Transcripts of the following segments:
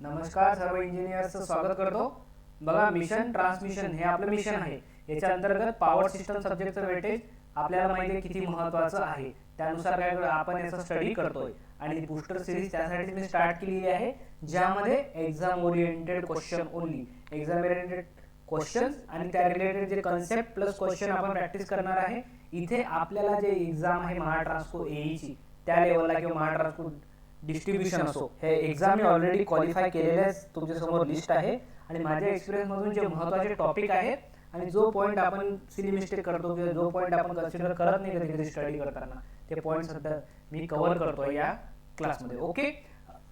नमस्कार सर्व इंजिनियर्सचं स्वागत करतो। बघा, मिशन ट्रान्समिशन हे आपलं मिशन आहे। याच्या अंतर्गत पॉवर सिस्टम सब्जेक्टचं वेटेज आपल्याला माहिती आहे किती महत्त्वाचं आहे, त्यानुसार काय आपण याचा स्टडी करतोय। आणि बूस्टर सिरीज त्यासाठी मी स्टार्ट केलेली आहे, ज्यामध्ये exam oriented question only, exam oriented questions आणि त्या रिलेटेड जे कन्सेप्ट प्लस क्वेश्चन आपण प्रॅक्टिस करणार आहे। इथे आपल्याला जे एक्झाम आहे महाट्रान्सको एईची त्या लेवलला किंवा महाट्रान्सको डिस्ट्रीब्यूशन असो, हे एक्झाम मी ऑलरेडी क्वालिफाय केलेले तुमच्या समोर लिस्ट आहे। आणि माझ्या एक्सपिरियन्स मधून जे महत्त्वाचे टॉपिक आहेत आणि जो पॉइंट आपण सिली मिस्टेक करतो किंवा जो पॉइंट आपण कन्सिडर करत नाही कधी स्टडी करताना, ते पॉइंट सध्या मी कव्हर करतो या क्लासमध्ये। ओके,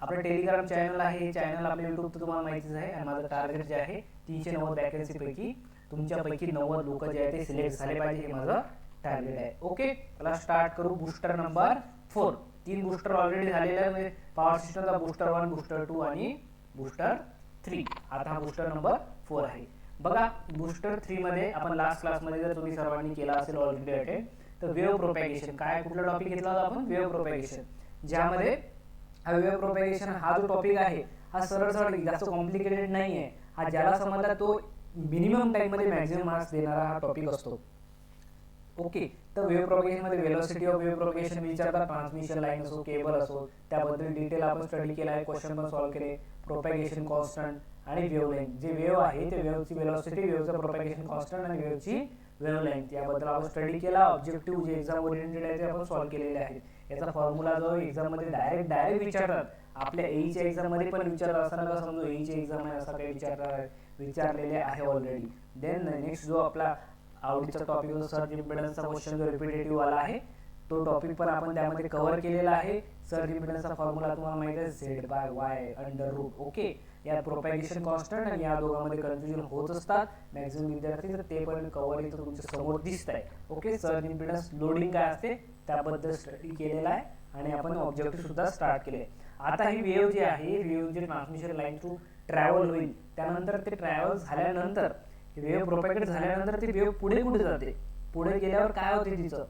आपलं टेलिग्राम चॅनल आहे, हे चॅनल आपल्या यूट्यूब तर तुम्हाला माहितीच आहे। आणि माझं टार्गेट जे आहे 390 वॅकन्सी पैकी तुमच्यापैकी 90 लोक जे आहे ते सिलेक्ट झाले पाहिजे, हे माझं टार्गेट आहे। ओके, चला स्टार्ट करू। बूस्टर नंबर 4, 3 बूस्टर ऑलरेडी झालेले आहे, म्हणजे पॉवर सिस्टमचा बूस्टर 1, बूस्टर 2 आणि बूस्टर 3। आता हा बूस्टर नंबर 4 आहे। बघा, बूस्टर 3 मध्ये आपण लास्ट क्लासमध्ये जर तुम्ही सर्वांनी केला असेल ऑलरेडी अटेंड, तर वेव्ह प्रोपॅगेशन काय कुठला टॉपिक घेतला होता आपण, वेव्ह प्रोपॅगेशन, ज्यामध्ये हा वेव्ह प्रोपॅगेशन हा जो टॉपिक आहे हा सरळ जास्त कॉम्प्लिकेटेड नाही आहे। हा ज्याला समजला तो मिनिमम टाइम मध्ये मॅक्सिमम मार्क्स देणारा हा टॉपिक असतो। ओके, तर वेव्ह प्रोपॅगेशन मध्ये वेलोसिटी ऑफ वेव्ह प्रोपॅगेशन विचारतात, ट्रान्समिशन लाईन असो, केबल असो, त्याबद्दल डिटेल आपण स्टडी केला आहे, क्वेश्चन पण सॉल्व्ह केले। प्रोपॅगेशन कॉन्स्टंट आणि वेव्ह लेंथ, जे वेव्ह आहे ते वेव्हची वेलोसिटी, वेव्हचा प्रोपॅगेशन कॉन्स्टंट आणि वेव्हची वेव्ह लेंथ, याबद्दल आपण स्टडी केला। ऑब्जेक्टिव्ह जे एक्झाम ओरिएंटेड आहे ते आपण सॉल्व्ह केलेले आहेत। याचा फॉर्म्युला जो एक्झाम मध्ये डायरेक्ट विचारतात, आपल्या एईच्या एक्झाम मध्ये पण विचारतात, असं नका समजू एईची एक्झाम आहे असं काही विचारलेले आहे ऑलरेडी। देन नेक्स्ट जो आपला आवडीचा टॉपिक होता सर्ज इम्पेडन्सचा क्वेश्चन, जो रिपीटेटिव्ह वाला आहे, तो टॉपिक पण आपण त्यामध्ये कव्हर केलेला आहे। सर्ज इम्पेडन्सचा फॉर्म्युला तुम्हाला माहिती आहे, Z/Y√। ओके, या प्रोपॅगेशन कॉन्स्टंट आणि या दोघांमध्ये कन्फ्युजन होत असतात मॅक्सिमम विद्यार्थी, तर ते पण कव्हर इथं तुमच्या समोर दिसत आहे। ओके, सर्ज इम्पेडन्स लोडिंग काय असते त्याबद्दल स्टडी केलेला आहे आणि आपण ऑब्जेक्टिव्ह सुद्धा स्टार्ट केले। आता ही वेव्ह जी आहे, वेव्ह जे ट्रान्समिशन लाईन थ्रू ट्रॅव्हल होईल, त्यानंतर ते ट्रॅव्हल झाल्यानंतर वेव्ह प्रोपॅगेट झाल्यानंतर ती वेव्ह पुढे कुठे जाते, पुढे गेल्यावर काय होते तिचं,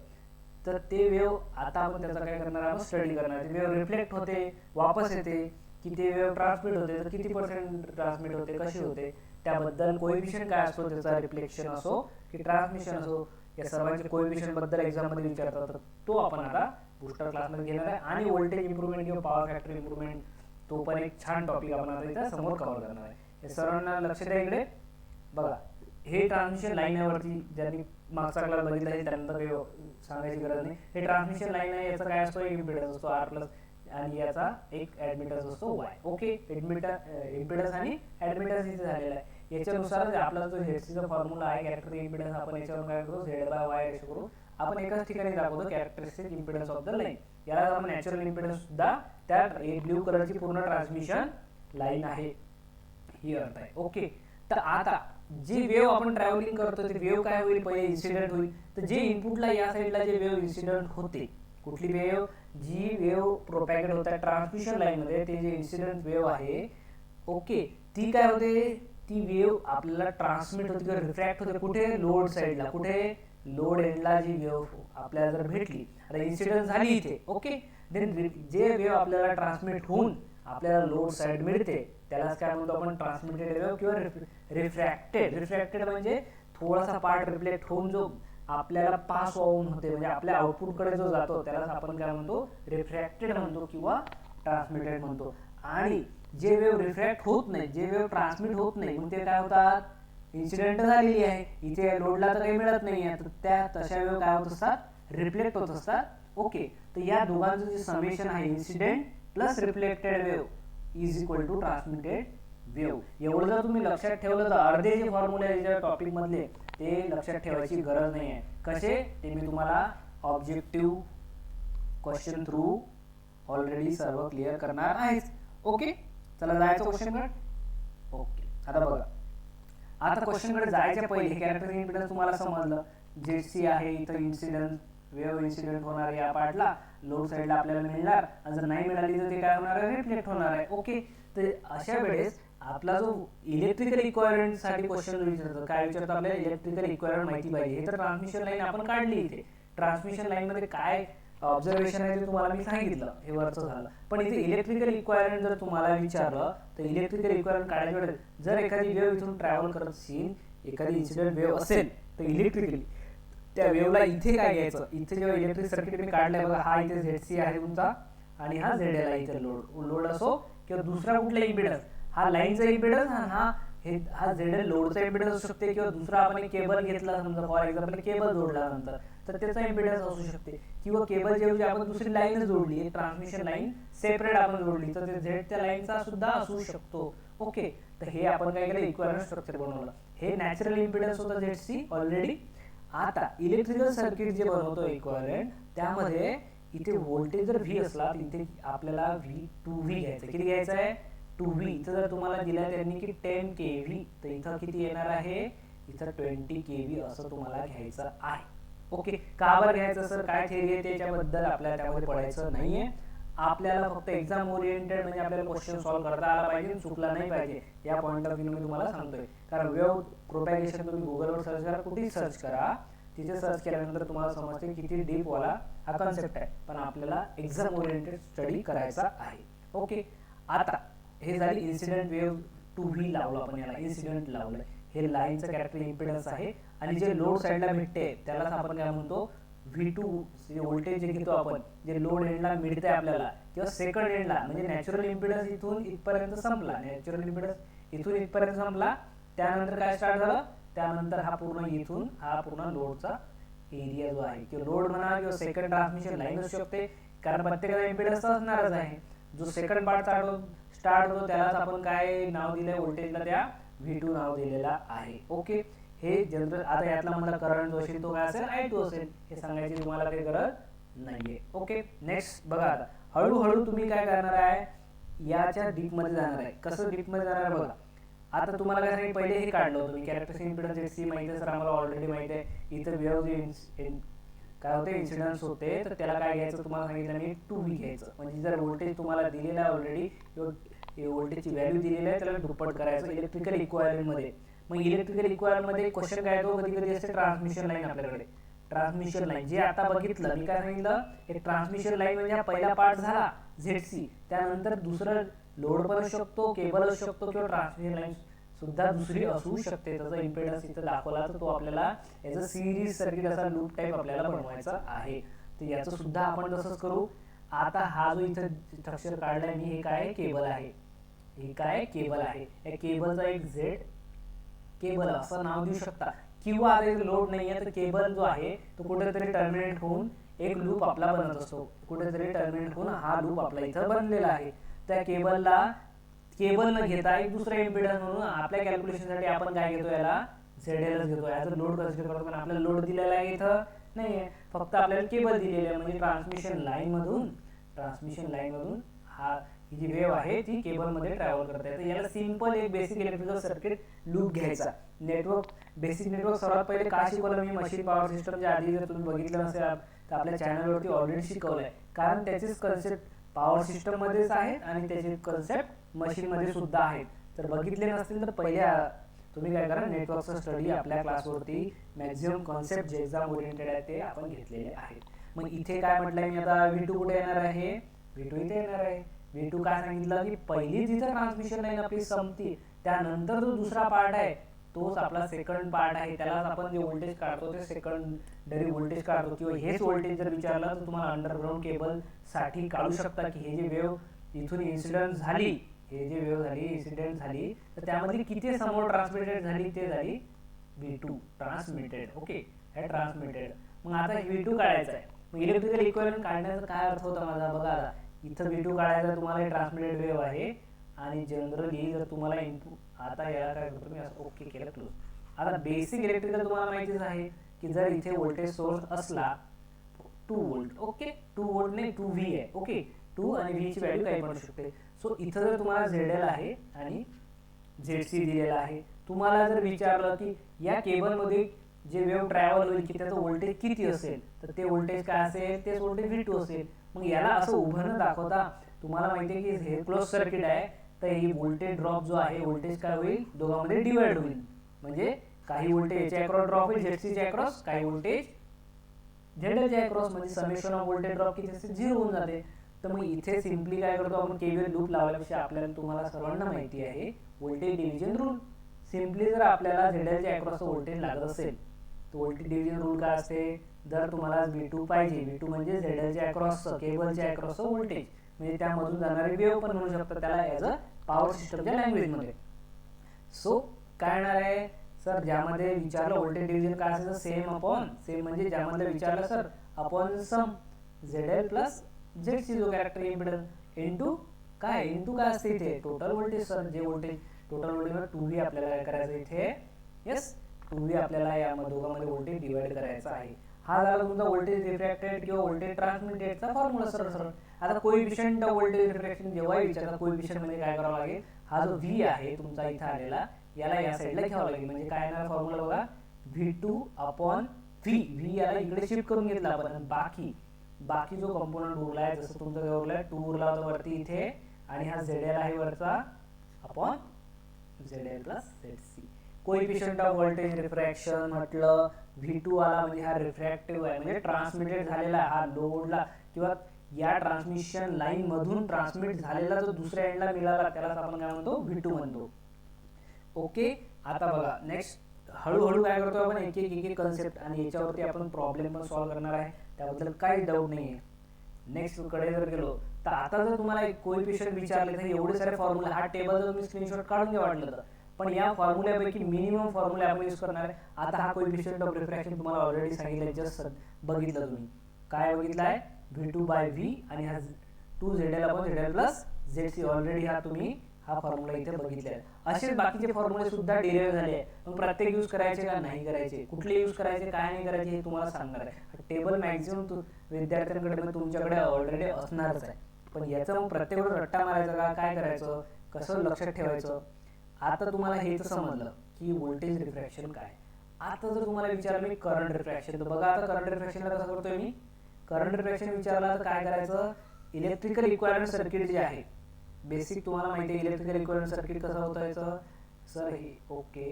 तर ते वेव्ह आता आपण त्याचा काय करणार आहोत, स्टडी करणार। ती वेव्ह रिफ्लेक्ट होते, वापस येते, की ते वेव्ह ट्रान्समिट होते, तर किती पर्सेंट ट्रान्समिट होते, कशी होते, त्याबद्दल कोएफिशियंट काय असतो त्याचा, रिफ्लेक्शन असो की ट्रान्समिशन असो, या सर्वांचे कोएफिशियंट बद्दल एक्झाम मध्ये विचारतात, तर तो आपण आता बूस्टर क्लासमध्ये घेणार आहे। आणि व्होल्टेज इम्प्रूव्हमेंट किंवा पॉवर फॅक्टर इम्प्रूव्हमेंट, तो पण एक छान टॉपिक आपण आता इथं समोर कव्हर करणार आहे। हे सर्वांना लक्ष द्या इकडे। बघा, हे ट्रान्समिशन लाईनवरती ज्यांनी मागचा क्लास बघितला आहे त्यांना काही सांगायची गरज नाही। हे ट्रान्समिशन लाईन आहे, याचा काय असतो, इम्पिडन्स असतो R+ आणि याचा एक ऍडमिटन्स असतो Y। ओके, इम्पिडन्स आणि ऍडमिटन्स इथे झालेला आहे। याच्यानुसार आपला जो हेडसीचा फॉर्म्युला आहे कॅरेक्टरिस्टिक इम्पिडन्स, आपण याच्यावर काय करतो, Z/Y करू, आपण एकाच ठिकाणी दाखवतो characteristic impedance of the line. याला आपण नॅचरल इम्पिडन्स सुद्धा, त्या ब्ल्यू कलरची पूर्ण ट्रान्समिशन लाईन आहे ही अर्थ आहे। ओके, तर आता जी वेव्ह आपण ट्रॅव्हलिंग करतो ती वेव्ह काय होईल, पहिले इन्सिडेंट होईल। तर जे इनपुटला या साईडला जे वेव्ह इन्सिडेंट होते, कुठली वेव्ह, जी वेव्ह प्रोपॅगेट होते ट्रान्समिशन लाईन मध्ये, ते जे इन्सिडेंट वेव्ह आहे, ओके, ती काय होते, ती वेव्ह आपल्याला ट्रान्समिट होते किंवा रिफ्रॅक्ट होते कुठे, लोड साईडला, कुठे, लोड एंडला जी वेव्ह आपल्याला जर भेटली, आता इन्सिडेंट झाली इथे। ओके, देन जे वेव्ह आपल्याला ट्रान्समिट होऊन आपल्याला लोड साईड मिळते त्यालाच काय म्हणतो आपण, ट्रान्समिटेड वेव्ह किंवा रिफ्रॅक्टेड। रिफ्रॅक्टेड म्हणजे थोडासा पार्ट रिफ्लेक्ट होऊन जो आपल्याला पास होऊन होते, म्हणजे आपल्या आउटपुट कडे जो जातो त्यालाच आपण काय म्हणतो, रिफ्रॅक्टेड म्हणतो किंवा ट्रान्समिटेड म्हणतो। आणि जे वेव्ह रिफ्रॅक्ट होत नाही, जे वेव्ह ट्रान्समिट होत नाही, मग ते काय होतात, इन्सिडेंट झालेली आहे, इथे लोडला तर काही मिळत नाहीये, तर त्या तशा वेव्ह काय होत असतात, रिफ्लेक्ट होत असतात। ओके, तर या दोघांचं जे समेशन आहे, incident plus reflected wave is equal to transmitted wave. एवढं जर तुम्ही लक्षात ठेवलं तर अर्धे जे फॉर्म्युले याच्या टॉपिक मधले ते लक्षात ठेवायची गरज नाही आहे। कसे, ते मी तुम्हाला ऑब्जेक्टिव्ह क्वेश्चन थ्रू ऑलरेडी सर्व क्लिअर करणार आहे। ओके, चला जायचं क्वेश्चन कडे। ओके, आता बघा, आता क्वेश्चन कडे जायच्या पहिले कॅरेक्टरिस्टिक इम्पिडन्स तुम्हाला समजलं, ZC आहे, इथं इन्सिडेंट वेव्ह इन्सिडेंट होणार या पार्टला, लोड साईडला आपल्याला मिळणार, आणि जर नाही मिळाली तर ते काय होणार आहे, रिफ्लेक्ट होणार आहे। ओके, तर अशा वेळेस आपला जो इलेक्ट्रिकल इक्विव्हॅलेंट साठी क्वेश्चन विचारतो, काय विचारतो, आपल्याला इलेक्ट्रिकल इक्विव्हॅलेंट माहिती पाहिजे। हे तर ट्रान्समिशन लाईन आपण काढली, इथे ट्रान्समिशन लाईन मध्ये काय ऑब्झर्वेशन आहे ते तुम्हाला मी सांगितलं, हे वरचं झालं. पण इथे इलेक्ट्रिकल इक्वायरमेंट जर तुम्हाला विचारलं तर इलेक्ट्रिकल इक्वायरमेंट काढायच्या वेळेस जर एखादी वेव्ह इथून ट्रॅव्हल करत असेल, एखादी इन्सिडेंट वेव्ह असेल तर इलेक्ट्रिकली त्या वेव्हला इथे काय घ्यायचं, इथे जेव्हा इलेक्ट्रिक सर्किट मी काढलंय बघा, हा इथे ZC आहे तुमचा आणि हा ZL आहे इथे लोड असो किंवा दुसरा कुठला इम्पिडन्स, हा लाईनचा इम्पिडन्स हा ZL लोडचा इम्पिडन्स असू शकते किंवा दुसरा आपण केबल घेतला समजा फॉर एक्झाम्पल केबल जोडला नंतर तर त्याचा इम्पिडन्स असू शकते किंवा केबल जेवढी आपण दुसरी लाईन जोडली, ट्रान्समिशन लाईन सेपरेट आपण जोडली तर ते Z त्या लाईनचा सुद्धा असू शकतो. ओके, तर हे आपण काय केलं, इक्विव्हॅलेंट स्ट्रक्चर बनवलं. हे नॅचरल इम्पिडन्स होता ZC ऑलरेडी. आता इलेक्ट्रिकल सर्किट जे बनवतो इक्विव्हॅलेंट, त्यामध्ये इथे व्होल्टेज जर V असला तिथे आपल्याला V2V घ्यायचं. किती घ्यायचं आहे, 2V. इथं जर तुम्हाला दिलं त्यांनी की 10 kV तर इथं किती येणार आहे, इथं 20 kV असं तुम्हाला घ्यायचं आहे. ओके, का बरं घ्यायचं सर, काय थिअरी आहे त्याच्याबद्दल आपल्याला त्यामध्ये पडायचं नाहीये. आपल्याला फक्त एक्झाम ओरिएंटेड म्हणजे आपल्याला क्वेश्चन सॉल्व्ह करता आला पाहिजे, चुकला नाही पाहिजे या पॉईंट ऑफ व्ह्यू मी तुम्हाला सांगतोय. कारण वेव्ह प्रोपॅगेशन तुम्ही गुगलवर सर्च करा, कुठेही सर्च करा, तिथे सर्च केल्यानंतर तुम्हाला समजते किती डीप वाला हा कन्सेप्ट आहे. पण आपल्याला एक्झाम ओरिएंटेड स्टडी करायचा आहे. ओके, आता हे झाली इन्सिडेंट वेव्ह 2V लावलं आपण, याला इन्सिडेंट लावलंय. हे लाईनचं कॅरेक्टर इम्पिडन्स आहे आणि जे लोड साईडला भेटते त्यालाच आपण काय म्हणतो, V2 व्होल्टेज जे घेतो आपण, जे लोड एंडला मिळते आपल्याला किंवा सेकंड एंडला, म्हणजे नॅचरल इम्पिडन्स इथून इथपर्यंत संपला, नॅचरल इम्पिडन्स इथून इथपर्यंत संपला. त्यानंतर काय स्टार्ट झालं, त्यानंतर हा पूर्ण इथून हा पूर्ण लोडचा एरिया जो आहे किंवा लोड म्हणा किंवा सेकंड ट्रान्समिशन लाईन असू शकते, कारण प्रत्येकाचा इम्पिडन्स असणारच आहे. जो सेकंड पार्ट स्टार्ट होतो त्यालाच आपण काय नाव दिलंय, व्होल्टेजला त्या V2 नाव दिलेला आहे. ओके, हे जनरल. आता यातला मला करंट जो असेल तो काय असेल, I2 असेल, हे सांगायची तुम्हाला काही गरज नाहीये. ओके, नेक्स्ट बघा. आता हळूहळू तुम्ही काय करणार आहे, याच्या डीप मध्ये जाणार आहे. कसं डीप मध्ये जाणार बघा. आता तुम्हाला काय सांगितलं, पहिले हे काढलं होतं मी, कॅरेक्टरिस्टिक इम्पिडन्स ZC माहिती आहे सर आम्हाला ऑलरेडी माहिती आहे. इथं वेव्ह काय होते, इन्सिडन्स होते, तर त्याला काय घ्यायचं तुम्हाला सांगितलं मी, 2V घ्यायचं. म्हणजे जर व्होल्टेज तुम्हाला दिलेला आहे ऑलरेडी, व्होल्टेजची व्हॅल्यू दिलेली आहे, त्याला दुप्पट करायचं इलेक्ट्रिकल इक्वायरमेंट मध्ये. मग इलेक्ट्रिकल इक्वायरमेंट मध्ये क्वेश्चन काय येतो, कधी कधी असते ट्रान्समिशन लाईन आपल्याकडे. ट्रान्समिशन लाईन जे आता बघितलं मी, काय सांगितलं, एक ट्रान्समिशन लाईन म्हणजे हा पहिला पार्ट झाला ZC, त्यानंतर दुसरं लोड पण असू शकतो, केबल असू शकतो किंवा ट्रान्समिशन लाईन सुद्धा दुसरी असू शकते. त्याचा इम्पिडन्स इथं दाखवला तर तो आपल्याला याचा सिरीज सर्किट असा लूप टाइप आपल्याला बनवायचा आहे. तर याचं सुद्धा आपण तसंच करू. आता हा जो इथं स्ट्रक्चर काढलाय मी, हे काय केबल आहे, हे काय केबल आहे. या केबलचा एक Z केबल असं नाव देऊ शकता किंवा आता लोड नाहीये तर केबल जो आहे तो कुठेतरी टर्मिनेट होऊन एक लूप आपला बनत असतो, कुठेतरी टर्मिनेट होऊन हा लूप आपला इथं बनलेला आहे. त्या केबल न घेता एक दुसरा इम्पिडन्स म्हणून आपल्या कॅल्क्युलेशनसाठी आपण काय घेतो, याला ZL घेतो. ॲज अ लोड कन्सिडर करतो, पण आपल्याला लोड दिलेला आहे इथं नाहीये, फक्त आपल्याला केबल दिलेली आहे. म्हणजे ट्रान्समिशन लाईन मधून हा ही जी वेव्ह आहे ती केबल मध्ये ट्रॅव्हल करते. तर याला सिंपल एक बेसिक इलेक्ट्रिकल सर्किट लूप घ्यायचा. बेसिक नेटवर्क सर्वात पहिले का शिकवलं मी, मशीन पॉवर सिस्टमच्या आधी जर तुम्ही बघितलं नसेल तर आपल्या चॅनलवरती ऑलरेडी शिकवलंय. कारण त्याचेच कन्सेप्ट पॉवर सिस्टम मध्येच आहेत आणि त्याचे कन्सेप्ट मशीन मध्ये सुद्धा आहेत. तर बघितले नसतील तर पहिल्या तुम्ही काय करा, नेटवर्कचा स्टडी आपल्या क्लासवरती मॅक्झिमम कॉन्सेप्ट जे एक्झाम ओरिएंटेड आहे ते आपण घेतलेले आहेत. मग इथे काय म्हटलंय मी, आता V2 कुठे येणार आहे, V2 इथे येणार आहे. V2 काय सांगितलं की पहिली जिथं ट्रान्समिशन लाईन आपली संपती त्यानंतर जो दुसरा पार्ट आहे तोच आपला सेकंड पार्ट आहे. त्यालाच आपण जे व्होल्टेज काढतो ते सेकंडरी व्होल्टेज काढतो. किंवा हेच व्होल्टेज जर विचारलं तर तुम्हाला अंडरग्राउंड केबल साठी काढू शकता की हे जे वेव्ह इथून इन्सिडेंट झाली, इन्सिडेंट झाली तर त्यामध्ये किती समोर ट्रान्समिटेड झाली, ते झाली V2 ट्रान्समिटेड. ओके, हे ट्रान्समिटेड. मग आता V2 काढायचा आहे. मग इलेक्ट्रिकल इक्विव्हॅलेंट काढण्याचा काय अर्थ होता माझा बघा. आता इथं V2 काढायचा, तुम्हाला ट्रान्समिटेड वेव्ह आहे आणि जनरली जर तुम्हाला इनपुट, आता याला काय करतो मी असं ओके केलं, क्लोज. आता बेसिक इलेक्ट्रिकल तुम्हाला माहितीच आहे की जर इथे व्होल्टेज सोर्स असला 2 व्होल्ट, ओके 2 व्होल्ट नाही 2V आहे, ओके 2 आणि V ची व्हॅल्यू काही पण असू शकते. सो इथं जर तुम्हाला ZL आहे आणि ZC दिलेला आहे, तुम्हाला जर विचारलं की या केबल मध्ये जे वेव्ह ट्रॅव्हल होईल की त्याचं व्होल्टेज किती असेल तर ते व्होल्टेज काय असेल, तेच व्होल्टेज V2 असेल. मग याला असं उभं न दाखवता तुम्हाला माहिती आहे की हे क्लोज सर्किट आहे तर ही व्होल्टेज ड्रॉप जो आहे, व्होल्टेज काय होईल, दोघांमध्ये डिवाइड होईल. म्हणजे काही व्होल्टेज याच्या अक्रॉस ड्रॉप होईल ZC च्या अक्रॉस, काही व्होल्टेज झेडएलच्या अक्रॉस म्हणजे समेशन ऑफ व्होल्टेज ड्रॉप किती असते 0 होऊन जाते. तर मग इथे सिम्पली काय करतो आपण केव्हीएल लूप लावल्यापेक्षा आपल्याला तुम्हाला सर्वांना माहिती आहे व्होल्टेज डिव्हिजन रूल. सिम्पली जर आपल्याला झेडएलच्या अक्रॉस व्होल्टेज लागत असेल तर व्होल्टेज डिव्हिजन रूल काय असते, जर तुम्हाला V2 पाहिजे, V2 म्हणजे झेडएलच्या अक्रॉस केबलच्या अक्रॉस व्होल्टेज म्हणजे त्यामधून जाणारी वेव्ह पण म्हणू शकतो त्याला ॲज अ पॉवर सिस्टमच्या लँग्वेजमध्ये. सो काय येणार आहे सर, ज्यामध्ये विचारलं व्होल्टेज डिव्हिजन काय असेल सेम अपॉन सेम म्हणजे ज्यामध्ये विचारलं सर अपॉन सम ZL प्लस ZC जो कॅरेक्टर इम्पिडन्स इंटू काय असते इथे टोटल व्होल्टेज. सर जे व्होल्टेज टोटल व्होल्टेज 2V आपल्याला काय करायचं इथे, येस 2V आपल्याला या दोघांमध्ये व्होल्टेज डिवाइड करायचा आहे. हा झाला तुमचा व्होल्टेज रिफ्रॅक्टेड किंवा व्होल्टेज ट्रान्समिटेडचा फॉर्म्युला सरळ. आता कोएफिशियंट ऑफ व्होल्टेज रिफ्रॅक्शन जेव्हा विचारतात कोएफिशियंट म्हणजे काय करावं लागेल, हा जो V आहे तुमचा इथे आलेला याला या साईडला घ्यावं लागेल. म्हणजे काय येणार फॉर्म्युला बघा V2 अपॉन V याला इकडे शिफ्ट करून घेतला आपण. बाकी जो कंपोनंट उरला आहे जसं तुमचा काय उरलाय 2 उरला होता वरती इथे आणि हा ZL आहे वरचा upon ZL plus ZC. Coefficient off voltage refraction म्हटलं V2 आला म्हणजे हा रिफ्रॅक्टिव्ह आहे म्हणजे ट्रान्समिटेड झालेला हा लोडला किंवा या ट्रान्समिशन लाईन मधून ट्रान्समिट झालेला जो दुसऱ्या एंडला मिळाला त्यालाच आपण काय म्हणतो V2 म्हणतो. ओके, आता बघा नेक्स्ट हळूहळू काय करतो आपण एक एक कन्सेप्ट आणि याच्यावरती आपण प्रॉब्लेम पण सॉल्व्ह करणार आहे, त्याबद्दल काही डाऊट नाही आहे. नेक्स्ट कडे जर गेलो तर आता जर तुम्हाला एक कोएफिशियंट विचारले तर एवढे सारे फॉर्म्युला हा टेबल जर मी स्क्रीनशॉट काढून घ्या वाटलं तर, पण या फॉर्म्युल्यापैकी मिनिमम फॉर्म्युला आपण यूज करणार आहे. आता हा कोएफिशियंट ऑफ रिफ्रॅक्शन तुम्हाला ऑलरेडी सांगितलं, जस्ट बघितलं तुम्ही काय बघितलंय V2 बाय V आणि हा 2ZL upon ZL plus ZC already हा तुम्ही हा फॉर्म्युला इथे बघितला आहे. असेच बाकीचे फॉर्म्युले सुद्धा डिराइव्ह झाले आहे. मग प्रत्येक यूज करायचे का नाही करायचे, कुठले यूज करायचे काय नाही करायचे हे तुम्हाला सांगणार आहे. टेबल मॅक्झिमम विद्यार्थ्यांकडे तुमच्याकडे ऑलरेडी असणारच आहे, पण याचा मग प्रत्येक वेळेस रट्टा मारायचा का, काय करायचं, कसं लक्षात ठेवायचं. आता तुम्हाला हे तर समजलं की व्होल्टेज रिफ्रॅक्शन काय. आता जर तुम्हाला विचारलं मी करंट रिफ्रॅक्शन, तर बघा आता करंट रिफ्रॅक्शनला कसं करतोय मी. करंट रिफ्रॅक्शन विचारला तर काय करायचं, इलेक्ट्रिकल इक्विव्हॅलेंट सर्किट जे आहे बेसिक तुम्हाला माहिती आहे इलेक्ट्रिकल इक्विव्हॅलेंट सर्किट कसं होतं याचं. सर हे ओके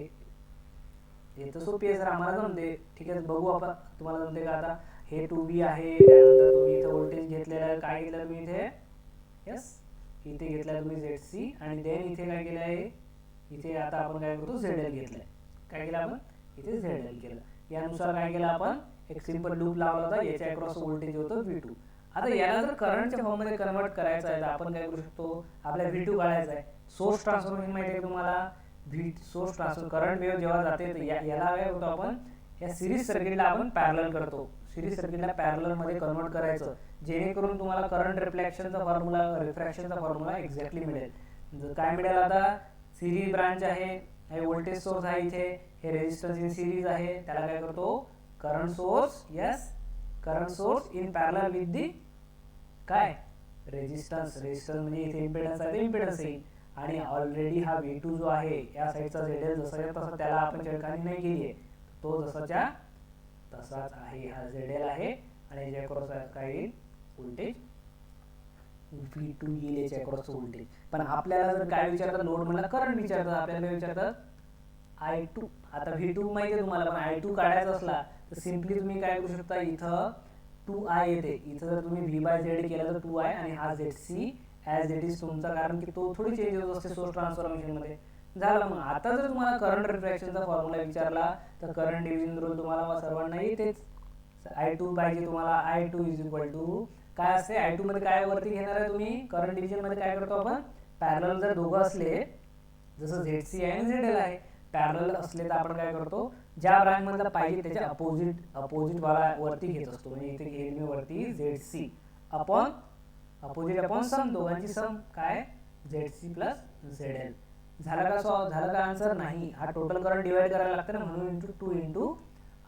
हे तर सोपी आहे सर आम्हाला जमते, ठीक आहे बघू आपण तुम्हाला जमते का. आता हे 2V आहे, त्यानंतर तुम्ही इथे व्होल्टेज घेतलेलं आहे, काय घेतलं तुम्ही इथे, यस इथे घेतलं तुम्ही ZC आणि देन इथे काय केलं आहे, इथे आता आपण काय करतो ZL घेतलंय. काय केलं आपण इथे ZL केलं. यानुसार काय केलं आपण एक सिंपल लूप लावला होता, याच्या अक्रॉस व्होल्टेज होतं V2. आता याला जर करंटच्या फॉर्म मध्ये कन्वर्ट करायचं आहे तर आपण काय करू शकतो, आपल्याला V2 काढायचा आहे. सोर्स ट्रान्सफॉर्मेशन माहिती आहे तुम्हाला, सोर्स ट्रान्सफर करंट वेव्ह जेव्हा जाते तर याला काय करतो आपण या सिरीज सर्किटला आपण पॅरलल करतो. सिरीज सर्किटला पॅरलल मध्ये कन्वर्ट करायचं जेणेकरून तुम्हाला करंट रिफ्लेक्शनचा फॉर्म्युला रिफ्रॅक्शनचा फॉर्म्युला एक्झॅक्टली मिळेल. काय मिळेल आता सिरीज ब्रांच आहे, हे व्होल्टेज सोर्स आहे इथे, हे रेजिस्टन्स इन सिरीज आहे, त्याला काय करतो current source, yes current source in parallel with the काय रेजिस्टन्स म्हणजे इथे इम्पिडन्स आहे ते इम्पिडन्स येईल. आणि ऑलरेडी हा V2 जो आहे या साईडचा ZL जसा तसा त्याला आपण छेडखानी नाही केली आहे, तो जसाच्या तसाच आहे. हा ZL आहे आणि याच्या अक्रॉस काय येईल व्होल्टेज V2 येईल याच्या अक्रॉस व्होल्टेज. पण आपल्याला जर काय विचारतात लोड म्हणला करंट विचारतात, आपल्याला विचारतात I2. आता V2 माहिती आहे तुम्हाला, पण I2 काढायचा असला तर सिम्पली तुम्ही काय करू शकता, इथं 2I येते, इथं जर तुम्ही V/Z केलं तर 2I आणि हा ZC ॲज इट इज तुमचा, कारण की तो थोडी चेंज होत असते सोर्स ट्रान्सफॉर्मेशन मध्ये झालं. मग आता जर तुम्हाला करंट रिफ्रॅक्शनचा फॉर्म्युला विचारला तर करंट डिव्हिजन रूल तुम्हाला सर्वांना येतेच. I2 पाहिजे तुम्हाला, I2 इज इक्वल टू काय असते, I2 मध्ये काय वरती घेणार आहे तुम्ही, करंट डिव्हिजन मध्ये काय करतो आपण पॅरलल जर दोघं असले जसं ZC आहे आणि ZL आहे पॅरलल असले तर आपण काय करतो ज्या ब्रांच मधला पाहिजे त्याच्या अपोजिट वाला वरती घेत असतो. म्हणजे इथे घेईल मी वरती ZC अपॉन अपोजिट अपॉन सम, दोघांची सम काय ZC प्लस ZL. झालं का सॉल्व, झालं का आन्सर, नाही. हा टोटल करंट डिवाइड करायला लागतं ना, म्हणून 2 इंटू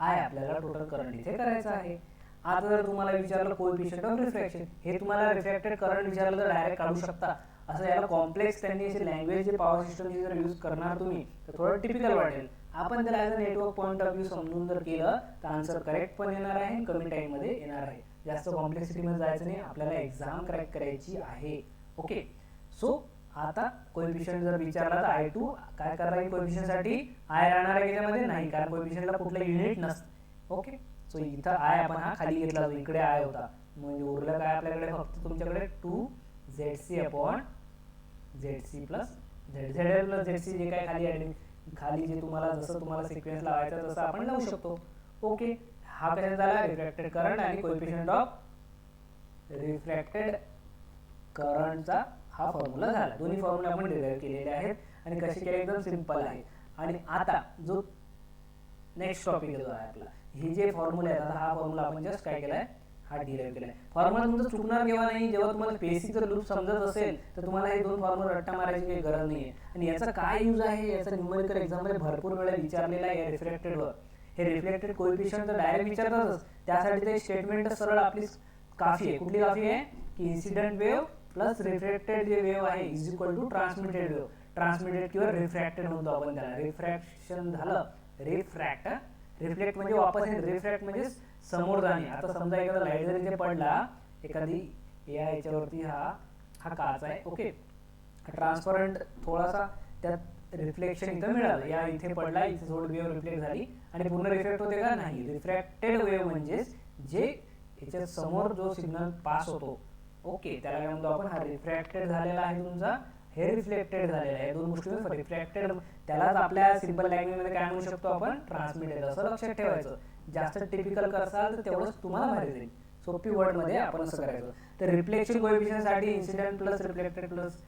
I आपल्याला टोटल करंट इथे करायचं आहे. आता जर तुम्हाला विचारलं कोएफिशियंट ऑफ रिफ्रॅक्शन, हे तुम्हाला रिफ्रॅक्टेड करंट विचारलं तर डायरेक्ट काढू शकता. असं याला कॉम्प्लेक्स त्यांनी अशी लँग्वेज जे पॉवर सिस्टमची जर यूज करणार तुम्ही तर थोडं टिपिकल वाटेल. आपण त्याला as a network point of view समजून जर केलं तर आन्सर करेक्ट पण येणार आहे आणि कमी टाइम मध्ये येणार आहे. जास्त कॉम्प्लेक्सिटी मध्ये जायचं नाही, आपल्याला एक्झाम क्रॅक करायची आहे. ओके, सो आता कोएफिशियंट जर विचारला तर I2 काय करणार आहे, कोएफिशियंट साठी I राहणार आहे याच्यामध्ये नाही, कारण कोएफिशियंटला कुठलं युनिट नसतं. ओके, सो इथं आय आपण हा खाली घेतला, इकडे आय होता, म्हणजे उरलं काय आपल्याकडे फक्त तुमच्याकडे 2zc upon zc plus zl plus zc जे काय खाली जे तुम्हाला जसं तुम्हाला सिक्वेन्स लावायचा तसं आपण लावू शकतो. ओके, हा कसा झाला रिफ्रॅक्टेड करंट आणि कोएफिशियंट ऑफ रिफ्रॅक्टेड करंटचा हा फॉर्म्युला झाला. दोन्ही फॉर्म्युला आपण डिराइव्ह केलेले आहेत आणि कसे केले एकदम सिंपल आहे. आणि आता जो नेक्स्ट टॉपिक जो आहे आपला, हे जे फॉर्म्युला आहे हा फॉर्म्युला आपण जस्ट काय केलाय हा डिराइव्ह केलाय. फॉर्म्युला तुमचं चुकणार केव्हा नाही, जेव्हा तुम्हाला बेसिक जर लूप समजत असेल तर तुम्हाला हे दोन फॉर्म्युला रट्टा मारायची काही गरज नाहीये. आणि याचा काय यूज आहे, याचा न्यूमेरिकल एक्झाम मध्ये भरपूर वेळा विचारलेला आहे रिफ्रॅक्टेड वर. हे रिफ्लेक्टेड कोएफिशियंट तर डायरेक्ट विचारतातच, त्यासाठी ते स्टेटमेंट सरळ आपली काफी आहे. कुठली काफी आहे की इन्सिडेंट वेव्ह प्लस रिफ्रॅक्टेड जे वेव्ह आहे is equal to transmitted wave. Transmitted किंवा रिफ्रॅक्टेड म्हणतो आपण त्याला. रिफ्रॅक्शन झालं, रिफ्लेक्ट म्हणजे वापस येणे, रिफ्रॅक्ट म्हणजे समोर जाणे. आता समजा एखादा लाईट जर इथे पडला, एखादी याच्यावरती हा काच आहे, ओके, ट्रान्सपरंट थोडासा त्यात रिफ्लेक्शन इथं मिळालं, या इथे पडला, इथे थोडी वेव्ह रिफ्लेक्ट झाली आणि पूर्ण रिफ्लेक्ट होते का नाही. रिफ्रॅक्टेड वेव्ह म्हणजे जे याच्या समोर जो सिग्नल पास होतो, ओके, त्याला काय म्हणतो आपण, हा रिफ्रॅक्टेड झालेला आहे तुमचा, हे रिफ्लेक्टेड झालेलं आहे. दोन गोष्टी रिफ्रॅक्टेड, त्यालाच आपल्या सिंपल लँग्वेज मध्ये काय म्हणू शकतो आपण, ट्रान्समिटेड, असं लक्षात ठेवायचं. जास्त टिपिकल करसाल तर तेवढंच तुम्हाला भारी जाईल. सोपी वर्ड मध्ये आपण असं करायचं. तर रिफ्लेक्शन कोएफिशियंट साठी incident plus reflected plus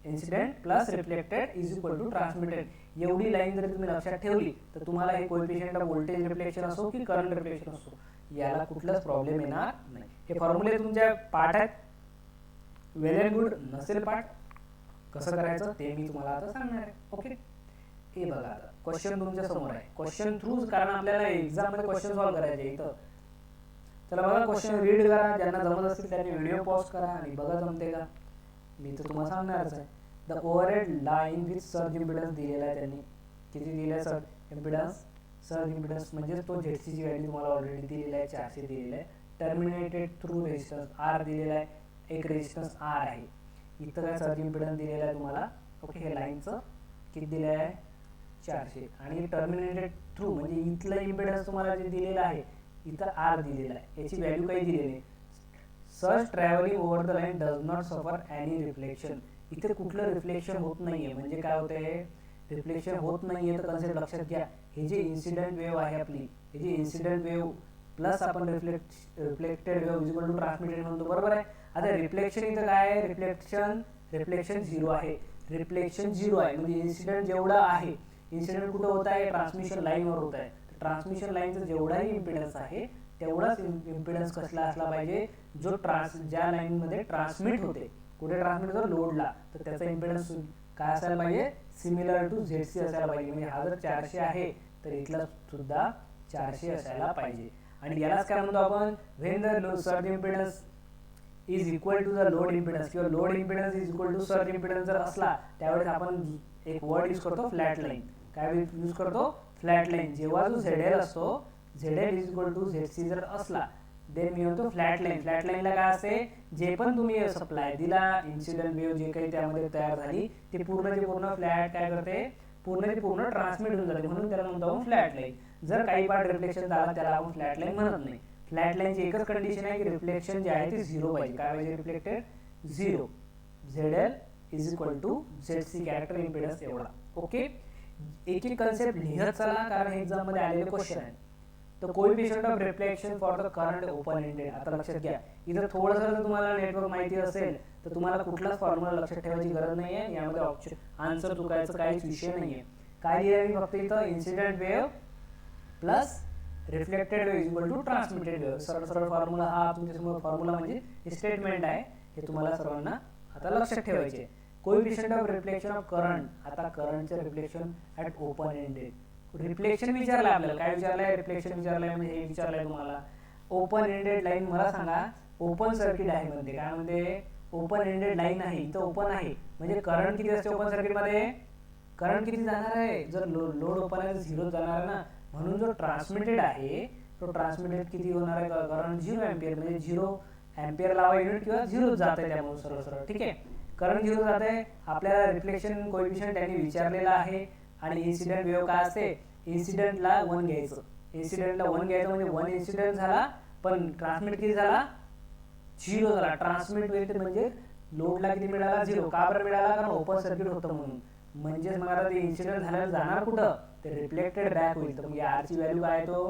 incident plus reflected is equal to transmitted. एवढी लाईन जर तुम्ही लक्षात ठेवली तर तुम्हाला हे कोएफिशियंट ऑफ व्होल्टेज रिफ्लेक्शन असो की करंट रिफ्लेक्शन असो, याला कुठलाच प्रॉब्लेम येणार नाही. हे फॉर्म्युले तुमच्या पाठ आहेत, वेल अँड गुड. नसेल पाठ कसं करायचं ते मी तुम्हाला आता सांगणार आहे. ओके, हे बघा आता क्वेश्चन तुमच्या समोर आहे. क्वेश्चन थ्रू, कारण आपल्याला एक्झाम मध्ये क्वेश्चन सॉल्व्ह करायचे इथं. चला बघा, क्वेश्चन रीड करा, ज्यांना जमत असेल त्यांनी व्हिडिओ पॉज करा आणि बघा जमते का. मी तर तुम्हाला सांगणारच आहे. The overhead line with surge impedance दिलेला आहे त्यांनी. किती दिलेला आहे सर्ज इम्पिडन्स? सर्ज इम्पिडन्स म्हणजे तो झेडसी ची व्हॅल्यू तुम्हाला ऑलरेडी दिलेला आहे, 400 दिलेला आहे. टर्मिनेटेड थ्रू रेजिस्टन्स आर दिलेला आहे, एक रेजिस्टन्स आर आहे. इथं काय सर्ज इम्पिडन्स दिलेला आहे तुम्हाला, ओके, हे लाईनचं किती दिलेलं आहे 400. आणि टर्मिनेटेड थ्रू म्हणजे इथलं इम्पिडन्स तुम्हाला जे दिलेलं आहे इथं आर दिलेला आहे, याची व्हॅल्यू काही दिलेली नाही. Surge travelling over the line does not suffer any reflection. इथे कुठलं रिफ्लेक्शन होत नाहीये. म्हणजे काय होतंय, रिफ्लेक्शन होत नाहीये तर कन्सेप्ट लक्षात घ्या. हे जे इन्सिडेंट वेव्ह आहे आपली, हे जे इन्सिडेंट वेव्ह प्लस आपण reflected wave is equal to transmitted म्हणतो, बरोबर आहे. आता रिफ्लेक्शन इथं काय आहे, रिफ्लेक्शन 0 आहे. रिफ्लेक्शन 0 आहे म्हणजे इन्सिडेंट जेवढा आहे, इन्सिडेंट कुठं होत आहे, ट्रान्समिशन लाईनवर होत आहे. ट्रान्समिशन लाईनचा जेवढाही इम्पिडन्स आहे तेवढाच इम्पिडन्स कसला असला पाहिजे, जो ज्या लाईन मध्ये ट्रान्समिट होते. कुठे ट्रान्समिट होतो, लोडला, तर त्याचा इम्पिडन्स काय असायला पाहिजे, सिमिलर टू झेडसी असायला पाहिजे. म्हणजे हा जर 400 आहे तर इथला सुद्धा 400 असायला पाहिजे. आणि यालाच काय म्हणतो आपण, when the surge impedance is equal to the load impedance किंवा load impedance is equal to surge impedance जर असला त्यावेळेस आपण एक वर्ड यूज करतो, फ्लॅट लाईन. काय यूज करतो, फ्लॅट लाईन. जेव्हा जो झेडएल असतो, ZL is equal to ZC जर असला देन मी म्हणतो फ्लॅट लाईन. फ्लॅट लाईनला काय असते, जे पण तुम्ही सप्लाय दिला, इन्सिडेंट वेव्ह जे काही त्यामध्ये तयार झाली ते पूर्णचे पूर्ण फ्लॅट काय करते, पूर्णचे पूर्ण ट्रान्समिट होऊन जाते. म्हणून त्याला म्हणतो आपण फ्लॅट लाईन. जर काही पार्ट रिफ्लेक्शन झाला त्याला आपण फ्लॅट लाईन म्हणत नाही. फ्लॅट लाईनची एकच कंडिशन आहे की रिफ्लेक्शन जे आहे ते 0 पाहिजे. काय पाहिजे, reflected 0. ZL is equal to ZC character impedance एवढा. ओके, एक एक कन्सेप्ट लिहत चला कारण एक्झाम मध्ये आलेले क्वेश्चन आहे. तर coefficient of reflection for the current open ended. आता लक्षात घ्या, इथं थोडंसं जर तुम्हाला नेटवर्क माहिती असेल तर तुम्हाला कुठलाच फॉर्म्युला लक्षात ठेवायची गरज नाहीये. यामध्ये ऑप्शन आन्सर चुकायचं काहीच विषय नाहीये. काय लिहिलं फक्त इथं, incident wave plus reflected wave equal to transmitted wave. सरळ सरळ फॉर्म्युला हा तुमच्यासमोर फॉर्म्युला म्हणजे स्टेटमेंट आहे. हे तुम्हाला सर्वांना आता लक्षात ठेवायचे. Coefficient of reflection of current. आता करंटचे reflection at open ended. Reflection विचारलंय आपल्याला, काय विचारलंय, रिफ्लेक्शन विचारलंय म्हणजे हे विचारलंय तुम्हाला. ओपन एंडेड लाईन मला सांगा, ओपन सर्किट आहे म्हणजे काय, म्हणजे ओपन एंडेड लाईन आहे, इथं ओपन आहे म्हणजे करंट किती असते ओपन सर्किट मध्ये, करंट किती जाणार आहे, जर लोड ओपन आहे तर 0 जाणार आहे ना. म्हणून जो ट्रान्समिटेड आहे तो ट्रान्समिटेड किती होणार आहे, करंट 0 एम्पियर म्हणजे 0 एम्पियर लावा युनिट किंवा 0 जात आहे त्यामुळे सरळ सरळ. ठीक आहे, करंट 0 जात आहे. आपल्याला रिफ्लेक्शन कोएफिशियंट त्यांनी विचारलेला आहे. आणि इन्सिडेंट वेव्ह काय असते, इन्सिडेंटला 1 घ्यायचं. इन्सिडेंटला 1 घ्यायचं म्हणजे 1 इन्सिडेंट झाला, पण ट्रान्समिट किती झाला 0 झाला. ट्रान्समिट वेट म्हणजे लोडला किती मिळाला 0. का बरं मिळाला? कारण ओपन सर्किट होतं म्हणून. म्हणजेच मग आता ते इन्सिडेंट झाल्यावर जाणार कुठं, ते रिफ्लेक्टेड बॅक होईल. तर मग आरची व्हॅल्यू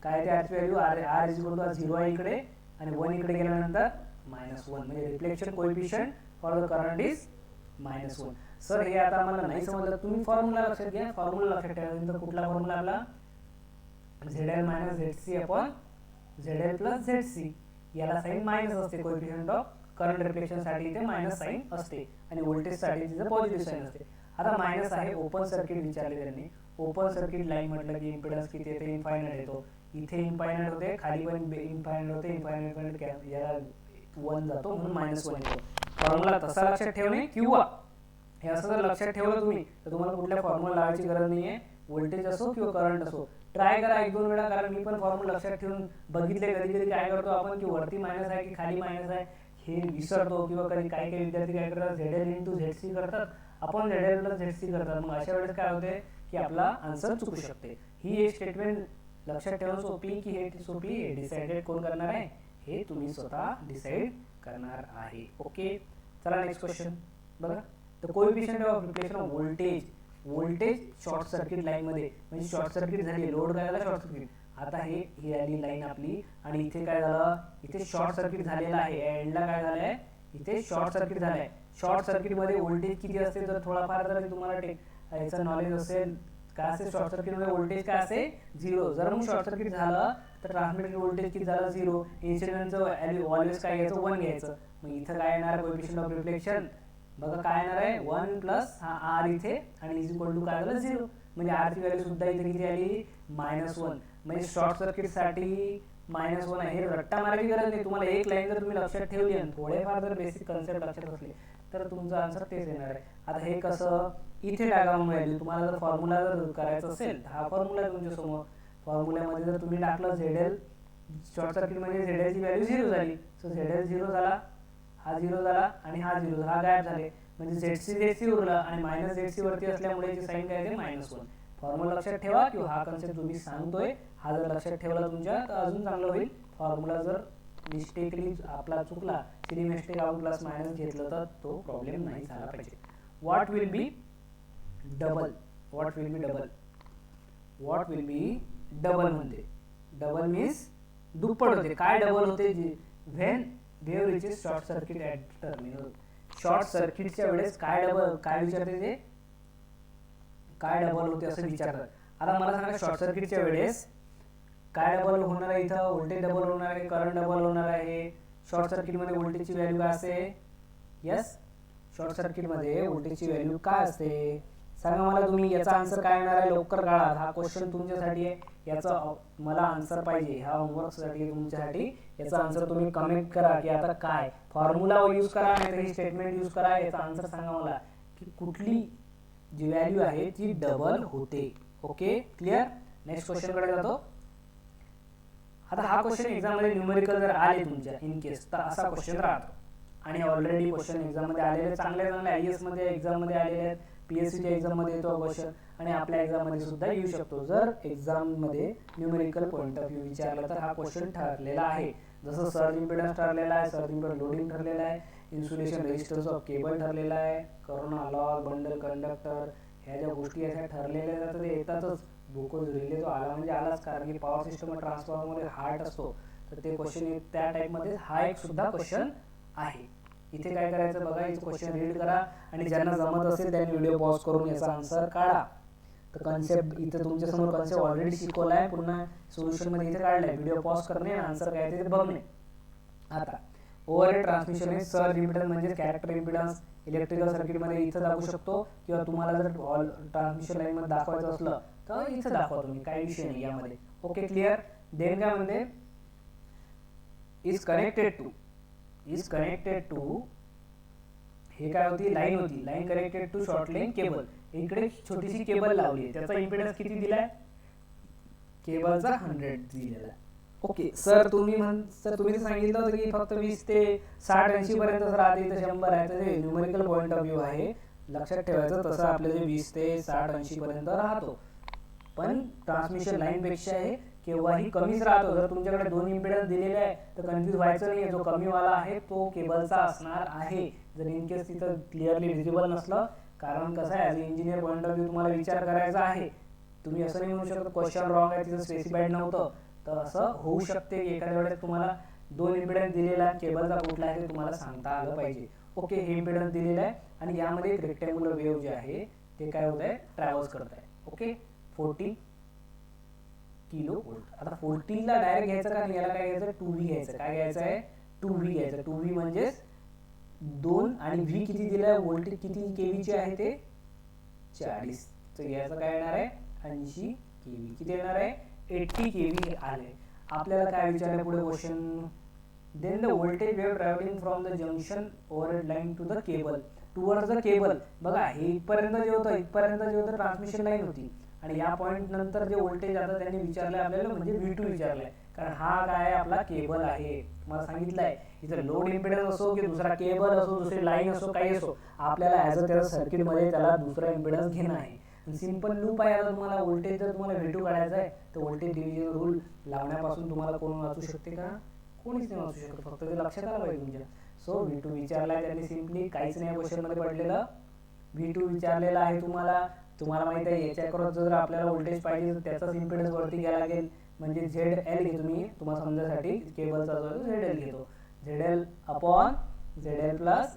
काय ते आरची value R is equal to 0 आहे इकडे, आणि 1 इकडे गेल्यानंतर -1, म्हणजे reflection coefficient for the current is -1. Sir हे आता मला नाही समजलं, तुम्ही फॉर्म्युला लक्षात घ्या. फॉर्म्युला लक्षात ठेवा. कुठला फॉर्म्युला आपला ZL - ZC upon ZL plus ZC. याला साइन मायनस असते, कोएफिशियंट ऑफ करंट रिफ्लेक्शन साठी इथे मायनस साइन असते, आणि व्होल्टेज साठी तिथे पॉझिटिव्ह साइन असते. आता मायनस आहे, ओपन सर्किट विचारले त्यांनी. ओपन सर्किट लाईन म्हटलं की इम्पिडन्स किती येते, इन्फायनाइट येतो. इथे इन्फायनाइट होते, खाली पण इन्फायनाइट होते. इन्फायनाइट याला 1 जातो म्हणून -1 येतो. फॉर्म्युला तसा लक्षात ठेवणे, किंवा हे असं जर लक्षात ठेवलं तुम्ही तर तुम्हाला कुठल्या फॉर्म्युला लावायची गरज नाहीये. व्होल्टेज असो किंवा करंट असो, ट्राय करा 1-2 वेळा. कारण मी पण फॉर्म्युला लक्षात ठेवून बघितले. कधी कधी काय करतो आपण की वरती मायनस आहे की खाली मायनस आहे हे विसरतो, किंवा कधी काही विद्यार्थी काय करतात ZL × ZC करतात, आपण ZL प्लस ZC करतात. मग अशा वेळेस काय होते की आपला आन्सर चुकू शकते. ही एक स्टेटमेंट लक्षात ठेवून सोपी की हे सोपी, हे डिसाइडेड कोण करणार आहे, हे तुम्ही स्वतः डिसाइड करणार आहे. ओके, चला नेक्स्ट क्वेश्चन बघा. The coefficient of reflection off voltage short circuit line मध्ये, म्हणजे शॉर्ट सर्किट झाली, लोड काय झाला शॉर्ट सर्किट. आता ही आली लाईन आपली, आणि इथे काय झालं, इथे शॉर्ट सर्किट झालेला आहे. एंडला काय झालंय, इथे शॉर्ट सर्किट झालंय. शॉर्ट सर्किट मध्ये व्होल्टेज किती असते, जर थोडाफार जर तुम्हाला याचं नॉलेज असेल काय असते, शॉर्ट सर्किट मध्ये व्होल्टेज काय असते 0. जर मग शॉर्ट सर्किट झालं तर ट्रान्समिटेड व्होल्टेज किती झालं 0. इन्सिडेंटचं व्हॅल्यू ऑलवेज काय घ्यायचं 1 घ्यायचं. मग इथं काय येणार, कोएफिशियंट ऑफ रिफ्लेक्शन बघा काय येणार आहे 1 प्लस हा आर इथे, आणि इज इक्वल टू काय झालं 0. म्हणजे आर ची व्हॅल्यू सुद्धा इथे किती आली -1. म्हणजे शॉर्ट सर्किट साठी -1 आहे. हे रट्टा मारायची गरज नाही. तुम्हाला एक लाईन जर तुम्ही लक्षात ठेवली आणि थोडेफार जर बेसिक कन्सेप्ट लक्षात असले तर तुमचा आन्सर तेच येणार आहे. आता हे कसं, इथे टाका मग व्हॅल्यू. तुम्हाला जर फॉर्म्युला जर करायचा असेल तर हा फॉर्म्युला तुमच्या समोर. फॉर्म्युल्यामध्ये जर तुम्ही टाकलं ZL, शॉर्ट सर्किट मध्ये ZL ची व्हॅल्यू 0 झाली. सो ZL 0 झाला, हा 0 झाला, आणि हा 0 झाला, हा गायब झाले. म्हणजे ZC उरला, आणि -ZC वरती असल्यामुळे याची साइन काय येते -1. फॉर्म्युला लक्षात ठेवा, किंवा हा कन्सेप्ट तुम्ही सांगतोय हा जर लक्षात ठेवला तुमच्या तर अजून चांगलं होईल. फॉर्म्युला जर मिस्टेकली आपला चुकला, सिली मिस्टेक आपण प्लस मायनस घेतलं तर तो प्रॉब्लेम नाही झाला पाहिजे. व्हॉट विल बी डबल म्हणते. डबल मीन्स दुप्पट होते. काय डबल होते, when wave reaches short circuit at terminal. Short सर्किटच्या वेळेस काय विचारते ते, काय डबल होते असं विचारतात. आता मला सांगा शॉर्ट सर्किटच्या वेळेस काय डबल होणार आहे, इथं व्होल्टेज डबल होणार आहे, करंट डबल होणार आहे. शॉर्ट सर्किट मध्ये व्होल्टेजची व्हॅल्यू काय असते, यस शॉर्ट सर्किट मध्ये व्होल्टेजची व्हॅल्यू काय असते सांगा मला तुम्ही. याचा आन्सर काय येणार आहे लवकर काढा. हा क्वेश्चन तुमच्यासाठी आहे, याचा मला आन्सर पाहिजे. हा होमवर्क साठी तुमच्यासाठी. याचा आन्सर तुम्ही कमेंट करा की आता काय फॉर्म्युला यूज करा, नाही ही स्टेटमेंट यूज करा. याचा आन्सर सांगा मला की कुठली जी व्हॅल्यू आहे ती डबल होते. Okay clear. नेक्स्ट क्वेश्चन कडे जातो. आता हा क्वेश्चन एक्झाम मध्ये न्यूमेरिकल जर आले तुमच्या इन केस तर असा क्वेश्चन राहतो, आणि ऑलरेडी क्वेश्चन एक्झाम मध्ये आलेले चांगले IAS मध्ये एक्झाम मध्ये आलेले आहेत, PSC च्या एक्झाम मध्ये येतो क्वेश्चन, आणि आपल्या एक्झाम मध्ये सुद्धा येऊ शकतो. जर एक्झाम मध्ये न्यूमेरिकल पॉइंट ऑफ व्ह्यू विचारला तर हा क्वेश्चन ठरलेला आहे. जसं सर्ज इम्पिडन्स ठरलेला आहे, सर्ज इम्पिडन्स लोडिंग ठरलेला आहे, इन्सुलेशन रेजिस्टन्स ऑफ केबल ठरलेला आहे, कोरोना लॉस, बंडल कंडक्टर, ह्या ज्या गोष्टी आहेत ठरलेल्या जातात ते येतातच. ग्लुकोज रिले जो आला म्हणजे आलाच, कारण की पॉवर सिस्टम ट्रान्सफॉर्मर मध्ये हार्ट असतो तर ते क्वेश्चन त्या टाइप मध्ये हा एक सुद्धा क्वेश्चन आहे. इथे काय करायचं बघा, इथे क्वेश्चन रीड करा, आणि ज्यांना जमत असेल त्यांनी व्हिडिओ पॉज करून याचा आन्सर काढा. तर कन्सेप्ट इथे तुमच्या समोर कन्सेप्ट ऑलरेडी शिकवलाय, पुन्हा सोल्युशन मध्ये इथे काढलाय. व्हिडिओ पॉज करणे, आन्सर काय ते बघणे. आता ओव्हरहेड ट्रान्समिशन हे सर्ज इम्पिडन्स म्हणजे कॅरेक्टर इम्पिडन्स इलेक्ट्रिकल सर्किट मध्ये इथे दाखवू शकतो, किंवा तुम्हाला जर ट्रान्समिशन लाईन मध्ये दाखवायचं असलं तर इथे दाखवा तुम्ही, काही विषय नाही यामध्ये. Okay clear. देन काय म्हणते, इज कनेक्टेड टू हे काय होती लाईन होती, line connected to short line cable. इकडे छोटीशी केबल लावली आहे, त्याचा इम्पिडन्स किती दिलाय, केबलचा 100 दिलेला. ओके सर तुम्ही सांगितलं होतं की फक्त 20 ते 60-80 पर्यंत राहते, तर 100 आहे. तर हे न्यूमेरिकल पॉइंट ऑफ व्ह्यू आहे, लक्षात ठेवायचं. तसं आपले 20 ते 60-80 पर्यंत राहतो, पण ट्रान्समिशन लाईन पेक्षा हे केव्हाही कमीच राहतो. जर तुमच्याकडे 2 इम्पिडन्स दिलेले आहे तर कन्फ्यूज व्हायचं नाही, जो कमीवाला आहे तो केबलचा असणार आहे, जर इन केस तिथं क्लिअरली व्हिजिबल नसलं. कारण कसं आहे, as a engineer point of view तुम्हाला विचार करायचा आहे. तुम्ही असं नाही म्हणू शकत क्वेश्चन रॉंग आहे, तिथं स्पेसिफाईड नव्हतं. तर असं होऊ शकते की एखाद्या वेळेस तुम्हाला 2 इम्पिडन्स दिलेला आहे, केबलचा कुठला आहे ते तुम्हाला सांगता आलं पाहिजे. ओके, हे इम्पिडन्स दिलेलं आहे आणि यामध्ये एक रेक्टँग्युलर वेव्ह जे आहे ते काय होत आहे, ट्रॅव्हल्स करत आहे. Okay, 40 kilo volt. आता 40ला डायरेक्ट घ्यायचं का नाही, याला काय घ्यायचं, 2V घ्यायचं. काय घ्यायचं आहे, 2V घ्यायचं. 2V म्हणजे 2 आणि V किती दिलं आहे, व्होल्टेज किती केव्हीचे आहे ते 40. तर याचं काय येणार आहे, 80 केव्ही. किती येणार आहे, 80 केव्ही आले. आपल्याला काय विचारलं पुढे question, then the voltage wave traveling from the junction overhead line to the cable towards the cable. बघा, हे इथपर्यंत जे होतं ट्रान्समिशन लाईन होती आणि या पॉईंट नंतर जे व्होल्टेज आता त्यांनी विचारलंय आपल्याला म्हणजे V2 विचारलंय. कारण हा काय आपला केबल आहे. तुम्हाला सांगितलंय इथं लोड इम्पिडन्स असो की दुसरा केबल असो, दुसरी लाईन असो, काही असो, आपल्याला ॲज अ त्याचा सर्किटमध्ये त्याला दुसरा इम्पिडन्स घेणं आहे. सिंपल लूप आहे. आता तुम्हाला व्होल्टेज जर तुम्हाला V2 काढायचा आहे तर व्होल्टेज डिव्हिजन रूल लावण्यापासून तुम्हाला कोण वाचू शकते का, कोणीच नाही वाचू शकत. फक्त ते लक्षात आलं पाहिजे तुमच्या. सो V2 विचारलाय त्यांनी, सिम्पली काहीच नाही क्वेश्चनमध्ये पडलेलं. V2 विचारलेला आहे तुम्हाला माहिती आहे याच्या अक्रॉस जर आपल्याला व्होल्टेज पाहिजे तर त्याचाच इम्पिडन्स वरती घ्यायला लागेल. म्हणजे ZL घेतो मी तुम्हाला समजायसाठी, केबलचा जो आहे ZL घेतो. ZL upon ZL plus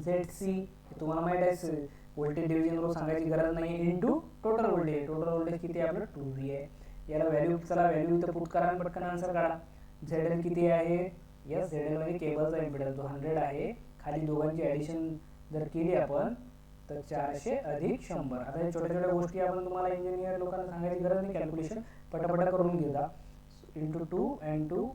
ZC. तुम्हाला माहिती आहे व्होल्टेज डिव्हिजन रूल सांगायची गरज नाही, into total voltage. Total voltage किती आहे आपलं, 2V आहे. याला व्हॅल्यू इथं पुट करा आणि पटकन आन्सर काढा. ZL किती आहे, यस ZL म्हणजे केबलचा इम्पिडन्स जो 100 आहे. खाली दोघांची ॲडिशन जर केली आपण तर 400 अधिक 100. आता या छोट्या छोट्या गोष्टी आपण तुम्हाला इंजिनियर लोकांना सांगायची गरज नाही, कॅल्क्युलेशन पटापटा करून घेता. इंटू 2 अँड 2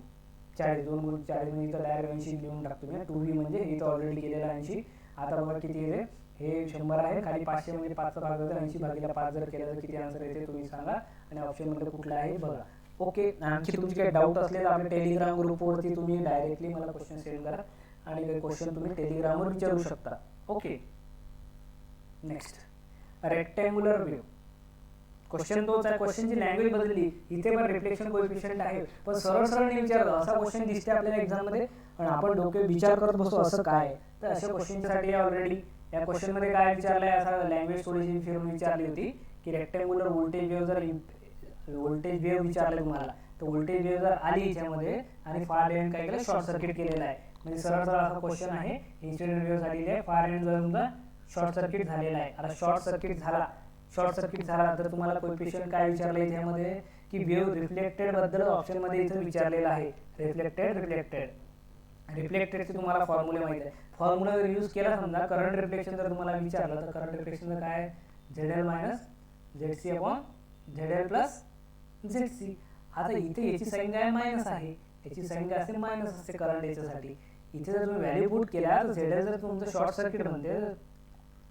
40, 2 गुणिले 40 म्हणजे इथं डायरेक्ट 80 लिहून टाकतो मी. 2V म्हणजे इथं ऑलरेडी केलेला 80. आता बघा किती येते, हे 100 आहे, खाली 500 म्हणजे 5चा भाग जातो, 80 भागिले 5 जर केलं तर किती आन्सर येते तुम्ही सांगा आणि ऑप्शनमध्ये कुठला आहे बघा. ओके, आणखी तुमचे काही डाऊट असले तर आपल्या टेलिग्राम ग्रुपवरती तुम्ही डायरेक्टली मला क्वेश्चन सेंड करा आणि काही क्वेश्चन तुम्ही टेलिग्रामवर विचारू शकता. Okay, next rectangular wave. Question तोच आहे, क्वेश्चनची लँग्वेज बदलली. इथे पण रिफ्लेक्शन कोएफिशियंट आहे पण सरळ नाही विचारलं. असा क्वेश्चन दिसते आपल्याला एक्झाममध्ये आणि आपण डोके विचार करत बसतो असं काय. तर अशा क्वेश्चनसाठी ऑलरेडी या क्वेश्चनमध्ये काय विचारलंय, असा लँग्वेज थोडीशी फिरून विचारली होती की रेक्टँग्युलर व्होल्टेज वेव्ह जर व्होल्टेज वेव्ह विचारले तुम्हाला तर व्होल्टेज वेव्ह जर आली याच्यामध्ये आणि फार एंड काय केलं, शॉर्ट सर्किट केलेला आहे. म्हणजे सरळ असा क्वेश्चन आहे, इन्सिडेंट वेव्ह झालेली आहे, फार एंड जर तुमचा शॉर्ट सर्किट झालेला आहे. आता शॉर्ट सर्किट झाला तर तुम्हाला कोएफिशियंट काय विचारलंय याच्यामध्ये की वेव्ह रिफ्लेक्टेड बद्दल ऑप्शनमध्ये इथं विचारलेलं आहे. रिफ्लेक्टेडचे तुम्हाला फॉर्म्युले माहिती आहे. फॉर्म्युला जर यूज केला समजा करंट रिफ्लेक्शन जर तुम्हाला विचारलं तर करंट रिफ्लेक्शनचं काय, ZL minus ZC upon ZL plus ZC. आता इथे याची साईन काय मायनस आहे, याची साईन काय असते मायनस असते करंट याच्यासाठी. इथे जर तुम्ही व्हॅल्यू पुट केल्या तर ZL जर तुमचं शॉर्ट सर्किट म्हणते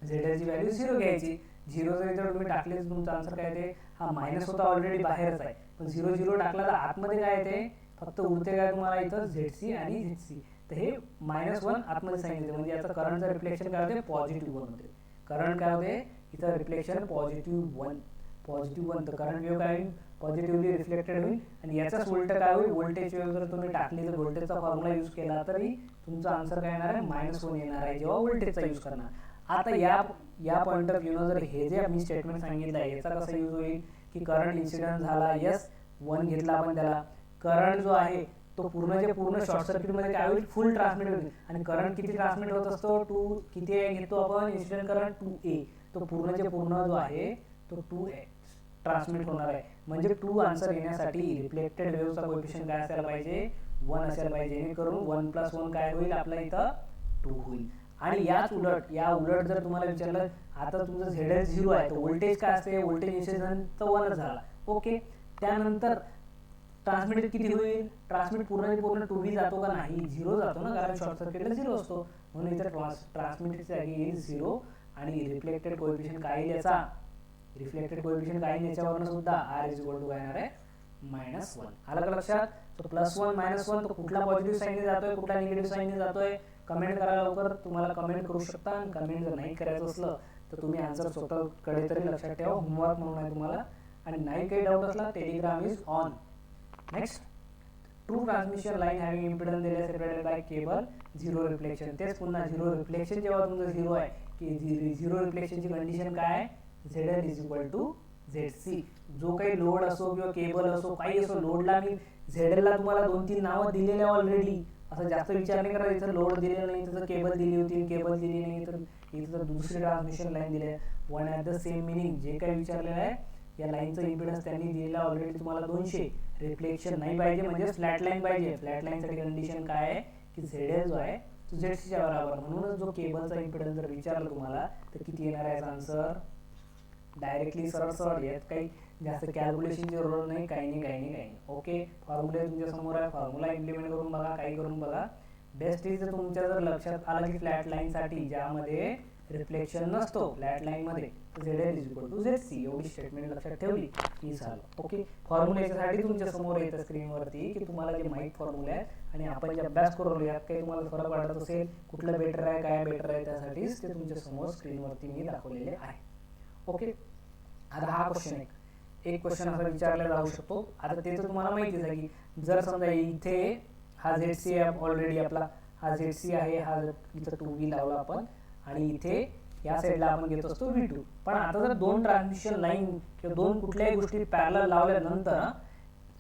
ZL ची व्हॅल्यू 0 घ्यायची. 0 जर इथे तुम्ही टाकले तर तुमचा आन्सर काय येते, हा मायनस होता ऑलरेडी बाहेरच आहे पण 0 टाकला तर आतमध्ये काय येते, फक्त उरते काय तुम्हाला इथं ZC आणि ZC. तर हे -1 आतमध्ये सांगितलं म्हणजे याचं करंटचं रिफ्लेक्शन काय होते, पॉझिटिव्ह 1 होते. करंट काय होते इथं रिफ्लेक्शन पॉझिटिव्ह 1. तर करंट वेव्ह काय होईल, पॉझिटिव्हली रिफ्लेक्टेड होईल आणि याचाच उलट काय होईल, व्होल्टेज वेव्ह जर तुम्ही टाकली तर व्होल्टेजचा फॉर्म्युला यूज केला तरी तुमचा आन्सर काय येणार आहे, -1 येणार आहे जेव्हा व्होल्टेजचा यूज करणार. आता या पॉईंट ऑफ व्ह्यू जर हे जे मी स्टेटमेंट सांगितलं आहे याचा कसा यूज होईल की करंट इन्सिडेंट झाला, यस 1 घेतला आपण त्याला, करंट जो आहे तो पूर्ण शॉर्ट सर्किटमध्ये काय होईल, फुल ट्रान्समिट होईल. आणि करंट किती ट्रान्समिट होत असतो, 2 किती आहे घेतो आपण इन्सिडेंट करंट 2A. तो पूर्ण जो आहे तो 2A ट्रान्समिट होणार आहे. म्हणजे 2 आन्सर येण्यासाठी रिफ्लेक्टेड वेव्हचा कोएफिशियंट काय असायला पाहिजे, 1 असायला पाहिजे. जेणेकरून 1 + 1 काय होईल आपला इथं 2 होईल. आणि या उलट जर तुम्हाला विचारलं आता तुमचं ZL 0 आहे तर व्होल्टेज काय असते, व्होल्टेज इन्सिडेंट 1 झाला. ओके, त्यानंतर ट्रान्समिट किती होईल, ट्रान्समिट पूर्ण 2V जातो का नाही, 0 जातो ना, कारण शॉर्ट सर्किटला 0 असतो. म्हणून इथे ट्रान्समिटची जागी येईल 0 आणि रिफ्लेक्टेड कोएफिशियंट काय येईल याचा, रिफ्लेक्टेड कोएफिशियंट काय येईल याच्यावरनं सुद्धा R = काय येणार आहे -1. आलं का लक्षात. तो +1 -1 तो कुठला पॉझिटिव्ह साईनने जातोय, कुठला निगेटिव्ह साईनने जातोय, कमेंट करा लवकर. तुम्हाला कमेंट करू शकता आणि कमेंट जर नाही करायचं असलं तर तुम्ही आन्सर स्वतःकडे तरी लक्षात ठेवा, होमवर्क म्हणून आहे तुम्हाला. आणि नाही काही डाऊट असला telegram is on. Next, true transmission line having impedance दिले separated by cable, zero reflection. तेच पुन्हा झिरो रिफ्लेक्शन जेव्हा तुमचं झिरो आहे की झिरो रिफ्लेक्शनची कंडिशन काय आहे, ZL is equal to ZC. जो काही लोड असो किंवा केबल असो काही असो, लोडला मी ZL ला तुम्हाला 2-3 नावं दिलेले ऑलरेडी, असं जास्त विचार नाही करा इथं लोड दिलेलं नाही, तिथं केबल दिली होती, केबल दिली नाही, तर इथं दुसरी ट्रान्समिशन लाईन दिली आहे. One at the same meaning जे काही विचारलेलं आहे, या लाईनचं इम्पिडन्स त्यांनी दिलेला ऑलरेडी तुम्हाला 200. रिफ्लेक्शन नाही पाहिजे म्हणजे फ्लॅट लाईन पाहिजे. फ्लॅट लाईनसाठी कंडिशन काय आहे की ZL जो आहे तो ZCच्या बरोबर. म्हणूनच जो केबलचा इम्पिडन्स जर विचारला तुम्हाला तर किती येणार आहे आन्सर, डायरेक्टली सरळ यात काही जास्त कॅल्क्युलेशनची जरूरत नाही, काही नाही. ओके, फॉर्म्युला तुमच्या समोर आहे, फॉर्म्युला इम्प्लिमेंट करून बघा, काही करून बघा. बेस्ट इज तुमच्या जर लक्षात आलं की फ्लॅट लाईनसाठी ज्यामध्ये रिफ्लेक्शन नसतो फ्लॅट लाईनमध्ये, ZL is equal to ZC. एवढी स्टेटमेंट लक्षात ठेवली की झालं. ओके, फॉर्म्युला याच्यासाठी तुमच्या समोर येतं स्क्रीनवरती की तुम्हाला जे माहीत फॉर्म्युला आहे आणि आपण जे अभ्यास करू यात काही तुम्हाला फरक वाटत असेल, कुठलं बेटर आहे काय बेटर आहे, त्यासाठीच ते तुमच्या समोर स्क्रीनवरती मी दाखवलेले आहे. ओके, आता हा क्वेश्चन एक क्वेश्चन असा विचारला जाऊ शकतो. आता ते तर तुम्हाला माहितीच आहे की जर समजा इथे हा ZC आहे ऑलरेडी आपला, हा ZC आहे, हा इथं 2V लावला आपण आणि इथे या साईडला आपण घेत असतो V2. पण आता जर दोन ट्रान्समिशन लाईन किंवा दोन कुठल्याही गोष्टी पॅरलल लावल्यानंतर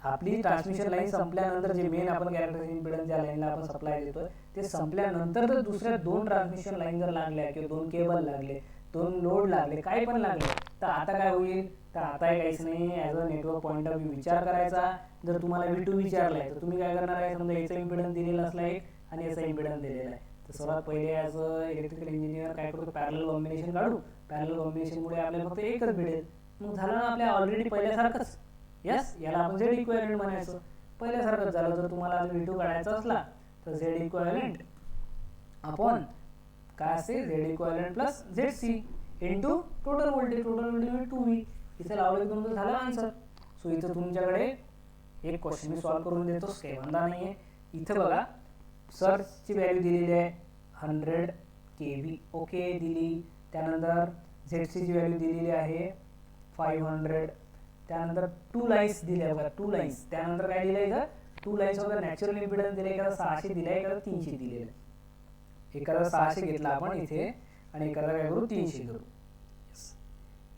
आपली ट्रान्समिशन लाईन संपल्यानंतर जे मेन आपण कॅरेक्टरिस्टिक इम्पिडन्स ज्या लाईनला आपण सप्लाय देतोय ते संपल्यानंतर जर दुसऱ्या दोन ट्रान्समिशन लाईन जर लागल्या किंवा दोन केबल लागले, दोन लोड लागले, काही पण लागले, तर आता काय होईल, तर आता काहीच नाही. As a network point of view विचार करायचा. जर तुम्हाला V2 विचारलाय तर तुम्ही काय करणार आहे, समजा याचा इम्पिडन्स दिलेला असला एक आणि याचा इम्पिडन्स दिलेला आहे, तर सर्वात पहिले ॲज अ इलेक्ट्रिकल इंजिनियर काय करतो, पॅरलल कॉम्बिनेशन काढू. पॅरलल कॉम्बिनेशनमुळे आपल्याला फक्त एकच भेटेल. मग झालं ना आपल्या ऑलरेडी पहिल्यासारखंच. यस, याला आपण Z इक्विव्हॅलेंट म्हणायचं. पहिल्यासारखंच झालं. जर तुम्हाला V2 काढायचा असला तर Z इक्विव्हॅलेंट अपॉन काय असते, Z equivalent plus ZC into total voltage 2V. इथे लावलं की तुमचं झालं आन्सर. सो इथं तुमच्याकडे एक क्वेश्चन मी सॉल्व्ह करून देतो, काही वांधा नाही आहे. इथं बघा सर्चची व्हॅल्यू दिलेली आहे 100 kV. ओके दिली. त्यानंतर ZCची व्हॅल्यू दिलेली आहे 500. त्यानंतर 2 लाईन्स दिल्या बघा, 2 लाईन्स. त्यानंतर काय दिलं इथं, 2 लाईन्स वगैरे नॅचरल इम्पिडन्स दिले, एखादा 600 दिला, एखादा 300 दिलेलं. एखादा 600 घेतला आपण इथे आणि एखादा काय करू 300 करू.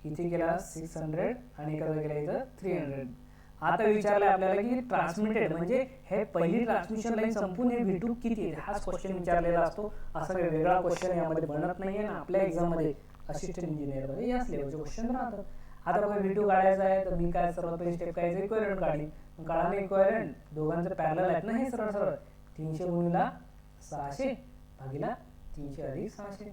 इथे केला 600 आणि एखादा केला इथं 300. आता विचारलं आपल्याला की ट्रान्समिटेड म्हणजे हे पहिली ट्रान्समिशन लाईन संपून हे V2 किती आहे, हाच क्वेश्चन विचारलेला असतो. असा काही वेगळा क्वेश्चन यामध्ये बनत नाहीये ना आपल्या एक्झाममध्ये, असिस्टंट इंजिनियरमध्ये याच लेवलचे क्वेश्चन राहतात. आता बघा V2 काढायचा आहे तर मी काय सर्वात पहिली स्टेप काय, इक्विव्हॅलेंट काढली. काढा ना इक्विव्हॅलेंट, दोघांचं पॅरलल आहेत ना हे सरळ सरळ. 300 गुणिला 600 भागिला 300 अधिक 600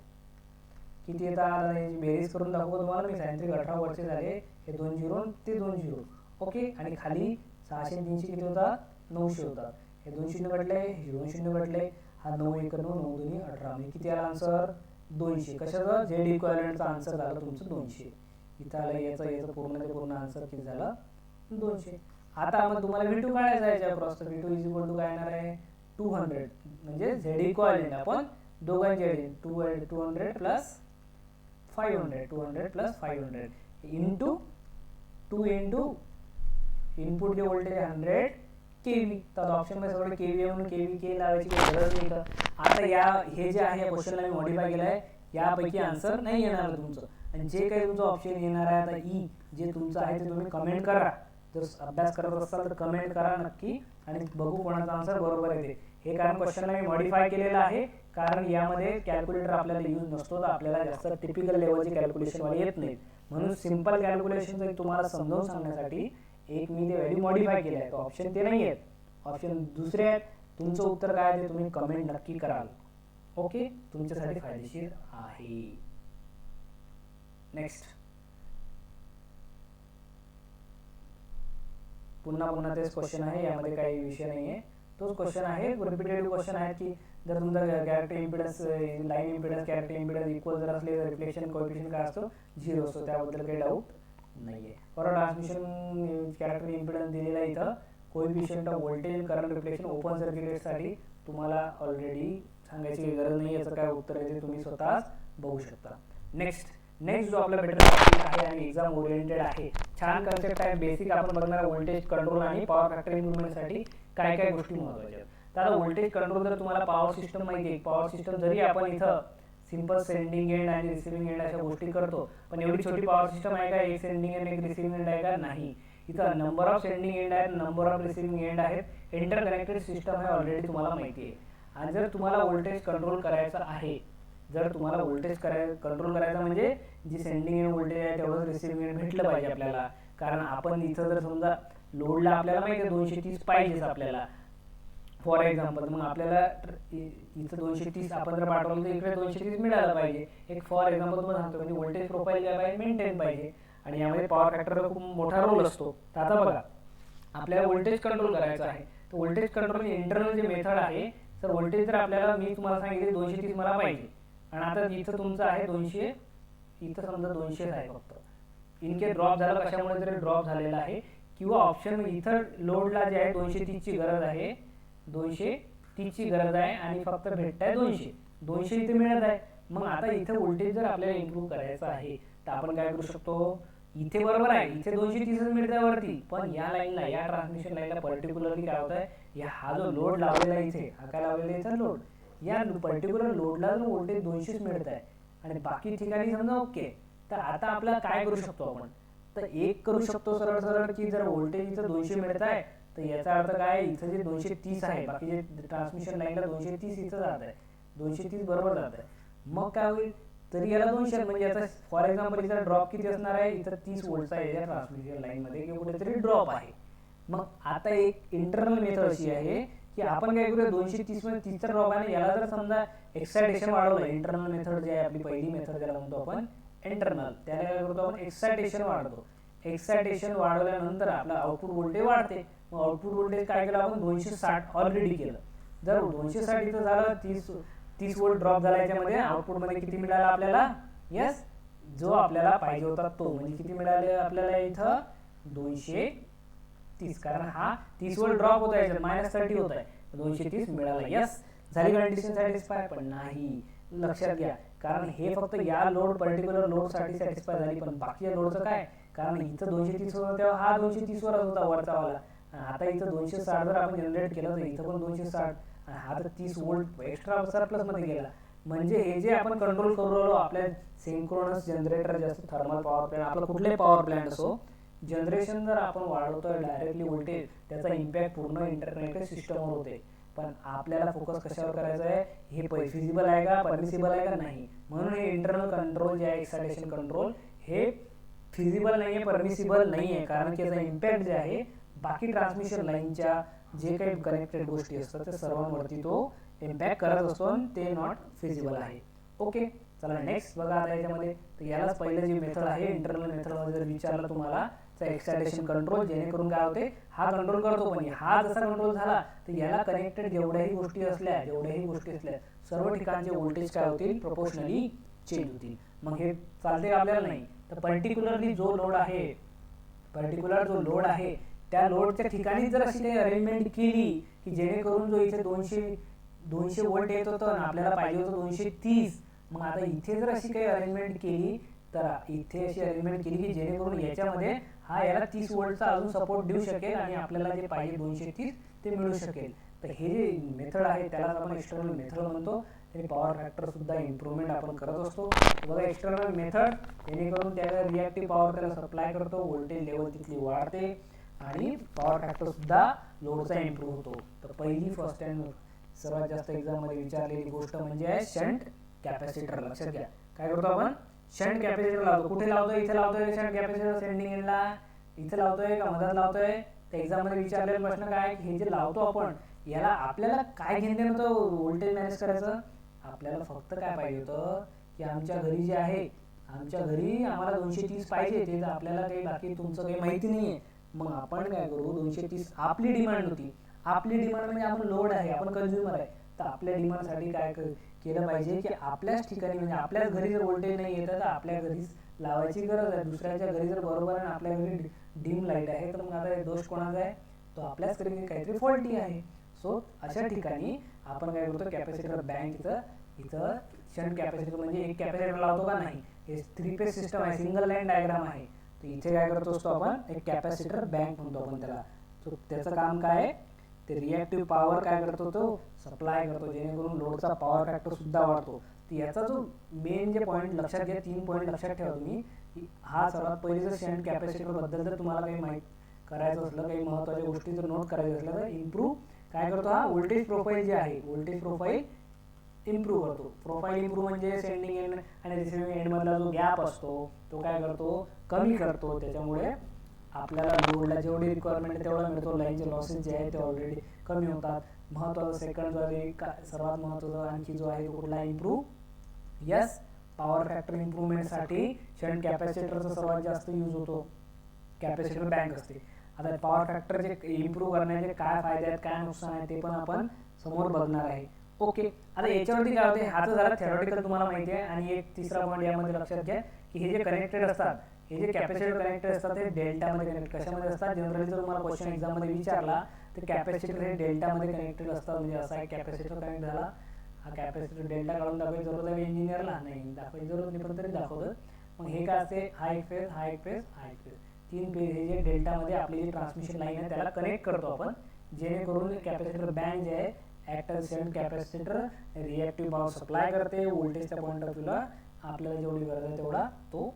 किती येतात, बेरीज करून दाखवतो तुम्हाला मी. 18 वर्षे झाले, हे 2 0 ते 2 0. ओके, आणि खाली 600 आणि 300 किती होतात, 900 होतात. हे 2 0 घटले, हे 2 0 घटले, हा 9 1 9 9 2 18. म्हणजे किती आला आन्सर, 200. कशाचं, Z इक्विव्हॅलेंटचा आन्सर झालं तुमचं 200. इथं आलं याचं पूर्ण आन्सर किती झालं, 200. आता मग तुम्हाला V2 काढायचा आहे याच्या क्रॉस, तर V2 इज इक्वल टू काय येणार आहे 200. म्हणजे Z इक्विव्हॅलेंट आपण दोघांचे 200 plus 500, 200 plus 500 into 2 into input जे व्होल्टेज 100 kV. तर ऑप्शन मध्ये सगळं kV म्हणून kV लावायची गरज नाही. तर आता हे जे आहे क्वेश्चनला मी मॉडिफाय केलं आहे, यापैकी आन्सर नाही येणार तुमचं. आणि जे काही तुमचं ऑप्शन येणार आहे आता ई जे तुमचं आहे ते तुम्ही कमेंट करा. जर अभ्यास करत असाल तर कमेंट करा नक्की आणि बघू कोणाचा आन्सर बरोबर येते. हे कारण क्वेश्चनला मी मॉडिफाय केलेलं आहे, कारण यामध्ये कॅल्क्युलेटर आपल्याला यूज नसतो, तर आपल्याला जास्त टिपिकल लेवलची कॅल्क्युलेशन वाली येत नाही. म्हणून सिंपल कॅल्क्युलेशन तुम्हाला समजावून सांगण्यासाठी एक मी ते व्हॅल्यू मॉडिफाय केले आहे. ऑप्शन ते नाही आहेत, ऑप्शन दुसरे आहेत. तुमचं उत्तर काय आहे ते तुम्ही कमेंट नक्की कराल. ओके, तुमच्यासाठी फायदेशीर आहे. नेक्स्ट, पुन्हा तेच क्वेश्चन आहे, यामध्ये काही विषय नाही आहे. तोच क्वेश्चन आहे, रिपीटेटिव्ह क्वेश्चन आहे की जर तुमचा character impedance line impedance character impedance equal जर असले तर रिफ्लेक्शन कोएफिशिएंट काय असतो, 0 असतो. त्याबद्दल काही डाऊट नाही आहे. फॉर ट्रान्समिशन कॅरेक्टर इम्पिडन्स दिलेला आहे इथं, coefficient off voltage current reflection open सर्किटसाठी तुम्हाला ऑलरेडी सांगायची गरज नाही. याचं काय उत्तर आहे ते तुम्ही स्वतःच बघू शकता. नेक्स्ट, नेक्स्ट जो आपला बेटर टॉपिक आहे आणि एक्झाम ओरिएंटेड आहे, छान कन्सेप्ट आहे. बेसिक आपण बघणार व्होल्टेज कंट्रोल आणि पॉवर फॅक्टर इम्प्रूव्हमेंटसाठी काय काय गोष्टी महत्त्वाच्या आहेत. तर आता व्होल्टेज कंट्रोल जर तुम्हाला पॉवर सिस्टम माहिती आहे, पॉवर सिस्टम जरी आपण इथं सिंपल सेंडिंग एंड आणि रिसिव्हिंग एंड अशा गोष्टी करतो, पण एवढी छोटी पॉवर सिस्टम आहे का? एक सेंडिंग एंड एक रिसिव्हिंग एंड आहे का? नाही. इथं नंबर ऑफ सेंडिंग एंड आहेत, नंबर ऑफ रिसिव्हिंग एंड आहेत. इंटरकनेक्टेड सिस्टम आहे, ऑलरेडी तुम्हाला माहिती आहे. आणि जर तुम्हाला व्होल्टेज कंट्रोल करायचं आहे, जर तुम्हाला व्होल्टेज कंट्रोल करायचं म्हणजे जी सेंडिंग एंड व्होल्टेज आहे तेवढंच रिसिव्हिंग एंड भेटलं पाहिजे आपल्याला. कारण आपण इथं जर समजा लोडला आपल्याला माहिती आहे 230 पाहिजेच आपल्याला फॉर एक्झाम्पल, मग आपल्याला इथं 230 आपण जर पाठवलं तर इकडे 230 मिळालं पाहिजे. एक फॉर एक्झाम्पल तुम्हाला सांगतो, म्हणजे व्होल्टेज प्रोफाईल काय पाहिजे? मेंटेन पाहिजे. आणि यामध्ये पॉवर फॅक्टरचा खूप मोठा रोल असतो. तर आता बघा, आपल्याला व्होल्टेज कंट्रोल करायचं आहे, तर व्होल्टेज कंट्रोल इंटरनल जे मेथड आहे, तर व्होल्टेज जर आपल्याला मी तुम्हाला सांगितले 230 मला पाहिजे, आणि आता इथं तुमचं आहे 200, इथं समजा 200 आहे फक्त. इनकेस ड्रॉप झालं, कशामुळे तरी ड्रॉप झालेला आहे, किंवा ऑप्शन इथं लोडला जे आहे 230 ची गरज आहे, 230 ची गरज आहे आणि फक्त भेटत आहे 200 इथे मिळत आहे. मग आता इथे व्होल्टेज जर आपल्याला इम्प्रूव्ह करायचं आहे, तर आपण काय करू शकतो? इथे बरोबर आहे, इथे 230 मिळत आहे वरती, पण या लाईनला, या ट्रान्समिशन लाईनला पर्टिक्युलरली काय होत आहे, हा जो लोड लावलेला इथे, हा काय लावलेला इथं लोड, या पर्टिक्युलर लोडला जो व्होल्टेज 200 मिळत आहे आणि बाकी ठिकाणी समजा ओके. तर आता आपल्याला काय करू शकतो आपण? तर एक करू शकतो सरळ सरळ, की जर व्होल्टेज इथं 200 मिळत आहे, तर याचा अर्थ काय, इथं जे 230 आहे, बाकी जे ट्रान्समिशन लाईनला 230 इथं जात आहे, 230 बरोबर जात आहे. मग काय होईल, तरी याला 200, म्हणजे याचा फॉर एक्झाम्पल इथं ड्रॉप किती असणार आहे, इथं 30 व्होल्टचा आहे ट्रान्समिशन लाईनमध्ये किंवा कुठेतरी ड्रॉप आहे. मग आता एक इंटरनल मेथड अशी आहे की आपण काय करूया, 230 मध्ये 30चा ड्रॉप आहे, याला जर समजा एक्सायटेशन वाढवलं, इंटरनल मेथड जे आहे आपली पहिली मेथड ज्याला म्हणतो आपण इंटरनल, त्याला काय करतो आपण, एक्सायटेशन वाढवतो. एक्सायटेशन वाढवल्यानंतर आपला आउटपुट व्होल्टेज वाढते. मग आउटपुट व्होल्टेज काय केलं आपण, 260 ऑलरेडी केलं. जर 260 इथं झालं, 30 व्होल्ट ड्रॉप झाला, याच्यामध्ये आउटपुट मध्ये किती मिळाला आपल्याला, यस, जो आपल्याला पाहिजे होता तो, म्हणजे किती मिळाले आपल्याला इथं 230, कारण हा 30 व्होल्ट ड्रॉप होता, याच्यात -30 होत आहे, 230 मिळाला. यस, झाली कंडिशन सॅटिस्फाय? पण नाही, लक्षात घ्या, कारण हे फक्त या लोड पर्टिक्युलर लोड साठी सॅटिस्फाय झाली, पण बाकीच्या लोडचं काय, कारण इथं 230 होता तेव्हा हा 230 वरच होता वरचा वाला. आता इथं 260 जर आपण जनरेट केलं तर इथं पण 260, हा तर 30 व्होल्ट एक्स्ट्रा सरप्लस मध्ये गेला. म्हणजे हे जे आपण कंट्रोल करू राहिलो आपल्या सिंक्रोनस जनरेटर, जास्त थर्मल पॉवर प्लॅन्ट, आपला कुठलाही पॉवर प्लॅन्ट असो, जनरेशन जर आपण वाढवतोय डायरेक्टली व्होल्टेज, त्याचा इम्पॅक्ट पूर्ण इंटरकनेक्टेड सिस्टमवर होते. पण आपल्याला फोकस कशावर करायचा आहे, हे फिजिबल आहे का, परमिसिबल आहे का नाही. म्हणून हे इंटरनल कंट्रोल जे आहे, एक्सायटेशन कंट्रोल, हे फिजिबल नाही आहे, परमिसिबल नाही आहे, कारण की याचा इम्पॅक्ट जे आहे बाकी ट्रान्समिशन लाईनच्या जे काही कनेक्टेड गोष्टी असतात त्या सर्वांवरती तो इम्पॅक्ट करत असतो आणि ते नॉट फिजिबल आहे. ओके, चला नेक्स्ट बघा आता याच्यामध्ये. तर यालाच पहिलं जी मेथड आहे इंटरनल मेथडमध्ये जर विचारलं तुम्हाला, तर एक्सायटेशन कंट्रोल, जेणेकरून काय होते, हा कंट्रोल करतो, पण हा जसा कंट्रोल झाला तर याला कनेक्टेड जेवढ्याही गोष्टी असल्या सर्व ठिकाणचे व्होल्टेज काय होतील, प्रोपोर्शनली चेंज होतील. मग हे चालते आपल्याला नाही. तर पर्टिक्युलर जो लोड आहे त्या लोडच्या ठिकाणी जर अशी काही अरेंजमेंट केली की जेणेकरून जो इथे 200 व्होल्ट येत होतं आणि आपल्याला पाहिजे होतं 230, मग आता इथे जर अशी काही अरेंजमेंट केली, तर इथे अशी अरेंजमेंट केली की जेणेकरून याच्यामध्ये हा याला 30 व्होल्टचा अजून सपोर्ट देऊ शकेल आणि आपल्याला जे पाहिजे 230 ते मिळू शकेल. तर हे जे मेथड आहे त्यालाच आपण एक्सटर्नल मेथड म्हणतो. आणि पॉवर फॅक्टर सुद्धा इम्प्रूव्हमेंट आपण करत असतो. बघा, एक्सटर्नल मेथड जेणेकरून त्याला रिॲक्टिव्ह पॉवर त्याला सप्लाय करतो, व्होल्टेज लेवल तिथली वाढते आणि पॉवर फॅक्टर सुद्धा लोडचा इम्प्रूव्ह होतो. तर पहिली फर्स्ट टाइम सर्वात जास्त एक्झाम मध्ये विचारलेली गोष्ट म्हणजे आहे शंट कॅपॅसिटर. लक्षात घ्या, काय करतो आपण, शंट कॅपॅसिटर लावतो. कुठे लावतोय, इथे लावतोय शंट कॅपॅसिटर, सेंडिंग एंडला इथे लावतोय का मधात लावतोय. तर एक्झाम मध्ये विचारलेला प्रश्न काय, हे जे लावतो आपण याला आपल्याला काय घेणं होतं व्होल्टेज मॅनेज करायचं. आपल्याला फक्त काय पाहिजे होतं की आमच्या घरी जे आहे, आमच्या घरी आम्हाला 230 पाहिजे, ते आपल्याला काही बाकी तुमचं काही माहिती नाहीये. मग आपण काय करू, 230 आपली डिमांड होती. आपली डिमांड म्हणजे आपण लोड आहे, आपण कंझ्युमर आहे. तर आपल्या डिमांडसाठी काय केलं पाहिजे की आपल्याच ठिकाणी, म्हणजे आपल्याच घरी जर व्होल्टेज नाही येत तर आपल्या घरी लावायची गरज आहे. दुसऱ्याच्या घरी जर बरोबर आहे आपल्या घरी डिम लाईट आहे, तर मग आता दोष कोणाचा आहे, तो आपल्याच घरी काहीतरी फॉल्टी आहे. सो अशा ठिकाणी आपण काय करतो, कॅपॅसिटर बँक इथं शंट कॅपॅसिटर म्हणजे एक कॅपॅसिटर लावतो का नाही, हे 3 फेज सिस्टम आहे, सिंगल लाईन डायग्राम आहे. तर इथे काय करतो असतो आपण, एक कॅपॅसिटर बँक म्हणतो आपण त्याला. तो त्याचं काम काय आहे, ते रिॲक्टिव्ह पॉवर काय करतो, तो सप्लाय करतो, जेणेकरून लोडचा पॉवर फॅक्टर सुद्धा वाढतो. तर याचा जो मेन जे पॉईंट लक्षात घ्या, 3 पॉईंट लक्षात ठेवा तुम्ही. हा सर्वात पहिले जर शंट कॅपॅसिटर बद्दल जर तुम्हाला काही माहिती करायचं असलं, काही महत्त्वाच्या गोष्टी जर नोट करायचं असलं, तर इम्प्रूव्ह काय करतो, हा व्होल्टेज प्रोफाईल जे आहे, व्होल्टेज प्रोफाईल इम्प्रूव्ह करतो. प्रोफाईल इम्प्रूव्ह म्हणजे सेंडिंग एंड आणि रिसिव्हिंग एंड मधला जो गॅप असतो तो काय करतो, कमी करतो. त्याच्यामुळे आपल्याला लोडला जेवढी रिक्वायरमेंट आहे तेवढा मिळतो. लाईनचे लॉसेस जे आहे ते ऑलरेडी कमी होतात. महत्त्वाचा सेकंड जो आहे, सर्वात महत्त्वाचा आणखी जो आहे तो कुठला, इम्प्रूव्ह. यस, पॉवर फॅक्टर इम्प्रूव्हमेंटसाठी शंट कॅपॅसिटरचा सर्वात जास्त यूज होतो. कॅपॅसिटर बँक असते. आता पॉवर फॅक्टर जे इम्प्रूव्ह करण्याचे काय फायदे आहेत, काय नुकसान आहे, ते पण आपण समोर बघणार आहे. ओके, आता याच्यावरती काय होते, हा तर झाला थेरॉटिकल तुम्हाला माहिती आहे. आणि एक तिसरा पॉईंट यामध्ये लक्षात घ्या की हे जे कनेक्टेड असतात, हे जे कॅपॅसिटर कनेक्टेड असतात ते डेल्टामध्ये कनेक्ट कशामध्ये असतात. जनरली जर तुम्हाला क्वेश्चन एक्झाममध्ये विचारला तर कॅपॅसिटर हे डेल्टामध्ये कनेक्टेड असतात. म्हणजे असा एक कॅपॅसिटर कनेक्ट झाला, हा कॅपॅसिटर डेल्टा काढून दाखवायची जरूरत आहे इंजिनियरला, नाही दाखवायची जरूरत नाही, पण तरी दाखवतं. मग हे काय असते, हा एक फेज, हा एक फेज, हा एक फेज, 3 फेज हे जे डेल्टामध्ये आपली जी ट्रान्समिशन लाईन आहे त्याला कनेक्ट करतो आपण, जेणेकरून कॅपॅसिटर बँक जे आहे act as shunt capacitor, reactive power supply करते. व्होल्टेजच्या पॉईंट ऑफ व्ह्यूला आपल्याला जेवढी गरज आहे तेवढा तो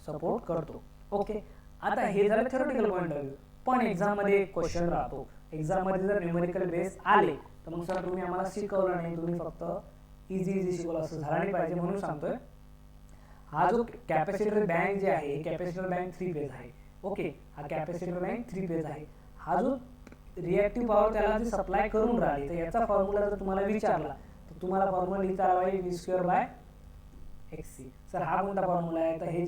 सपोर्ट करतो. ओके, आता हे झालं थेरॉटिकल पॉईंट ऑफ व्ह्यू. पण एक्झाममध्ये क्वेश्चन राहतो, एक्झाममध्ये जर न्यूमेरिकल बेस आले तर मग सर तुम्ही आम्हाला शिकवलं नाही, तुम्ही फक्त इझी शिकवलं, असं झालं नाही पाहिजे. म्हणून सांगतोय, हा जो कॅपॅसिटर बँक जे आहे, कॅपॅसिटर बँक 3 फेज आहे. ओके, हा कॅपॅसिटर बँक 3 फेज आहे. हा जो रिॲक्टिव्ह पॉवर त्याला जी सप्लाय करून राहिली, तर याचा फॉर्म्युला जर तुम्हाला विचारला तर तुम्हाला फॉर्म्युला लिहिता आला पाहिजे V²/XC. सर हा कोणता फॉर्म्युला आहे, तर हे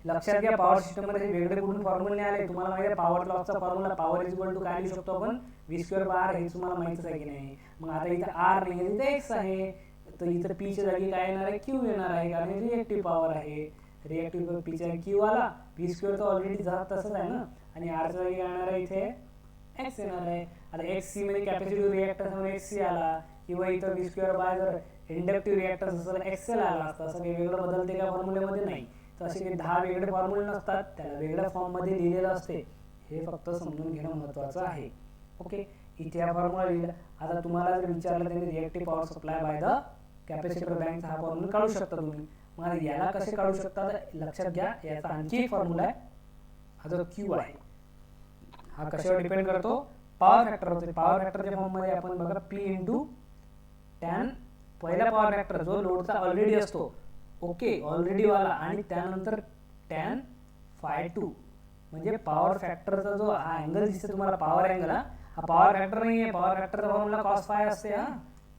लक्षात घ्या, पॉवर सिस्टममध्ये वेगळे कुठून फॉर्म्युले आले तुम्हाला माहिती आहे. पॉवर लॉसचा फॉर्म्युला पॉवर इक्वल टू काय लिहू शकतो आपण, V²/R, हे तुम्हाला माहितीच आहे की नाही. मग आता इथं R नाही, इथं X आहे, तर इथं P च्या जागी काय येणार आहे, Q येणार आहे, कारण रिॲक्टिव्ह पॉवर आहे. रिॲक्टिव्ह P च्या Q आला, V² तर ऑलरेडी तसंच आहे ना, आणि R च्या जागी येणार आहे इथे X येणार आहे. आता XC म्हणजे कॅपॅसिटिव्ह रिॲक्टन्स म्हणून XC आला, किंवा इथं V²/, जर इंडक्टिव्ह रिॲक्टन्स असेल XL आला असता. असं काही वेगळं बदलते का फॉर्म्युल्यामध्ये, नाही. तर असे काही 10 वेगळे फॉर्म्युले नसतात, त्याला वेगळ्या फॉर्ममध्ये लिहिलेलं असते, हे फक्त समजून घेणं महत्त्वाचं आहे. ओके, इथे हा फॉर्म्युला लिहिला. आता तुम्हाला जर विचारलं त्यांनी reactive power supply by the capacitor बँकचा हा फॉर्म्युला काढू शकता तुम्ही. मग याला कसे काढू शकता, तर लक्षात घ्या, याचा आणखी एक फॉर्म्युला आहे, हा जो Q आहे, हा कशावर डिपेंड करतो, पॉवर फॅक्टर होते. पॉवर फॅक्टरच्या फॉर्ममध्ये आपण बघा P इंटू टॅन, पहिला पॉवर फॅक्टर जो लोडचा ऑलरेडी असतो, ओके, ऑलरेडी वाला, आणि त्यानंतर टॅन φ2, म्हणजे पॉवर फॅक्टरचा जो हा अँगल दिसतो तुम्हाला, पॉवर अँगल, हा पॉवर फॅक्टर नाही आहे. पॉवर फॅक्टरचा फॉर्म्युला cos φ असते, हा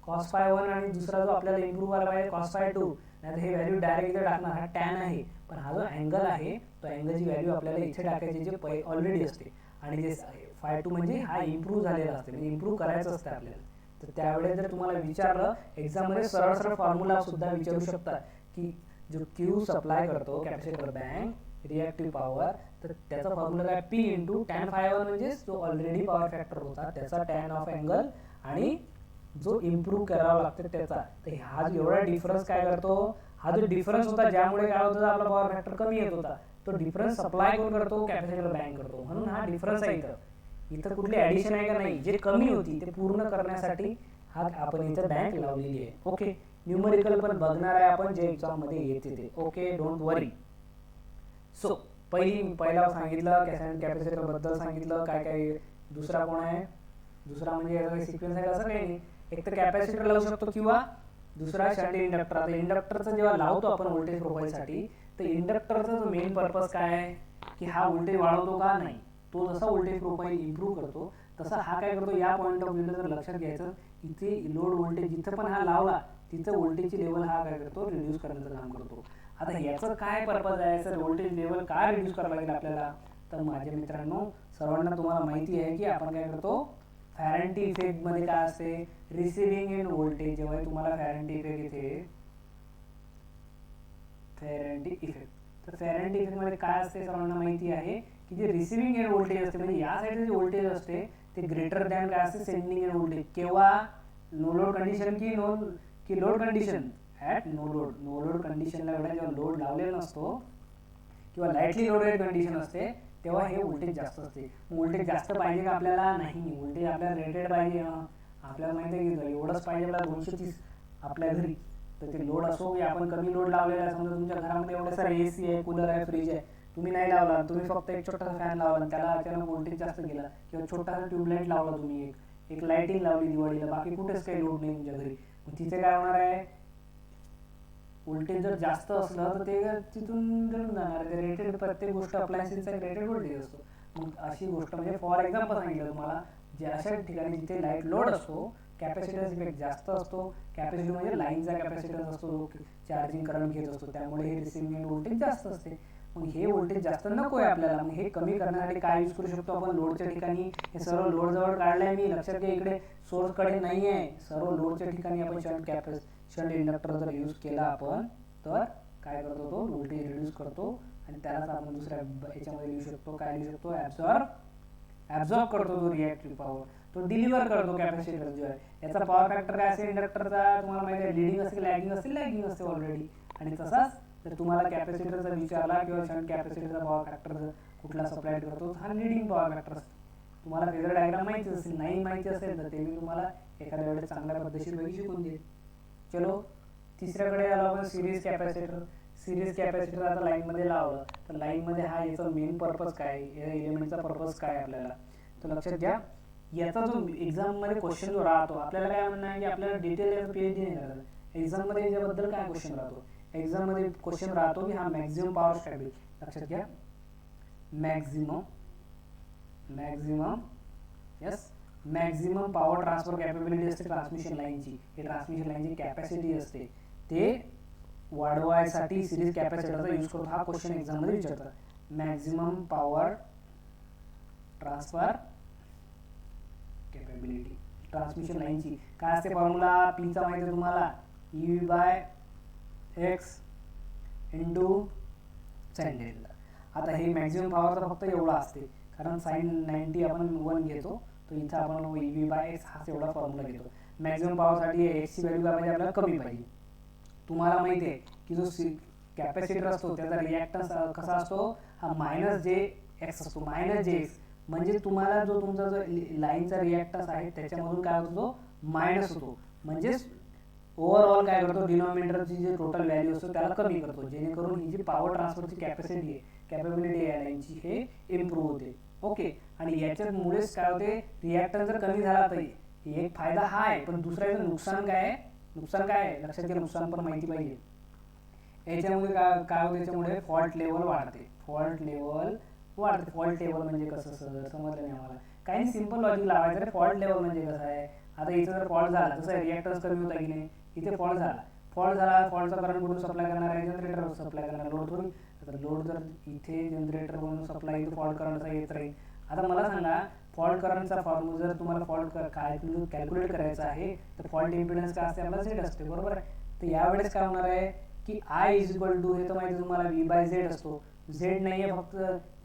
cos φ1, आणि दुसरा जो आपल्याला इम्प्रूव्ह व्हायला पाहिजे cos φ2. नाही हे व्हॅल्यू डायरेक्ट इथे टाकणार, हा टॅन आहे, पण हा जो अँगल आहे तो अँगलची व्हॅल्यू आपल्याला इथे टाकायची जे ऑलरेडी असते. आणि जे φ2 म्हणजे हा इम्प्रूव्ह झालेला असते, म्हणजे इम्प्रूव्ह करायचं असतं आपल्याला. तर त्यावेळेस जर तुम्हाला विचारलं एक्झाममध्ये, सरळ फॉर्म्युला सुद्धा विचारू शकतात की जो Q सप्लाय करतो कॅपॅसिटर बँक रिॲक्टिव्ह पॉवर, तर त्याचा फॉर्म्युला काय, P इंटू टॅन φ1, म्हणजे जो ऑलरेडी पॉवर फॅक्टर होता त्याचा टॅन ऑफ अँगल, आणि जो इम्प्रूव्ह करावा लागतो त्याचा. तर हा जो एवढा डिफरन्स काय करतो, हा जो डिफरन्स होता ज्यामुळे काय होतं आपला पॉवर फॅक्टर कमी येत होता, तो डिफरन्स सप्लाय कोण करतो, कॅपॅसिटर बँक करतो. म्हणून हा डिफरन्स आहे. इथं कुठली ॲडिशन आहे का नाही, जे कमी होती ते पूर्ण करण्यासाठी हा आपण इथं बँक लावलेली आहे. ओके, न्यूमरिकल पण बघणार आहे आपण जे एक्झाममध्ये येते ते. Okay, don't worry. सो पहिला सांगितलं कॅपॅसिटर बद्दल सांगितलं, काय काय. दुसरा कोण आहे, दुसरा म्हणजे सिक्वेन्स आहे असं काही नाही. एक तर कॅपॅसिटर लावू शकतो, किंवा दुसरा शंट इंडक्टर. आता इंडक्टरचं जेव्हा लावतो आपण व्होल्टेज प्रोफाईलसाठी, तर इंडक्टरचा मेन पर्पज काय आहे की हा व्होल्टेज वाढवतो का, नाही. तो जसा व्होल्टेज प्रोफाईल इम्प्रूव्ह करतो तसा हा काय करतो, या पॉईंट ऑफ व्ह्यूला जर लक्षात घ्यायचं, इथे लोड व्होल्टेज जिथं पण हा लावला तिथं व्होल्टेजची लेवल हा काय करतो, रिड्यूस करण्याचं काम करतो. आता याचं काय पर्पज आहे, सर व्होल्टेज लेवल काय रिड्यूस करावं लागेल आपल्याला, तर माझ्या मित्रांनो सर्वांना तुम्हाला माहिती आहे की आपण काय करतो, फॅरेंटी इफेक्ट मध्ये काय असते, रिसिव्हिंग एंड व्होल्टेज. जेव्हा तुम्हाला फॅरेंटी इफेक्ट येते, फॅरेंटी इफेक्ट, तर फॅरेंटी इफेक्ट मध्ये काय असते सर्वांना माहिती आहे की जे रिसिव्हिंग एंड व्होल्टेज असते, म्हणजे या साईडचे जे व्होल्टेज असते ते ग्रेटर दॅन काय असते, सेंडिंग एंड व्होल्टेज. केव्हा, नो लोड कंडिशन की load condition, at no load. No load कंडिशनला एवढा जेव्हा लोड लावलेला नसतो किंवा लाईटली लोडेड कंडिशन असते तेव्हा हे व्होल्टेज जास्त असते. व्होल्टेज जास्त पाहिजे का आपल्याला? नाही, व्होल्टेज आपल्याला रेटेड पाहिजे. आपल्याला माहिती आहे की एवढंच पाहिजे आपल्याला 230 आपल्या घरी. तर ते लोड असो की आपण कमी लोड लावलेला आहे, समजा तुमच्या घरामध्ये एवढं सारं AC आहे, कूलर आहे, फ्रीज आहे, तुम्ही नाही लावला, तुम्ही फक्त एक छोटासा फॅन लावला आणि त्याला अचानक व्होल्टेज जास्त गेला, किंवा छोटासा ट्यूबलाईट लावला तुम्ही, एक लाईटिंग लावली दिवाळीला, बाकी कुठेच काही लोड नाही तुमच्या घरी, मग तिथे काय होणार आहे? व्होल्टेज जर जास्त असलं तर ते तिथून जळून जाणार. ते रेटेड, प्रत्येक गोष्ट अप्लायन्सेसचा रेटेड व्होल्टेज असतो. मग अशी गोष्ट म्हणजे फॉर एक्झाम्पल सांगितलं तुम्हाला, जे अशा ठिकाणी जिथे लाईट लोड असतो कॅपॅसिटन्स इफेक्ट जास्त असतो. कॅपॅसिटी म्हणजे लाईनचा कॅपॅसिटन्स असतो जो चार्जिंग करंट घेत असतो, त्यामुळे हे रिसिव्हिंग व्होल्टेज जास्त असते. मग हे व्होल्टेज जास्त नको आहे आपल्याला. मग हे कमी करण्यासाठी काय यूज करू शकतो आपण? लोडच्या ठिकाणी हे सर्व लोड जवळ काढलंय मी, लक्षात घ्या इकडे सोर्सकडे नाही आहे, सर्व लोडच्या ठिकाणी आपण शंट इंडक्टर जर यूज केला आपण तर काय करतो? तो व्होल्टेज रिड्यूस करतो आणि त्यालाच आपण दुसऱ्या याच्यामध्ये लिहू शकतो. काय लिहू शकतो? ॲब्झॉर्ब करतो तो रिॲक्टिव्ह पॉवर, तो डिलिव्हर करतो कॅपॅसिटर जो आहे. याचा पॉवर फॅक्टर काय असेल इंडक्टरचा? तुम्हाला माहिती आहे, लिडिंग असेल, लॅगिंग असेल, लॅगिंग असते ऑलरेडी. आणि तसाच जर तुम्हाला कॅपॅसिटरचा विचारला किंवा शंट कॅपॅसिटरचा पॉवर फॅक्टर जर कुठला सप्लाय करतो, हा लिडिंग पॉवर फॅक्टर असतो. तुम्हाला फेजर डायग्राम माहिती असेल, नाही माहिती असेल तर ते मी तुम्हाला एखाद्या वेळेस चांगल्या पद्धतीने शिकवून देईल. चलो, तिसऱ्याकडे आलो आपण, सिरीज कॅपॅसिटर. सिरीज कॅपॅसिटर आता लाईनमध्ये लावलं तर लाईनमध्ये हा याचा मेन पर्पज काय, या एलिमेंटचा पर्पज काय आपल्याला, तर लक्षात घ्या. याचा जो एक्झाममध्ये क्वेश्चन जो राहतो, आपल्याला काय म्हणणं आहे की आपल्याला डिटेल PhD नाही करायचं. एक्झाममध्ये याच्याबद्दल काय क्वेश्चन राहतो? एक्झाममध्ये क्वेश्चन राहतो की हा मॅक्झिमम पॉवर स्टॅबिलिटी. लक्षात घ्या, मॅक्झिमम पॉवर ट्रान्सफर कॅपेबिलिटी असते ट्रान्समिशन लाईनची. हे ट्रान्समिशन लाईनची कॅपॅसिटी असते, ते वाढवायसाठी सिरीज कॅपॅसिटरचा यूज करतो. हा क्वेश्चन एक्झाममध्ये विचारतात. Maximum power transfer capability transmission लाईनची काय असते? फॉर्म्युला पीचा माहिती आहे तुम्हाला, E/X इंटू साइन डेल्टा. आता हे मॅक्झिमम पॉवर तर फक्त एवढा असते, कारण साइन 90 आपण 1 घेतो, तर इथं आपण E/X हा एवढा फॉर्म्युला घेतो. मॅक्झिमम पॉवरसाठी एक्सची व्हॅल्यू काय पाहिजे? आपल्याला कमी पाहिजे. तुम्हाला माहिती आहे की जो कॅपॅसिटर असतो त्याचा रिॲक्टन्स कसा असतो? हा -JX असतो. -JX म्हणजे तुम्हाला जो तुमचा जो लाईनचा रिॲक्टन्स आहे त्याच्यामधून काय होतो? मायनस होतो. म्हणजेच ओव्हरऑल काय करतो? डिनॉमिनेटरची जी टोटल व्हॅल्यू असतो त्याला कमी करतो, जेणेकरून ही जी पॉवर ट्रान्सफरची कॅपॅसिटी आहे, कॅपेबिलिटी आहे लाईनची, हे इम्प्रूव्ह होते. ओके, आणि याच्यामुळेच काय होते? रिॲक्टन्स जर कमी झाला तर एक फायदा हा आहे, पण दुसरा याचं नुकसान काय आहे? नुकसान काय आहे लक्षात घ्या, नुकसान पण माहिती पाहिजे. याच्यामुळे काय होतं? याच्यामुळे फॉल्ट लेवल वाढते. फॉल्ट लेवल म्हणजे कसं सर समजलं नाही आम्हाला. काही सिंपल लॉजिक लावायचं रे. फॉल्ट लेवल म्हणजे कसं आहे? आता इथं जर फॉल्ट झाला, तसं रिॲक्टन्स कमी होता की नाही, इथे फॉल्ट झाला, फॉल्टचा करंट कुठून सप्लाय करणार आहे? जनरेटरवर सप्लाय करणार, लोड थोडी. तर लोड जर इथे जनरेटर म्हणून सप्लाय, इथे फॉल्ट करंटचा येत राहील. आता मला सांगा, फॉल्ट करंटचा फॉर्म्युला जर तुम्हाला फॉल्ट कॅल्क्युलेट करायचा आहे तर फॉल्ट इम्पिडन्स काय असते? आपला Z असते, बरोबर आहे. तर यावेळेस काय होणार आहे की I = हे तर माहिती तुम्हाला V/Z असतो. Z नाही आहे, फक्त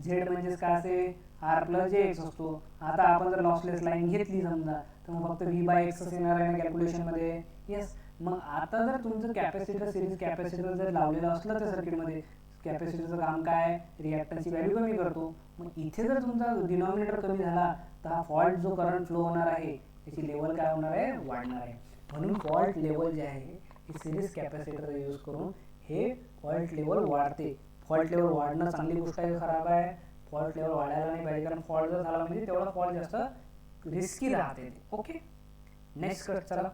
Z म्हणजेच काय असते? R + JX असतो. आता आपण जर लॉसलेस लाईन घेतली समजा, तर मग फक्त V/X येणार आहे ना कॅल्क्युलेशनमध्ये. येस. मग आता जर तुमचं कॅपॅसिटर, सिरीज कॅपॅसिटर जर लावलेलं असलं त्या सर्किटमध्ये, कॅपॅसिटरचं काम काय? रिॲक्टन्सची व्हॅल्यू कमी करतो. मग इथे जर तुमचा डिनॉमिनेटर कमी झाला तर हा फॉल्ट जो करंट फ्लो होणार आहे त्याची लेवल काय होणार आहे? वाढणार आहे. म्हणून फॉल्ट लेवल जे आहे हे सिरीज कॅपॅसिटरचा यूज करून हे फॉल्ट लेवल वाढते. फॉल्ट लेवल वाढणं चांगली गोष्ट आहे, खराब आहे? फॉल्ट लेवल वाढायला नाही पाहिजे, कारण फॉल्ट जर झाला म्हणजे तेवढा फॉल्ट जास्त रिस्की राहते. ओके, नेक्स्ट चला.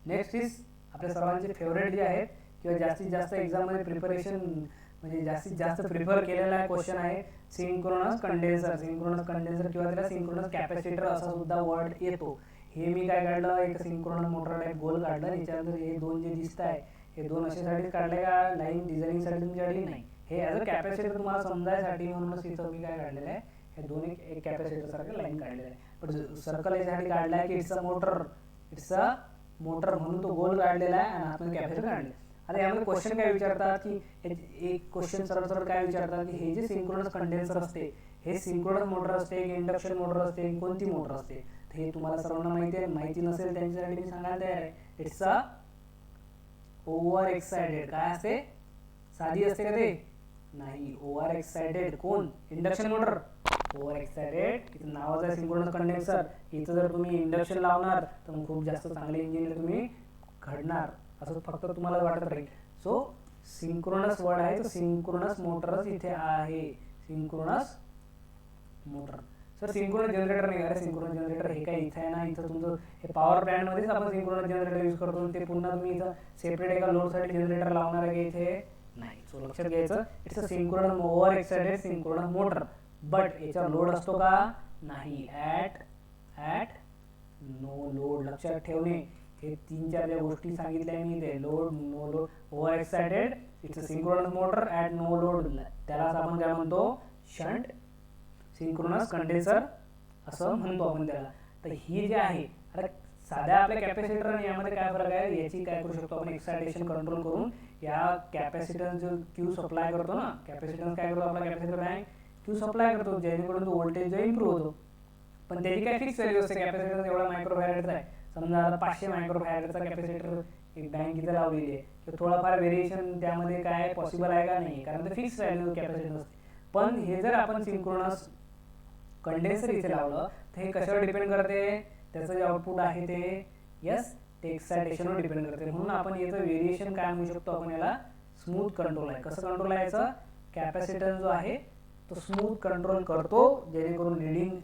नेक्स्ट इज आपल्या सर्वांचे फेवरेट जे आहेत किंवा जास्तीत जास्त एक्झाममध्ये प्रिपरेशन म्हणजे जास्तीत जास्त प्रिफर केलेला क्वेश्चन आहे सिंक्रोनस कंडेन्सर. सिंक्रोनस कंडेन्सर किंवा त्याला सिंक्रोनस कॅपॅसिटर असा सुद्धा वर्ड येतो. हे मी काय काढलं? एक सिंक्रोनस मोटर टाईप गोल काढलं. याच्यानंतर हे दोन जे दिसत आहे हे दोन अशासाठी काढले का लाईन डिझायनिंगसाठी तुमच्यासाठी नाही, हे ॲज अ कॅपॅसिटर तुम्हाला समजायसाठी म्हणूनच इथं मी काय काढलेलं आहे, हे दोन एक कॅपॅसिटर सारखं लाईन काढलेलं आहे. पण सर्कल याच्यासाठी काढला आहे की इट्स अ मोटर म्हणून तो गोल काढलेला आहे आणि आतमध्ये कॅपॅसिटर काढले. आता यामध्ये क्वेश्चन काय विचारतात की एक क्वेश्चन सरळ काय विचारतात की हे जे सिंक्रोनस कंडेन्सर असते हे सिंक्रोनस मोटर असते की इंडक्शन मोटर असते, कोणती मोटर असते? हे तुम्हाला सर्वांना माहिती आहे. माहिती नसेल त्यांच्यासाठी मी सांगायला तयार आहे. इट्स अ ओव्हर एक्साइटेड काय असते, साधी असते का ते नाही. ओव्हर एक्साइटेड कोण, इंडक्शन मोटर. ओव्हर एक्साइटेड इथं नावाचं आहे सिंक्रोनस कंडेन्सर. इथं जर तुम्ही इंडक्शन लावणार तर मग खूप जास्त चांगले इंजिन तुम्ही घडणार असं फक्त तुम्हाला वाटत राहील. सो सिंक्रोनस वर्ड आहे तर सिंक्रोनस मोटरच इथे आहे. Synchronous motor. Sir synchronous generator नाही. अरे सिंक्रोनस जनरेटर हे काय इथे आहे ना, इथं तुमचं हे पॉवर प्लॅन्ट मध्येच आपण सिंक्रोनस जनरेटर यूज करतो. ते पुन्हा तुम्ही इथं सेपरेट एका लोडसाठी जनरेटर लावणार आहे का इथे नाही. सो लक्षात घ्यायचं it's a synchronous over excited synchronous motor. But याचा लोड असतो का नाही. At no load. लक्षात ठेवणे हे 3-4 ज्या गोष्टी सांगितल्या मी ते load, no load, over excited it's a synchronous motor at no load. त्यालाच आपण काय म्हणतो शंट सिंक्रोनस कंडेन्सर असं म्हणतो आपण त्याला. तर ही जे आहे आता साध्या आपल्या कॅपॅसिटर आणि यामध्ये काय फरक आहे, याची काय करू शकतो आपण एक्सायटेशन कंट्रोल करून या कॅपॅसिटन्स जो क्यू सप्लाय करतो ना, कॅपॅसिटन्स काय करतो आपला कॅपॅसिटर बँक क्यू सप्लाय करतो जेणेकरून तो व्होल्टेज जो इम्प्रूव्ह होतो. पण त्याची काय फिक्स व्हॅल्यू असते. कॅपॅसिटर एवढा मायक्रोफॅरेडचा आहे समजा, आता 500 मायक्रोफॅरेडचा कॅपॅसिटर एक बँक इथे लावलेली आहे तर थोडाफार व्हेरिएशन त्यामध्ये काय पॉसिबल आहे का नाही, कारण ते फिक्स व्हॅल्यू कॅपॅसिटर असते. पण हे जर आपण सिंक्रोनस कंडेन्सर इथे लावलं तर हे कशावर डिपेंड करते, त्याचं जे आउटपुट आहे ते यस ते एक्सायटेशनवर डिपेंड करते. म्हणून आपण याचं व्हेरिएशन काय म्हणू शकतो आपण याला स्मूथ कंट्रोल आहे. कसं कंट्रोल आहे याचं, कॅपॅसिटन्स जो आहे तो स्मूथ कंट्रोल करतो जेणेकरून रिडिंग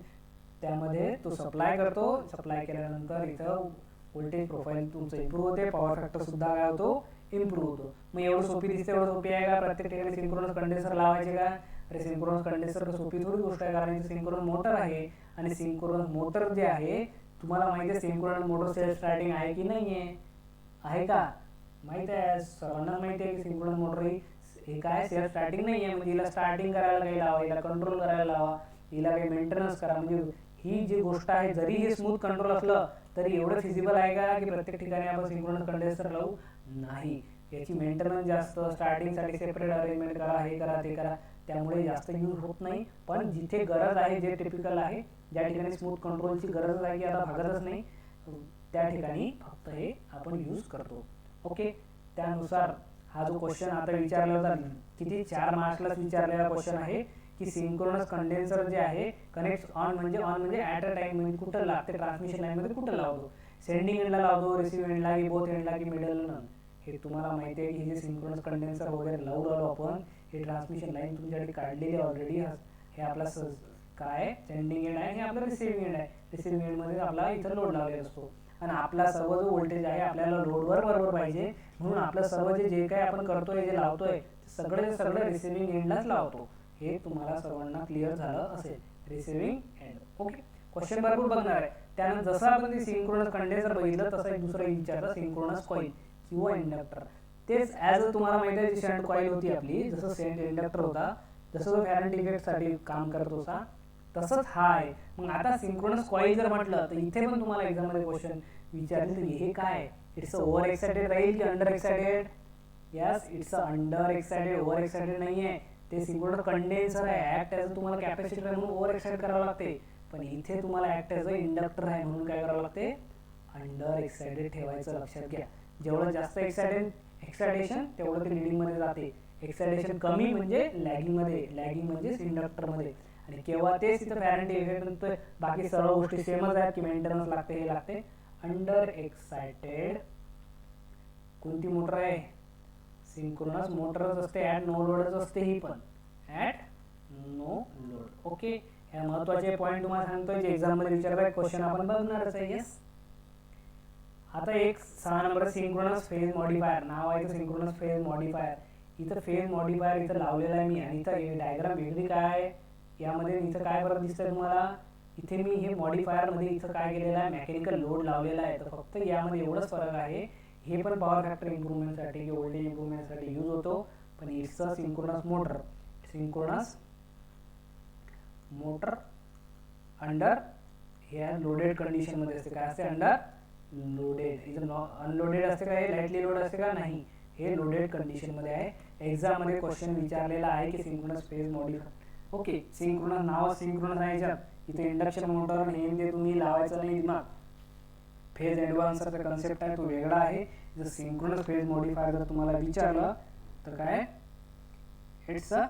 त्यामध्ये तो सप्लाय करतो. सप्लाय केल्यानंतर इथं व्होल्टेज प्रोफाईल तुमचं इम्प्रूव्ह होते, पॉवर फॅक्टर सुद्धा काय होतो इम्प्रूव्ह होतो. मग एवढं सोपी दिसते, एवढं सोपी आहे का प्रत्येक ठिकाणी सिंक्रोनस कंडेन्सर लावायचे का. अरे सिंक्रोनस कंडेन्सर सोपी थोडी गोष्ट आहे, कारण इथे सिंक्रोनस मोटर आहे आणि सिंक्रोनस मोटर जे आहे तुम्हाला माहिती आहे सिंक्रोनस मोटर सेल्फ स्टार्टिंग आहे की नाही आहे का माहित आहे, सर्वांना माहिती आहे की सिंक्रोनस मोटर हे काय सेल्फ स्टार्टिंग नाही आहे. म्हणजे हिला स्टार्टिंग करायला काही लावा, हिला कंट्रोल करायला लावा, हिला काही मेंटेनन्स करा. म्हणजे ही जी गोष्ट आहे जरी हे स्मूथ कंट्रोल असलं तरी एवढं फिजिबल आहे का की प्रत्येक ठिकाणी आपण सिंक्रोनस कंडेन्सर लावू नाही. याची मेंटेनन्स जास्त, स्टार्टिंगसाठी सेपरेट अरेंजमेंट करा, हे करा ते करा, त्यामुळे जास्त यूज होत नाही. पण जिथे गरज आहे, जे टिपिकल आहे, ज्या ठिकाणी स्मूथ कंट्रोलची गरज आहे की आता भागतच नाही त्या ठिकाणी फक्त हे आपण यूज करतो. ओके, त्यानुसार हा जो क्वेश्चन आता विचारला होता किती 4 मार्क्सलाच विचारलेला क्वेश्चन आहे की सिंक्रोनस कंडेन्सर जे आहे कनेक्ट ऑन म्हणजे ॲट अ टाइम म्हणजे कुठं लागते ट्रान्समिशन लाईनमध्ये कुठं लावतो, सेंडिंग एंडला लावतो, रिसिव्ह एंडला की बोथ एंडला की मिडल न. हे तुम्हाला माहिती आहे की हे जे सिंक्रोनस कंडेन्सर वगैरे लावून राहिलो आपण हे ट्रान्समिशन लाईन तुमच्यासाठी काढलेली ऑलरेडी. हे आपला काय सेंडिंग एंड आहे, हे आपलं रिसिव्हिंग एंड आहे. रिसिव्हिंग एंडमध्ये आपला इथं लोड लावलेला असतो आणि आपला सर्व जो व्होल्टेज आहे आपल्याला लोडवर बरोबर पाहिजे. म्हणून आपलं सर्व जे काय आपण करतोय, जे लावतोय सगळं रिसिव्हिंग एंडलाच लावतो. हे तुम्हाला सर्वांना क्लिअर झालं असेल. Receiving end. ओके, क्वेश्चन भरपूर बघणार आहे. त्यानंतर जसं आपण सिंक्रोनस कंडेन्सर बघितलं तसं एक दुसरं विचारलं सिंक्रोनस कॉईल किंवा इंडक्टर. तेच ॲज तुम्हाला माहिती आहे शंट कॉईल होती आपली, जसं सेंट इंडक्टर होता, जसं फॅरेंट इफेक्टसाठी काम करत होता तसंच हा आहे. मग आता सिंक्रोनस कॉईल जर म्हटलं तर इथे पण तुम्हाला एक्झाममध्ये क्वेश्चन विचारले तर हे काय, इट्स ओव्हर एक्साइटेड राहील की under excited. Yes it's under excited, over excited नाही आहे. ते सिंक्रोनस कंडेन्सर आहे, ऍक्ट ॲज तुम्हाला कॅपॅसिटर आहे म्हणून ओव्हर एक्साइट करावं लागते. पण इथे तुम्हाला ऍक्ट ॲज अ इंडक्टर आहे म्हणून काय करावं लागते अंडर एक्साइटेड ठेवायचं. लक्षात घ्या, जेवढं जास्त एक्सायटेशन तेवढं ते लिडिंग मध्ये जाते. एक्सायटेशन कमी म्हणजे लॅगिंग मध्ये, लॅगिंग म्हणजे इंडक्टर मध्ये. आणि केव्हा तेच तिथं फॅरेंट इफेक्ट, बाकी सर्व गोष्टी सेमच आहेत की मेंटेनन्स लागते, हे लागते. अंडर एक्सायटेड कोणती मोटर आहे, सिंक्रोनस मोटरच असते, ॲट नो लोडच असते ही पण, ॲट नो लोड. ओके, हे महत्वाचे पॉईंट तुम्हाला सांगतोय जे एक्झाम मध्ये विचारलाय क्वेश्चन आपण बघणारच आहे. यस, आता एक 6 नंबर सिंक्रोनस फेज मॉडिफायर नाव आहे. सिंक्रोनस फेज मॉडिफायर, इथं फेज मॉडिफायर इथं लावलेला आहे मी आणि इथं डायग्राम वेगळी काय यामध्ये इथं काय फरक दिसतंय तुम्हाला. इथे मी हे मॉडिफायर मध्ये इथं काय केलेलं आहे मेकॅनिकल लोड लावलेला आहे. तर फक्त यामध्ये एवढंच फरक आहे, हे पण पॉवर फॅक्टर इम्प्रूव्हमेंटसाठी किंवा व्होल्टेज इम्प्रूव्हमेंटसाठी यूज होतो. पण it's a synchronous motor, synchronous motor under ह्या लोडेड कंडिशन मध्ये असते. काय असते अंडर लोडेड, इथं अनलोडेड असते का, हे लाईटली लोड असते का नाही, हे लोडेड कंडिशन मध्ये आहे. एक्झाम मध्ये क्वेश्चन विचारलेला आहे की synchronous phase modifier. Okay, synchronous नाव सिंक्रोनस आहे याच्यात, इथे इंडक्शन मोटर नेम ते तुम्ही लावायचं नाही दिमाग. फेज ॲडव्हान्सरचा कन्सेप्ट आहे तो वेगळा आहे. जर सिंक्रोनस फेज मॉडिफायर जर तुम्हाला विचारलं तर काय इट्स अ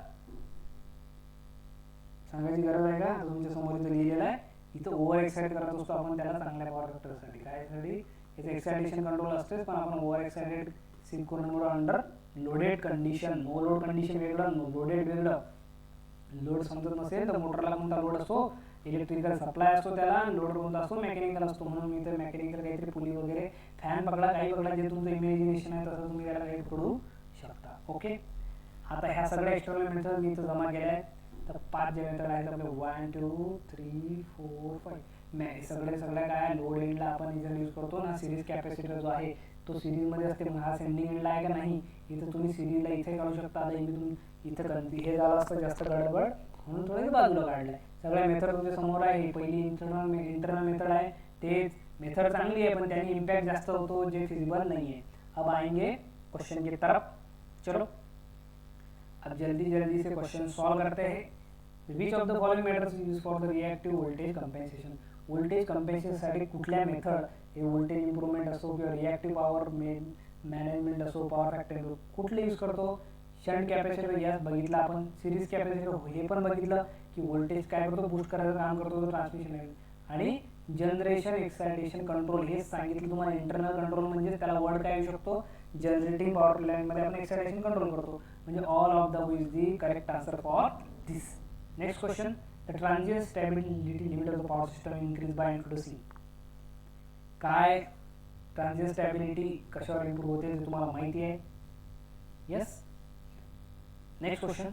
सांगायची गरज आहे का, तुमच्या समोर इथं लिहिलेलं आहे. इथं ओव्हर एक्साइट करत असतो आपण त्याला चांगल्या पॉवर फॅक्टरसाठी. काय साठी याचं एक्सायटेशन कंट्रोल असतेच, पण आपण over excited synchronous mode under loaded condition, no load condition वेगळं, लोडेड वेगळं. लोड समजत नसेल तर मोटरला कोणता लोड असतो, इलेक्ट्रिकल सप्लाय असतो त्याला, लोड कोणता असतो मेकॅनिकल असतो. म्हणून मी तर मेकॅनिकल काहीतरी पुली वगैरे फॅन पकडा काही पकडा, जे तुमचं इमॅजिनेशन आहे तसं तुम्ही त्याला काही पडू शकता. ओके, आता ह्या सगळ्या एक्सटर्नल मेथड मी इथं जमा केल्या आहेत. तर 5 जे मेथड आहेत आपले 1 2 3 4 5 सगळे काय लोड एंडला आपण इथं यूज करतो ना. सिरीज कॅपॅसिटर जो आहे तो सिरीजमध्ये असते, मग हा सेंडिंग एंडला आहे का नाही, इथं तुम्ही सिरीजला इथे काढू शकता. आता इथं हे झालं असतं जास्त गडबड म्हणून थोडं बाजूला काढलंय. सगळ्या मेथड तुमच्या समोर आहे. पहिली इंटरनल मेथड आहे, ते मेथड चांगली आहे पण त्याने इम्पॅक्ट जास्त होतो जे फिजिबल नहीं है. अब आएंगे क्वेश्चन की तरफ. चलो अब जल्दी जल्दी से क्वेश्चन सॉल्व करते हैं. Which of the following methods use for the reactive voltage compensation. Voltage कंपेन्सेशनसाठी कुठल्या मेथड, हे वोल्टेज इम्प्रूव्हमेंट असो किंवा रिएक्टिव्ह पॉवर मॅनेजमेंट असो, पॉवर फॅक्टर कुठले यूज करतो. शंट कॅपॅसिटर यस बघितलं आपण. सिरीज कॅपॅसिटर हे पण बघितलं की वोल्टेज काय करतो, बूस्ट करायचं काम करतो ट्रान्समिशन. आणि जनरेशन एक्सायटेशन कंट्रोल हेच सांगितलं तुम्हाला. इंटरनल कंट्रोल म्हणजे त्याला वर्ड काय येऊ शकतो, जनरेटिंग पॉवर प्लांट मध्ये आपण एक्सायटेशन कंट्रोल करतो. म्हणजे all of the is the correct answer for this. Next question, the transient stability limit of the power system increase by introducing. काय ट्रान्झिएंट स्टॅबिलिटी कशावर इम्प्रूव्ह होते ते तुम्हाला माहिती आहे. Yes. Next question,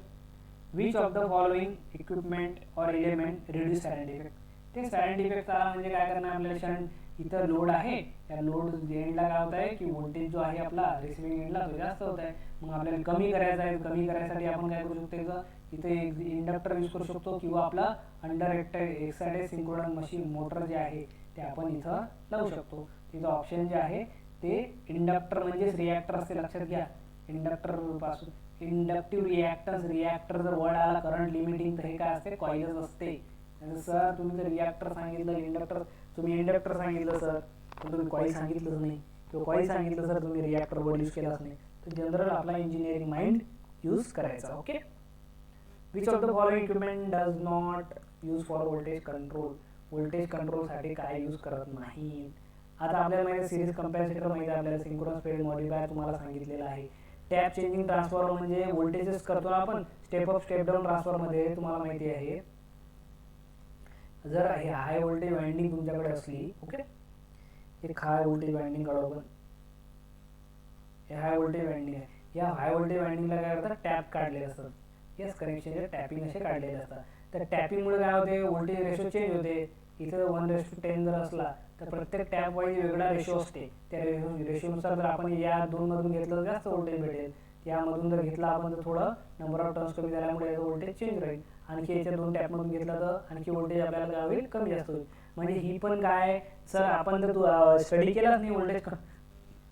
which of the following equipment or element reduce silent effect. ते silent effect आला म्हणजे काय करणार आपल्याला, शंट इथं लोड आहे, या लोड एंडला काय होत आहे की व्होल्टेज जो आहे आपला रिसिव्हिंग एंडला तो जास्त होत आहे. मग आपल्याला कमी करायचा आहे. कमी करायसाठी आपण काय करू शकतो, इथे इंडक्टर यूज करू शकतो किंवा आपला under excited synchronous machine motor जे आहे ते आपण इथं लावू शकतो. तिथं ऑप्शन जे आहे ते इंडक्टर म्हणजेच रिॲक्टर असते, लक्षात घ्या. इंडक्टर पासून इंडक्टिव्ह रिॲक्टन्स, रिॲक्टर जर वर्ड आला करंट लिमिटिंग तर हे काय असते, कॉइलच असते. सर तुम्ही जर रिॲक्टर सांगितलं, इंडक्टर तुम्ही इंडक्टर सांगितलं सर पण तुम्ही कॉइल सांगितलंच नाही, किंवा कॉइल सांगितलं सर तुम्ही रिॲक्टर वर्ड यूज केलाच नाही. तर जनरल आपला इंजिनिअरिंग माइंड यूज करायचा. Okay. Which of the following equipment does not use for voltage control. Voltage कंट्रोलसाठी काय यूज करत नाही. आता आपल्याला माहिती सिरीज कॅपॅसिटर माहिती आहे आपल्याला, सिंक्रोनस फेज मॉडिफायर तुम्हाला सांगितलेलं आहे. टॅप चेंजिंग ट्रान्सफॉर्मर म्हणजे व्होल्टेजेस करतो ना आपण स्टेप अप स्टेप डाऊन ट्रान्सफॉर्मरमध्ये, तुम्हाला माहिती आहे. जर हे हाय व्होल्टेज वाइंडिंग तुमच्याकडे असली, ओके, एक हाय व्होल्टेज वाइंडिंग काढू आपण. हे हाय व्होल्टेज वाइंडिंग आहे. या हाय व्होल्टेज वाइंडिंगला काय करतात, टॅप काढलेले असतात. येस, कनेक्शन टॅपिंग असे काढलेले असतात. तर टॅपिंगमुळे काय होते, व्होल्टेज रेशो चेंज होते. इथं 1:10 जर असला तर प्रत्येक टॅप वाईज वेगळा रेशो असते. त्या रेशोनुसार जर आपण या दोनमधून घेतलं तर जास्त व्होल्टेज भेटेल, यामधून जर घेतला आपण तर थोडं नंबर ऑफ टर्न्स कमी झाल्यामुळे व्होल्टेज चेंज राहील. आणखी याच्या 2 टॅपमधून घेतला तर आणखी व्होल्टेज आपल्याला काय होईल, कमी जास्त होईल. म्हणजे ही पण काय सर आपण जर स्टडी केलाच नाही व्होल्टेज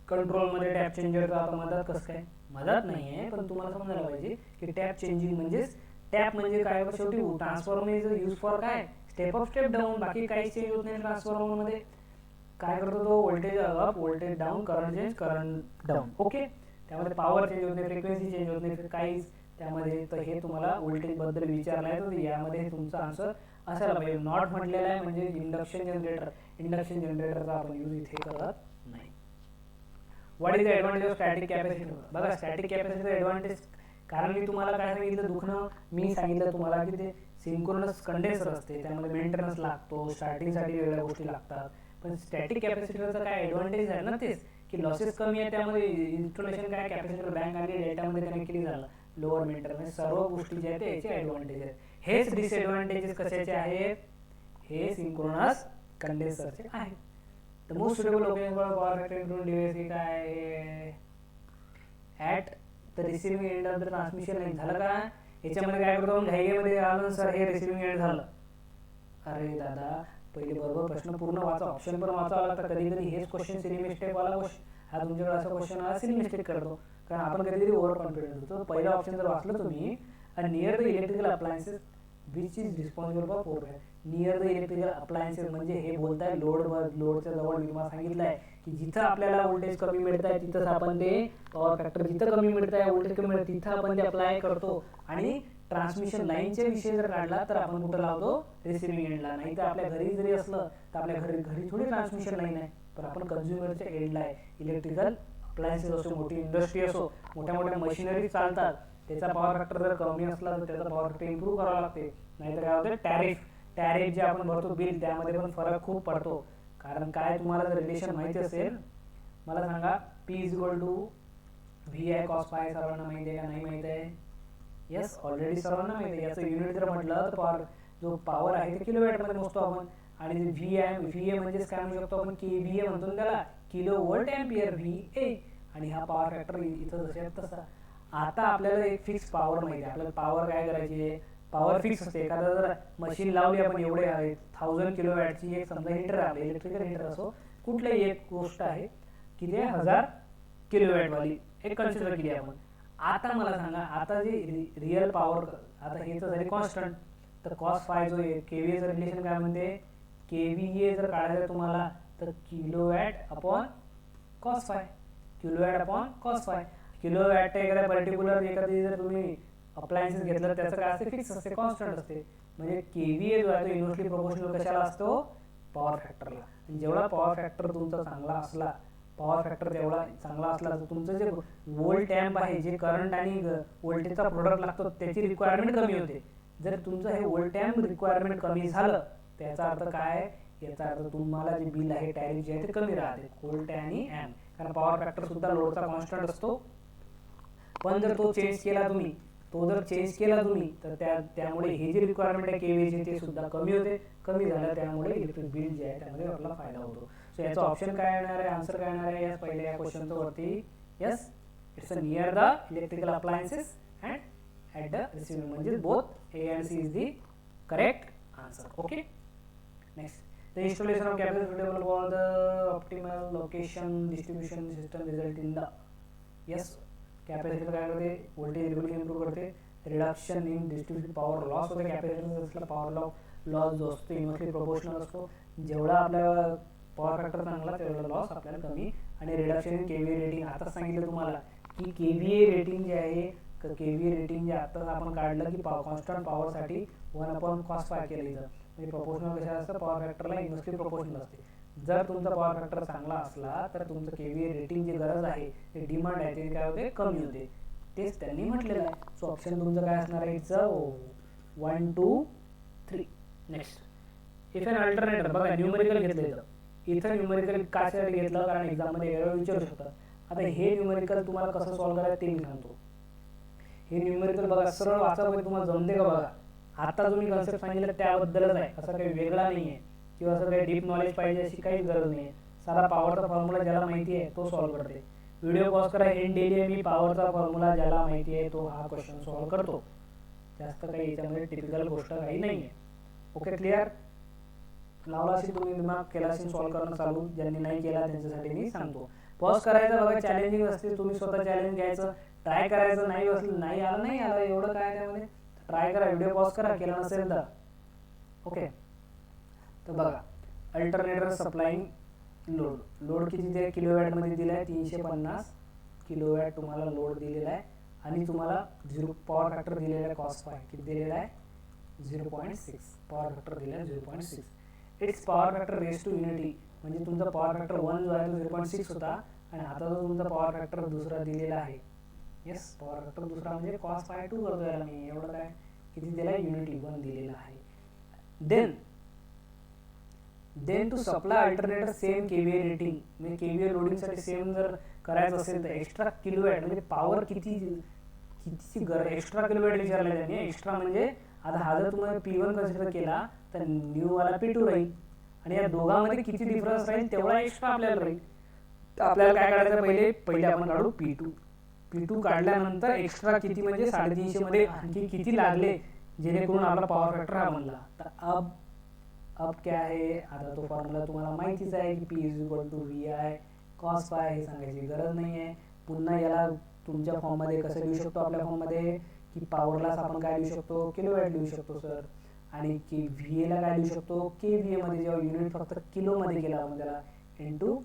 कंट्रोलमध्ये टॅप चेंजरचा, आता मदत कसं काय, मदत नाही आहे पण तुम्हाला समजायला पाहिजे की टॅप चेंजिंग म्हणजेच टॅप म्हणजे काय, शेवटी ट्रान्सफॉर्मर इज यूज फॉर काय, स्टेप अप स्टेप डाऊन. बाकी काही चेंज होत नाही ट्रान्सफॉर्मरमध्ये. काय करतो तो, voltage up voltage down, current change current down. Okay. त्यामध्ये पॉवर चेंज होत नाही, फ्रिक्वेन्सी चेंज होत नाही, काहीच त्यामध्ये. तर हे तुम्हाला व्होल्टेज बद्दल विचारलं आहे तर यामध्ये तुमचा आन्सर असायला पाहिजे. नॉट म्हटलेला आहे म्हणजे इंडक्शन जनरेटर. इंडक्शन जनरेटरचा आपण यूज इथे करत नाही. What is the advantage of static capacitor. बघा स्टॅटिक कॅपॅसिटर ॲडव्हांटेज, कारण मी तुम्हाला काय सांगितलं, दुखणं मी सांगितलं तुम्हाला की ते सिंक्रोनस कंडेन्सर असते, त्यामध्ये मेंटेनन्स लागतो, स्टार्टिंगसाठी वेगळ्या गोष्टी लागतात. पण स्टॅटिक कॅपॅसिटरचा काय ॲडव्हांटेज आहे ना तेच की लॉसेस कमी आहे. त्यामध्ये इन्स्टॉलेशन काय कॅपॅसिटर बँक आणि डेटामध्ये कनेक्ट केली झालं, लोअर मेंटेनन्स, सर्व गोष्टी ज्या आहेत याचे ॲडव्हांटेज आहेत. हेच डिसएडव्हांटेजेस कशाचे आहेत, हे सिंक्रोनस कंडेन्सरचे आहेत. The most suitable location for power factor improvement device काय at the receiving end of the transmission line. झालं का, याच्यामध्ये काय करतो घाईमध्ये आलं सर हे रिसिव्हिंग एंड झालं. अरे दादा पहिले बरोबर प्रश्न पूर्ण वाचा, ऑप्शन पण वाचावं लागतं. कधी कधी हेच क्वेश्चन सिली मिस्टेक वाला क्वेश्चन, हा तुमच्याकडे असा क्वेश्चन आला सिली मिस्टेक करतो, कारण आपण कधी कधी ओव्हर कॉन्फिडंट होतो. पहिला ऑप्शन जर वाचलं तुम्ही, near the electrical appliances which is responsible for power near the electrical appliances. म्हणजे हे बोलताय लोडच्या जवळ. मी तुम्हाला सांगितलं आहे की जिथं आपल्याला व्होल्टेज कमी मिळत आहे तिथंच आपण ते पॉवर फॅक्टर, जिथं कमी मिळत आहे व्होल्टेज कमी मिळत तिथं आपण ते अप्लाय करतो. आणि ट्रान्समिशन लाईनच्या विषय जर काढला तर आपण कुठं लावतो, रिसिव्हिंग एंडला. नाही तर आपल्या घरी जरी असलं तर आपल्या घरी थोडी ट्रान्समिशन लाईन आहे, पण आपण कन्झ्युमरच्या एंडला आहे. इलेक्ट्रिकल अप्लायन्सेस असो, मोठी इंडस्ट्री असो, मोठ्या मोठ्या मशिनरी चालतात, त्याचा पॉवर फॅक्टर जर कमी असला तर त्याचा पॉवर फॅक्टर इम्प्रूव्ह करावा लागते. नाहीतर काय होते, टॅरिफ जे आपण भरतो बिल, त्यामध्ये पण फरक खूप पडतो. कारण काय, तुम्हाला जर रिलेशन माहिती असेल, मला सांगा, P is equal to VI cos phi. सर्वांना माहिती आहे का नाही माहिती आहे? येस, ऑलरेडी सर्वांना माहिती आहे. याचं युनिट जर म्हटलं तर जो पॉवर आहे ते किलोवॅटमध्ये मोजतो आपण. आणि VA म्हणजे काय म्हणू शकतो आपण, KVA म्हणतो त्याला, किलो व्होल्ट एम्पियर VA. आणि हा पॉवर फॅक्टर इथं जसे तसा. आता आपल्याला एक फिक्स पॉवर माहिती आहे. आपल्याला पॉवर काय करायची आहे, पॉवर फिक्स असते. एखादा जर मशीन लावली आपण, एवढे आहे 1000 किलोवॅटची एक समजा हीटर आहे, इलेक्ट्रिकल हीटर असो, कुठलीही एक गोष्ट आहे की ते 1000 किलोवॅटवाली एक कन्सिडर केली आपण. आता मला सांगा, आता जे रिअल पॉवर, आता हे तर झाले कॉन्स्टंट, तर कॉस फाय जो आहे, केव्हीएचं रिलेशन काय म्हणते, केव्हीए जर काढायचं तुम्हाला तर kilowatt upon cos phi, kilowatt upon cos phi. Kilowatt एखाद्या पर्टिक्युलर एखादी जर तुम्ही अप्लायन्सेस घेतलं त्याचं काय असते, फिक्स असते, कॉन्स्टंट असते. म्हणजे केव्हीए जो आहे तो इन्व्हर्सली प्रोपोर्शनल कशाला असतो, पॉवर फॅक्टरला. आणि जेवढा पॉवर फॅक्टर तुमचा चांगला असला, पॉवर फॅक्टर तेवढा चांगला असला तर तुमचं जे वोल्ट एम्प आहे, जे करंट आणि व्होल्टेजचा प्रोडक्ट लागतो त्याची रिक्वायरमेंट कमी होते. जर तुमचं हे वोल्ट एम्प रिक्वायरमेंट कमी झालं त्याचा अर्थ काय, याचा अर्थ तुम्हाला जे बिल आहे, टॅरिफ जे आहे ते कमी राहते, वोल्ट आणि एम्प. कारण पॉवर फॅक्टर सुद्धा लोडचा कॉन्स्टंट असतो. पण जर तो चेंज केला तुम्ही, तर त्यामुळे हे जे रिक्वायरमेंट आहे केव्हीएची ते सुद्धा कमी होते. कमी झालं त्यामुळे इलेक्ट्रिक बिल जे आहे त्यामध्ये आपला फायदा होतो. सो याचा ऑप्शन काय येणार आहे, आन्सर काय येणार आहे, याच पहिल्या क्वेश्चनचं वरती. Yes, it's a near the electrical appliances and at the receiving, म्हणजे both A and C is the correct answer. Okay, next, the installation of capacitor suitable for the optimal location distribution system result in the. yes, capacitor काय करते, voltage regulation improve करते. Reduction in distributed power loss होते. Capacitor असला power loss जो असतो inversely proportional असतो. जेवढा आपला पॉवर फॅक्टर चांगला तेवढा लॉस आपल्याला कमी. आणि रिडक्शन इन केव्हीए रेटिंग, आता सांगितलं तुम्हाला की केव्हीए रेटिंग जे आहे, केव्हीए रेटिंग जे आता आपण काढलं की कॉन्स्टंट पॉवरसाठी 1/cos केलं इथं. म्हणजे प्रोपोर्शनल कशा असतं, पॉवर फॅक्टरला इन्व्हर्सली प्रोपोर्शनल असते. जर तुमचा पॉवर फॅक्टर चांगला असला तर तुमचं केव्हीए रेटिंग जी गरज आहे, ते डिमांड आहे, ते काय होते, कमी होते. तेच त्यांनी म्हटलेलं आहे. सो ऑप्शन तुमचं काय असणार आहे, it's 1, 2, 3. Next, if an alternator, बघा न्यूमेरिकल घेतलं इथं न्यूमेरिकल कशासाठी घेतलं, कारण एक्झाममध्ये एरर विचारू शकतात. आता हे न्यूमेरिकल तुम्हाला कसं सॉल्व्ह करायचं ते मी सांगतो. हे न्यूमेरिकल बघा, सरळ वाचा, तुम्हाला जमते का बघा. आता जो मी कन्सेप्ट सांगितलं त्याबद्दलच आहे, असं काही वेगळा नाही आहे किंवा असं काही डीप नॉलेज पाहिजे अशी काहीच गरज नाही आहे. सारा पॉवरचा फॉर्म्युला ज्याला माहिती आहे तो सॉल्व्ह करते. व्हिडिओ पॉज करा, एंड डेली मी पॉवरचा फॉर्म्युला ज्याला माहिती आहे तो हा क्वेश्चन सॉल्व्ह करतो. जास्त काही याच्यामध्ये टिपिकल गोष्ट काही नाही आहे. ओके, क्लिअर, लावला असेल तुम्ही दिमाग, केला असेल सॉल्व्ह करणं चालू. ज्यांनी नाही केला त्यांच्यासाठी मी सांगतो. पॉज करायचं बघा, चॅलेंजिंग असते, तुम्ही स्वतः चॅलेंज घ्यायचं, ट्राय करायचं. नाही असलं, नाही आलं एवढं काय त्यामध्ये, ट्राय करा, व्हिडिओ पॉज करा, केला नसेल तर. ओके, तर बघा, अल्टरनेटर सप्लाइंग लोड किती दिला, किलोवॅटमध्ये दिला आहे, 350 किलोवॅट तुम्हाला लोड दिलेला आहे. आणि तुम्हाला पॉवर फॅक्टर दिलेला आहे कॉस फाय, किती दिलेला आहे, 0.6. पॉवर फॅक्टर दिलेला आहे 0.6. It's power factor raise to unity, म्हणजे तुमचा पॉवर फॅक्टर 1 जो आहे तो 0.6 होता. आणि आता जो तुमचा पॉवर फॅक्टर दुसरा दिलेला आहे, येस, पॉवर फॅक्टर दुसरा म्हणजे cos phi 2 करतो याला मी. एवढं काय, किती दिलं आहे, युनिटी 1 दिलेला आहे. Then to supply alternator same kVA rating, म्हणजे केव्हीए लोडिंगसाठी सेम जर करायचं असेल तर एक्स्ट्रा किलोवॅट, म्हणजे पॉवर किती एक्स्ट्रा किलोवॅट विचारलं त्यांनी. एक्स्ट्रा म्हणजे आता हा जर तुम्हाला P1 कन्सिडर केला तर न्यू वाला P2 राहील. आणि या दोघांमध्ये किती डिफरन्स राहील तेवढा एक्स्ट्रा आपल्याला राहील. तर आपल्याला काय काढायचं, पहिले आपण काढू P2 काढल्यानंतर एक्स्ट्रा किती, म्हणजे 350 मध्ये आणखी किती लागले जेणेकरून आपला पॉवर फॅक्टर हा बनला. तर अब क्या आहे, आता तो फॉर्म्युला तुम्हाला माहितीच आहे की P is equal to VI cos phi, हे सांगायची गरज नाही आहे. पुन्हा याला तुमच्या फॉर्ममध्ये कसं लिहू शकतो, आपल्या फॉर्ममध्ये की पॉवरलाच आपण काय लिहू शकतो, किलोवॅट लिहू शकतो सर. आणि की व्ही एला काय लिहू शकतो, के व्ही एमध्ये जेव्हा युनिट फक्त किलोमध्ये केला आपण त्याला इंटू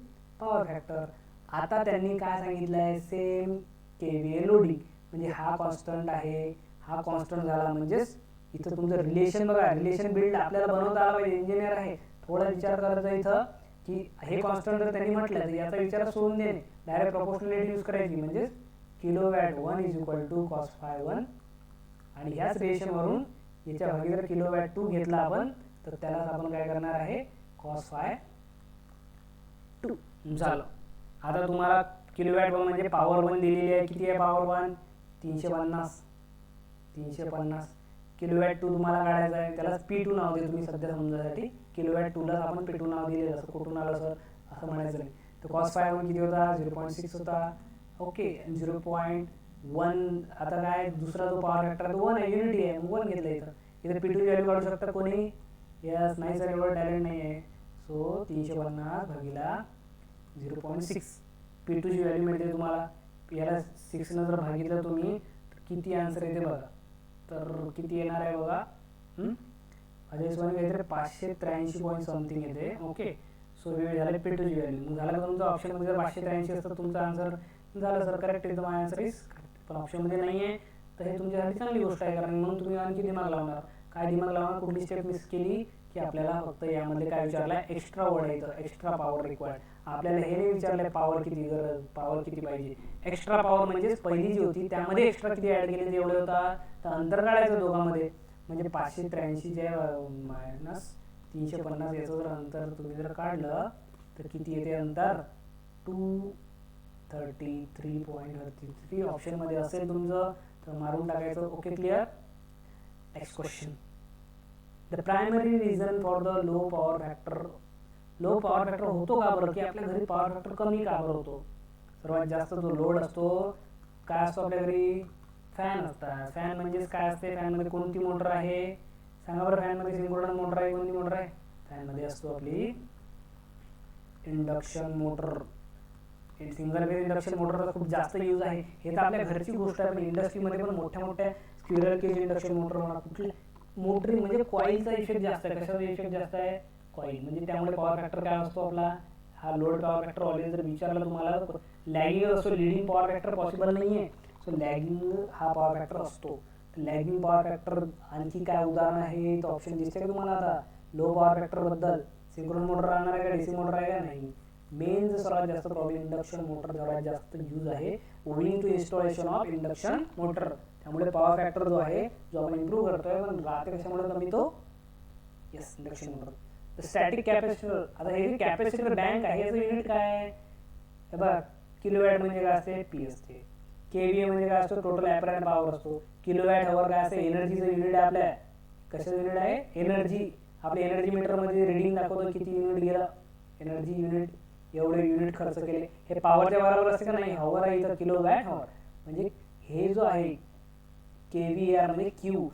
पॉवर फॅक्टर. आता त्यांनी काय सांगितलं आहे, same K V A loading, म्हणजे हा कॉन्स्टंट आहे, हा कॉन्स्टंट झाला. म्हणजेच इथं तुमचं रिलेशन बघा, रिलेशन बिल्ड आपल्याला बनवता आला पाहिजे, इंजिनियर आहे, थोडा विचार करायचा इथं की हे कॉन्स्टंट जर त्यांनी म्हटलं तर याचा विचार सोडून देणे, डायरेक्ट प्रोपोर्शनॅलिटी यूज करायची. म्हणजे kilowatt 1 is equal to cos phi 1, आणि ह्याच रिलेशनवरून याच्या भागी जर किलोवॅट 2 घेतला आपण तर त्यालाच आपण काय करणार आहे, कॉस फाय 2 झालं. आता तुम्हाला किलोवॅट 1 म्हणजे पॉवर 1 दिलेली आहे. किती आहे पॉवर 1, 350. किलोवॅट 2 तुम्हाला काढायचा आहे, त्याला P2 नाव दे तुम्ही सध्या समजासाठी. किलोवॅट 2 ला आपण P2 नाव दिलेलं, असं कुठून आलं सर असं म्हणायचं नाही. तर कॉस फाय 1 किती होता, 0.6 होता. ओके, 0.1. आता काय दुसरा जो पॉवर फॅक्टर आहे तो 1 आहे, युनिटी आहे, 1 घेतलं इथं. इथं P2 ची व्हॅल्यू काढू शकता कोणी, यस नाही सर एवढं टॅलेंट नाही आहे. सो 350 भागिला 0.6 P2 ची व्हॅल्यू मिळते तुम्हाला. याला 6 न जर भागितलं तुम्ही तर किती आन्सर येते बघा, तर किती येणार आहे बघा, काहीतरी 583 पॉईंट समथिंग येते. ओके, सो हे झाले P2 ची व्हॅल्यू. मग झालं का तुमचं ऑप्शनमध्ये जर 583 असतं तुमचा आन्सर झालं sir correct is my answer is correct. पण ऑप्शनमध्ये नाही आहे तर हे तुमच्यासाठी चांगली गोष्ट आहे, कारण मग तुम्ही आणखी दिमाग लावणार. काय दिमाग लावणार, कुठली स्टेप मिस केली की आपल्याला फक्त यामध्ये काय विचारलं आहे, एक्स्ट्रा वर्ड आहे, एक्स्ट्रा पॉवर रिक्वायर्ड. आपल्याला हे नाही विचारलंय पॉवर किती गरज, पॉवर किती पाहिजे. एक्स्ट्रा पॉवर म्हणजेच पहिली जी होती त्यामध्ये एक्स्ट्रा किती ॲड केले एवढे होता, तर अंतर काढायचं दोघांमध्ये. म्हणजे 583 जे मायनस 350 याचं जर अंतर तुम्ही जर काढलं तर किती येते अंतर, 233.33. ऑप्शनमध्ये असेल तुमचं तर मारून टाकायचं. Okay, clear. Next question, the primary reason for the low power factor. Low power factor होतो का बरं, की आपल्या घरी पॉवर फॅक्टर कमी का बरं होतो. सर्वात जास्त जो लोड असतो काय असतो आपल्या घरी, फॅन असतात. फॅन म्हणजेच काय असते, फॅनमध्ये कोणती मोटर आहे सांगा बरं. फॅनमध्ये सिंक्रोनस मोटर आहे, कोणती मोटर आहे, फॅनमध्ये असतो आपली induction motor. Single phase induction मोटरचा खूप जास्त यूज आहे. हे तर आपल्या घरची गोष्ट आहे, पण इंडस्ट्रीमध्ये पण मोठ्या मोठ्या स्क्विरल केज इंडक्शन मोटर म्हणा, कुठली मोटरी म्हणजे कॉईलचा इफेक्ट जास्त आहे. कशाचा इफेक्ट जास्त आहे, कॉईल. म्हणजे त्यामुळे पॉवर फॅक्टर काय असतो आपला, हा लोड पॉवर फॅक्टर ऑलवेज जर विचारला तुम्हाला लॅगिंग असतो, लिडिंग पॉवर फॅक्टर पॉसिबल नाही आहे. सो लॅगिंग हा पॉवर फॅक्टर असतो. लॅगिंग पॉवर फॅक्टर आणखी काय उदाहरण आहे, तो ऑप्शन दिसते का तुम्हाला आता लो पॉवर फॅक्टर बद्दल. सिंक्रोनस मोटर राहणार आहे का, डीसी मोटर आहे का, नाही. मेन जो सर्वात जास्त प्रॉब्लेम इंडक्शन मोटर सर्वात जास्त यूज आहे, owing to installation of induction motor. त्यामुळे पॉवर फॅक्टर जो आहे जो आपण इम्प्रूव्ह करतोय, पण राहते कशामुळे कमी, तो yes induction motor. Static capacitor. आता हे कॅपॅसिटर बँक आहे, याचं युनिट काय आहे, हे बघा किलोवॅट म्हणजे काय असते, पी असते. केव्हीए म्हणजे काय असतो, टोटल ॲपरंट पॉवर असतो. किलोवॅट हवर काय असते, एनर्जीचं युनिट आहे आपल्या. कशाचं युनिट आहे, एनर्जी. आपल्या एनर्जी मीटरमध्ये रिडिंग दाखवतो किती युनिट गेलं, एनर्जी युनिट, एवढे युनिट खर्च केले. हे पॉवरच्या बरोबर असते का नाही, हवर आहे इथं, किलोवॅट हवर. म्हणजे हे जो आहे केव्हीआर म्हणजे क्यू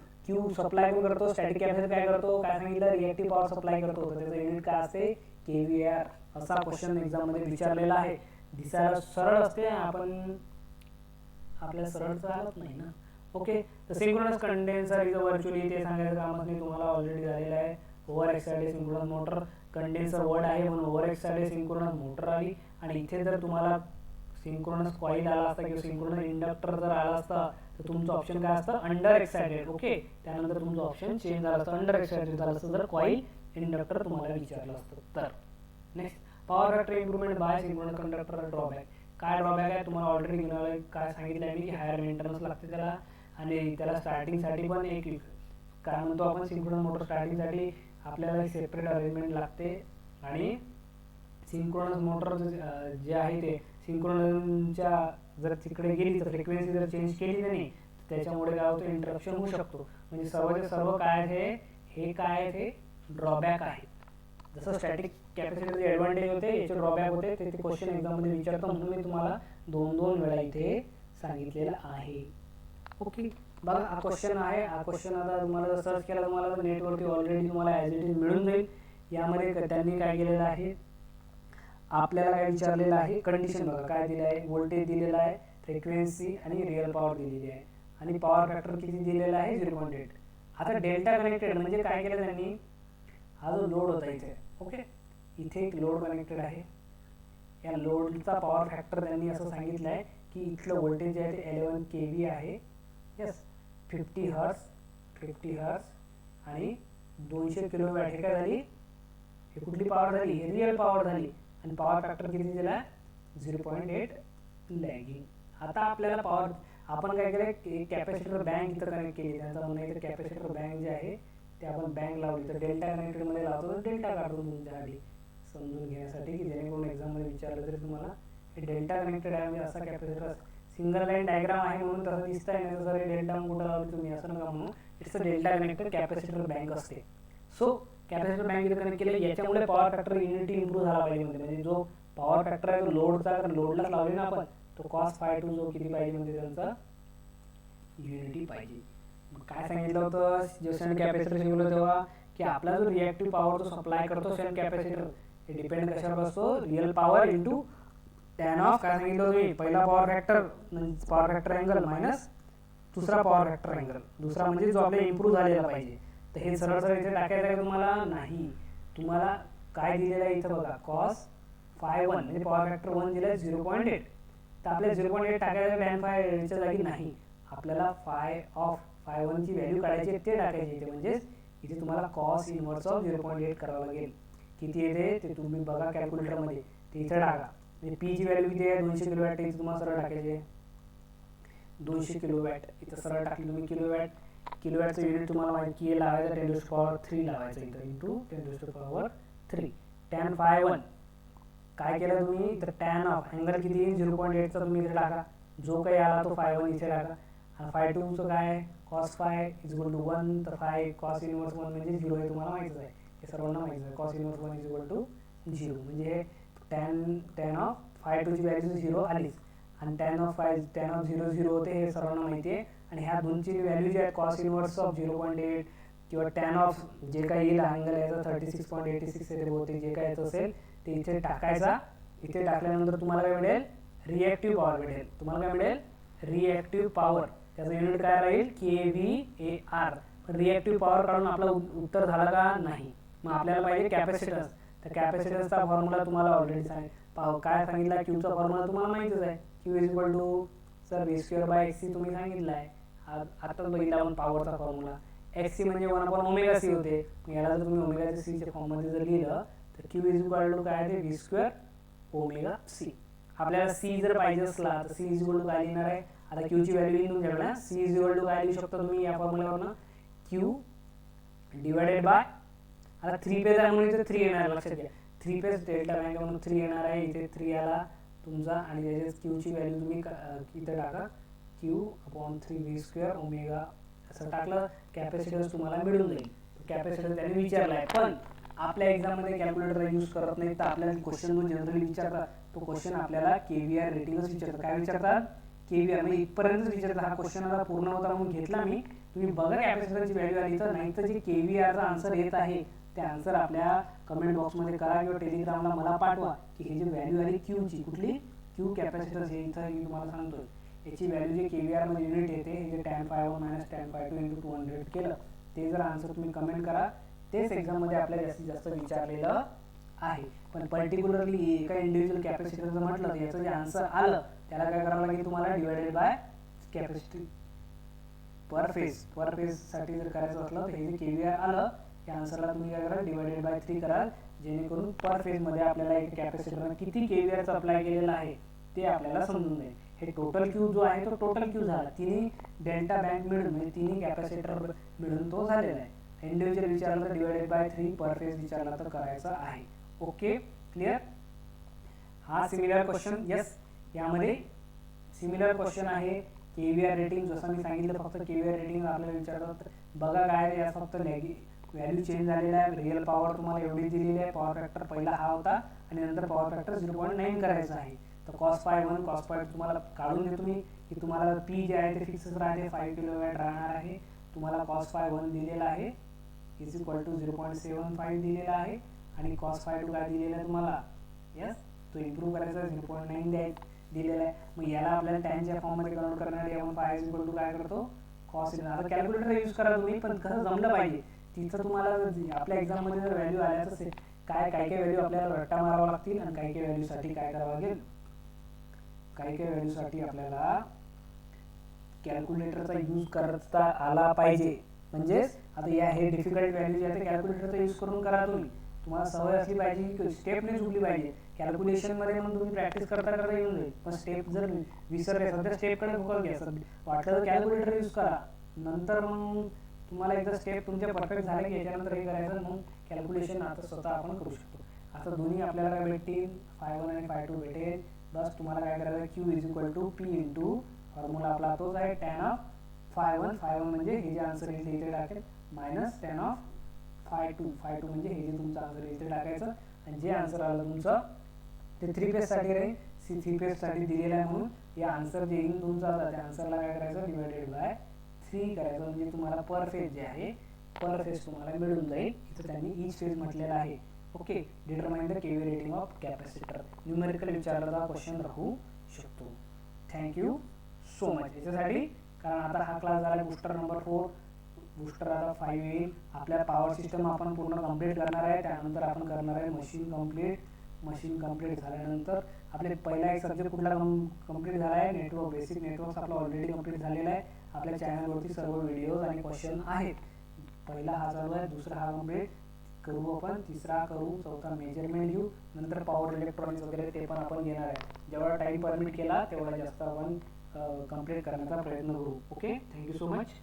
सप्लाय कोण करतो, स्टॅटिक कॅपॅसिटर काय करतो, काय सांगितलं, रिएक्टिव्ह पॉवर सप्लाय करतो. तर त्याचं युनिट काय असते, केव्हीआर. असा क्वेश्चन एक्झाममध्ये विचारलेला आहे. दिसायला सरळ असते, आपण आपल्याला सरळ चालत नाही ना. ओके, तर सिंक्रोनस कंडेन्सर इज व्हर्च्युअली, ते सांगायचं कामच नाही, तुम्हाला ऑलरेडी झालेलं आहे. Over excited synchronous motor, condenser word आहे म्हणून ओव्हर एक्साइटेड सिंक्रोनस मोटर आली. आणि इथे जर तुम्हाला सिंक्रोनस कॉईल आला असता किंवा सिंक्रोनस इंडक्टर जर आला असता तर तुमचं ऑप्शन काय असतं, अंडर एक्साइटेड. ओके, त्यानंतर तुमचं ऑप्शन चेंज झालं असतं, अंडर एक्साइटेड झालं असतं जर कॉईल इंडक्टर तुम्हाला विचारलं असतं तर. Next, power factor improvement by synchronous conductor drawback. काय ड्रॉबॅक आहे तुम्हाला ऑलरेडी काय सांगितलं आहे मी, की हायर मेंटेनन्स लागते त्याला, आणि त्याला स्टार्टिंगसाठी पण एक काय म्हणतो आपण, सिंक्रोनस मोटर स्टार्टिंगसाठी आपल्याला सेपरेट अरेंजमेंट लागते. आणि सिंक्रोनस मोटर जे आहे ते सिंक्रोनसच्या जर तिकडे गेली तर फ्रिक्वेन्सी जर चेंज केली नाही तर त्याच्यामुळे काय होतं, इंटरप्शन होऊ शकतो. म्हणजे सर्वचे सर्व काय आहे, हे काय आहे, ते ड्रॉबॅक आहे. जसं स्टॅटिक कॅपॅसिटरचे ॲडव्हान्टेज होते, याचे ड्रॉबॅक होते. ते क्वेश्चन एक्झाममध्ये विचारतो म्हणून मी तुम्हाला 2 वेळा इथे सांगितलेलं आहे. ओके, बघा हा क्वेश्चन आहे. हा क्वेश्चन आता तुम्हाला जर सर्च केला तुम्हाला नेटवरती ऑलरेडी तुम्हाला ॲज इट इज मिळून जाईल. यामध्ये त्यांनी काय केलेलं आहे, आपल्याला काय विचारलेलं आहे, कंडिशन बघा काय दिलं आहे, व्होल्टेज दिलेला आहे, फ्रिक्वेन्सी आणि रिअल पॉवर दिलेली आहे. आणि पॉवर फॅक्टर किती दिलेला आहे 0.8. आता डेल्टा कनेक्टेड म्हणजे काय केलं त्यांनी, हा जो लोड होता इथे, ओके, इथे एक लोड कनेक्टेड आहे. या लोडचा पॉवर फॅक्टर त्यांनी असं सांगितलं आहे की इथलं व्होल्टेज जे आहे ते 11 kV आहे. यस, 50 हर्ट्स आणि 200 किलोवॅट. हे काय झाली, हे कुठली पॉवर झाली, हे रिअल पॉवर झाली. आणि पॉवर फॅक्टर किती दिला, 0.8 लॅगिंग. आता आपल्याला पॉवर, आपण काय केलं, एक कॅपॅसिटर बँक इथं कनेक्ट केली. त्यांचा म्हणणं इथं कॅपॅसिटर बँक जे आहे ते आपण बँक लावली. तर डेल्टा कनेक्टेडमध्ये लावतो तर डेल्टा काढतो तुमच्यासाठी समजून घेण्यासाठी, की जेणेकरून एक्झाममध्ये विचारलं तरी तुम्हाला हे डेल्टा कनेक्टेड आहे म्हणजे असा कॅपॅसिटर. सिंगल लाईन डायग्राम आहे म्हणून तसं दिसत आहे, नाही सर डेल्टा कुठं लावली तुम्ही असं नका म्हणून. It's a delta connected capacitor bank असते. सो कॅपॅसिटर बँक इथं कनेक्ट केलं, याच्यामुळे पॉवर फॅक्टर युनिटी इम्प्रूव्ह झाला पाहिजे. म्हणजे जो पॉवर फॅक्टर आहे तो लोडचा, लोडलाच लावले ना आपण, तो cos phi2 जो किती पाहिजे म्हणजे त्यांचा युनिटी पाहिजे. काय सांगितलं होतं जेव्हा कॅपॅसिटर शिकवलं तेव्हा, की आपला जो रिएक्टिव्ह पॉवर जो सप्लाय करतो शंट कॅपॅसिटर, हे डिपेंड कशावर असतो, real power into tan of, काय सांगितलं तुम्ही, पहिला पॉवर फॅक्टर अँगल मायनस दुसरा पॉवर फॅक्टर अँगल, दुसरा म्हणजे जो आपल्याला इम्प्रूव्ह झालेला पाहिजे. तर हे सरळ सरळ इथे टाकायचं आहे तुम्हाला, नाही, तुम्हाला काय दिलेलं आहे इथं बघा, cos phi1 म्हणजे पॉवर फॅक्टर 1 दिला आहे 0.8. तर आपल्याला 0.8 टाकायचं tan phi च्या जागी नाही, आपल्याला phi1 ची व्हॅल्यू काढायची ते टाकायची इथे. म्हणजे इथे तुम्हाला cos इनव्हर्स ऑफ 0.8 करावं लागेल. किती येते ते तुम्ही बघा कॅल्क्युलेटरमध्ये, ते इथे टाका. म्हणजे पी ची व्हॅल्यू किती आहे, 200 किलोवॅट. इथे तुम्हाला सरळ टाकायचे 200 किलोवॅट. इथं सरळ टाकली तुम्ही किलोवॅट. किलोवॅटचं युनिट तुम्हाला माहिती आहे लावायचं 10⁻³ लावायचं इथं इंटू 10⁻³ tan phi1 काय केलं तुम्ही, तर टॅन ऑफ अँगल किती 0.8चा तुम्ही इथे टाका, जो काही आला तो phi1 इथे टाका. आणि phi2 चं काय, cos phi इक्वल टू 1. तर phi cos इनवर्स 1 म्हणजे 0 हे तुम्हाला माहितीच आहे, हे सर्वांना माहिती आहे. cos इनवर्स 1 इक्वल टू 0 म्हणजे हे टॅन ऑफ phi2 ची व्हॅल्यू 0 आलीच. आणि टॅन ऑफ 0 0 होते, हे सर्वांना माहिती आहे. आणि ह्या दोनची व्हॅल्यू जी आहे cos इनवर्स ऑफ 0.8 किंवा टॅन ऑफ जे काही येईल अँगल याचा 36.86 येते बहुतेक, जे काय येत असेल ते इथे टाकायचा. इथे टाकल्यानंतर तुम्हाला काय मिळेल, रिएक्टिव्ह पॉवर मिळेल. तुम्हाला काय मिळेल, रिएक्टिव्ह पॉवर. त्याचं युनिट काय राहील, kVAr. रिएक्टिव्ह पॉवर काढून आपला उत्तर झाला का, नाही. मग आपल्याला पाहिजे कॅपॅसिटन्स. तर कॅपॅसिटन्सचा फॉर्म्युला तुम्हाला ऑलरेडी काय सांगितला, क्यूचा फॉर्म्युला तुम्हाला माहितीच आहे, Q equal to sir v²/xc तुम्ही सांगितलं आहे. आताच बघितला आपण पॉवरचा फॉर्म्युला. xc म्हणजे 1/ωc होते. याला जर तुम्ही ओमेगा सी च्या फॉर्ममध्ये जर लिहिलं तर क्यू इक्वल टू काय आहे, v²ωc. आपल्याला सी जर पाहिजे असला तर सी इक्वल टू काय लिहिणार आहे, आता क्यूची व्हॅल्यू लिहून तुमच्याकडे. सी इक्वल टू काय लिहू शकता तुम्ही या फॉर्म्युल्यावरनं, क्यू डिवायडेड बाय, आता 3 फेज आहे म्हणून इथे 3 येणार, लक्षात घ्या. 3 फेज डेल्टा बँक म्हणून 3 येणार आहे, इथे 3 आला तुमचा. आणि त्याच्यात क्यूची व्हॅल्यू तुम्ही इथे टाका, Q/3 v²ω असं टाकलं, कॅपॅसिटन्स तुम्हाला मिळून जाईल. कॅपॅसिटन्स त्यांनी विचारला आहे, पण आपल्या एक्झाममध्ये कॅल्क्युलेटर यूज करत नाही. तर आपल्याला क्वेश्चन जो जनरली विचारतात तो क्वेश्चन आपल्याला KVR रेटिंगच विचारतात. काय विचारतात, KVR म्हणजे इथपर्यंतच विचारतात. हा क्वेश्चन आता पूर्ण होता म्हणून घेतला मी, तुम्ही बघा कॅपॅसिटरची व्हॅल्यू आली तर. नाही तर जे KVRचा आन्सर येत आहे ते आन्सर आपल्या कमेंट बॉक्समध्ये करा किंवा टेलिग्रामला मला पाठवा, की हे जी व्हॅल्यू आली क्यूची, कुठली क्यू कॅपॅसिटर, हे इथं मी तुम्हाला सांगतोय याची व्हॅल्यू जे KVR मध्ये युनिट येते, हे जे tan phi1 minus tan phi2 into 200 केलं, ते जर आन्सर तुम्ही कमेंट करा. तेच एक्झाममध्ये आपल्याला जास्तीत जास्त विचारलेलं आहे. पण पर्टिक्युलरली एका इंडिव्हिज्युअल कॅपॅसिटरचं म्हटलं तर याचं जे आन्सर आलं त्याला काय करावं लागेल तुम्हाला, डिवायडेड बाय कॅपॅसिटी पर फेजसाठी जर करायचं असलं तर हे जे KVR आलं त्या आन्सरला तुम्ही काय कराल, डिवायडेड बाय 3 कराल, जेणेकरून पर फेजमध्ये आपल्याला एक कॅपॅसिटरनं किती KVRचं अप्लाय केलेलं आहे ते आपल्याला समजून जाईल. हे टोटल क्यू जो आहे तो टोटल क्यू झाला, तिन्ही डेल्टा बँक मिळून म्हणजे तिन्ही कॅपॅसिटर मिळून तो झालेला आहे. इंडिव्हिज्युअल विचारलं तर डिवायडेड बाय 3, पर फेज विचारला तर करायचं आहे. Okay, clear. हा सिमिलर क्वेश्चन, यस, यामध्ये सिमिलर क्वेश्चन आहे. KVR रेटिंग जसं मी सांगितलं, फक्त KVR रेटिंग आपल्याला विचारतात. बघा काय यात फक्त व्हॅल्यू चेंज झालेला आहे. रिअल पॉवर तुम्हाला एवढी दिलेली आहे, पॉवर फॅक्टर पहिला हा होता आणि नंतर पॉवर फॅक्टर 0.9 करायचा आहे. तर cos phi1 cos phi2 तुम्हाला काढून देतो मी, की तुम्हाला पी जे आहे ते फिक्सच राहते, 5 किलोवॅट राहणार आहे. तुम्हाला cos phi1 दिलेला आहे इज इक्वल टू 0.75 दिलेला आहे आणि cos phi2 काय दिलेला आहे तुम्हाला, यस, तो इम्प्रूव्ह करायचा 0.9 दिलेला आहे. मग याला आपल्याला टॅनच्या फॉर्ममध्ये कन्वर्ट करण्यासाठी आपण फाय इज इक्वल टू काय करतो, कॉस इथेनॉट. आता कॅल्क्युलेटर यूज करा तुम्ही, पण कसं जमलं पाहिजे तिथं तुम्हाला आपल्या एक्झाममध्ये जर व्हॅल्यू आल्याच असेल, काय काय व्हॅल्यू आपल्याला रट्टा मारावा लागतील आणि काही व्हॅल्यूसाठी काय करावं लागेल, काही व्हॅल्यूसाठी आपल्याला कॅल्क्युलेटरचा यूज करता आला पाहिजे. म्हणजेच आता या हे डिफिकल्ट व्हॅल्यू आहे ते कॅल्क्युलेटरचा यूज करून करा तुम्ही. तुम्हाला सवय असली पाहिजे की स्टेप नाही चुकली पाहिजे. कॅल्क्युलेशनमध्ये मग तुम्ही प्रॅक्टिस करता करता येऊन जाईल, पण स्टेप जर विसरले सध्या स्टेपकडे फोकस घ्या. वाटलं तर कॅल्क्युलेटर यूज करा, नंतर मग तुम्हाला एकदा स्टेप तुमच्या परफेक्ट झाले की याच्यानंतर हे करायचं, मग कॅल्क्युलेशन आता स्वतः आपण करू शकतो. आता दोन्ही आपल्याला काय भेटतील, फाय 1 आणि फाय 2 भेटेल. बस तुम्हाला काय करायचं, Q is equal to P into formula आपला तोच आहे टॅन ऑफ फाय 1. फाय 1 म्हणजे हे जे आन्सर येईल ते इथे टाकेल, minus tan of phi 2. Phi 2 म्हणजे हे जे तुमचं आन्सर येईल ते टाकायचं, आणि जे आन्सर आलं तुमचं ते 3 फेजसाठी राहील. 3 फेजसाठी दिलेलं आहे म्हणून या आन्सर जे येईल तुमचा त्या आन्सरला काय करायचं, डिवायडेड बाय 3 करायचं. म्हणजे तुम्हाला पर फेज जे आहे, पर फेज तुम्हाला मिळून जाईल. इथं त्यांनी ईच फेज म्हटलेला आहे. Okay, determine the kV rating of capacitor. Numerical विचारलेला क्वेश्चन राहू शकतो. Thank you so much. याच्यासाठी कारण आता हा क्लास झाला बूस्टर नंबर 4. बूस्टर आता 5 येईल. आपल्या पॉवर सिस्टम आपण पूर्ण कंप्लीट करणार आहे. त्यानंतर आपण करणार आहे मशीन कंप्लीट. मशीन कंप्लीट झाल्यानंतर आपले पहिला एक सब्जेक्ट कुठला कंप्लीट झाला आहे, नेटवर्क. बेसिक नेटवर्क आपला ऑलरेडी कंप्लीट झालेला आहे. आपल्या चॅनलवरती सर्व व्हिडिओज आणि क्वेश्चन आहेत. पहिला हा चालू आहे, दुसरा हा कंप्लीट करू आपण, तिसरा करू, चौथा मेजरमेंट घेऊ, नंतर पॉवर इलेक्ट्रॉनिक्स वगैरे ते पण आपण घेणार आहे. जेवढा टाइम परमिट केला तेवढा जास्त आपण कंप्लीट करण्याचा प्रयत्न करू. Okay, thank you so much.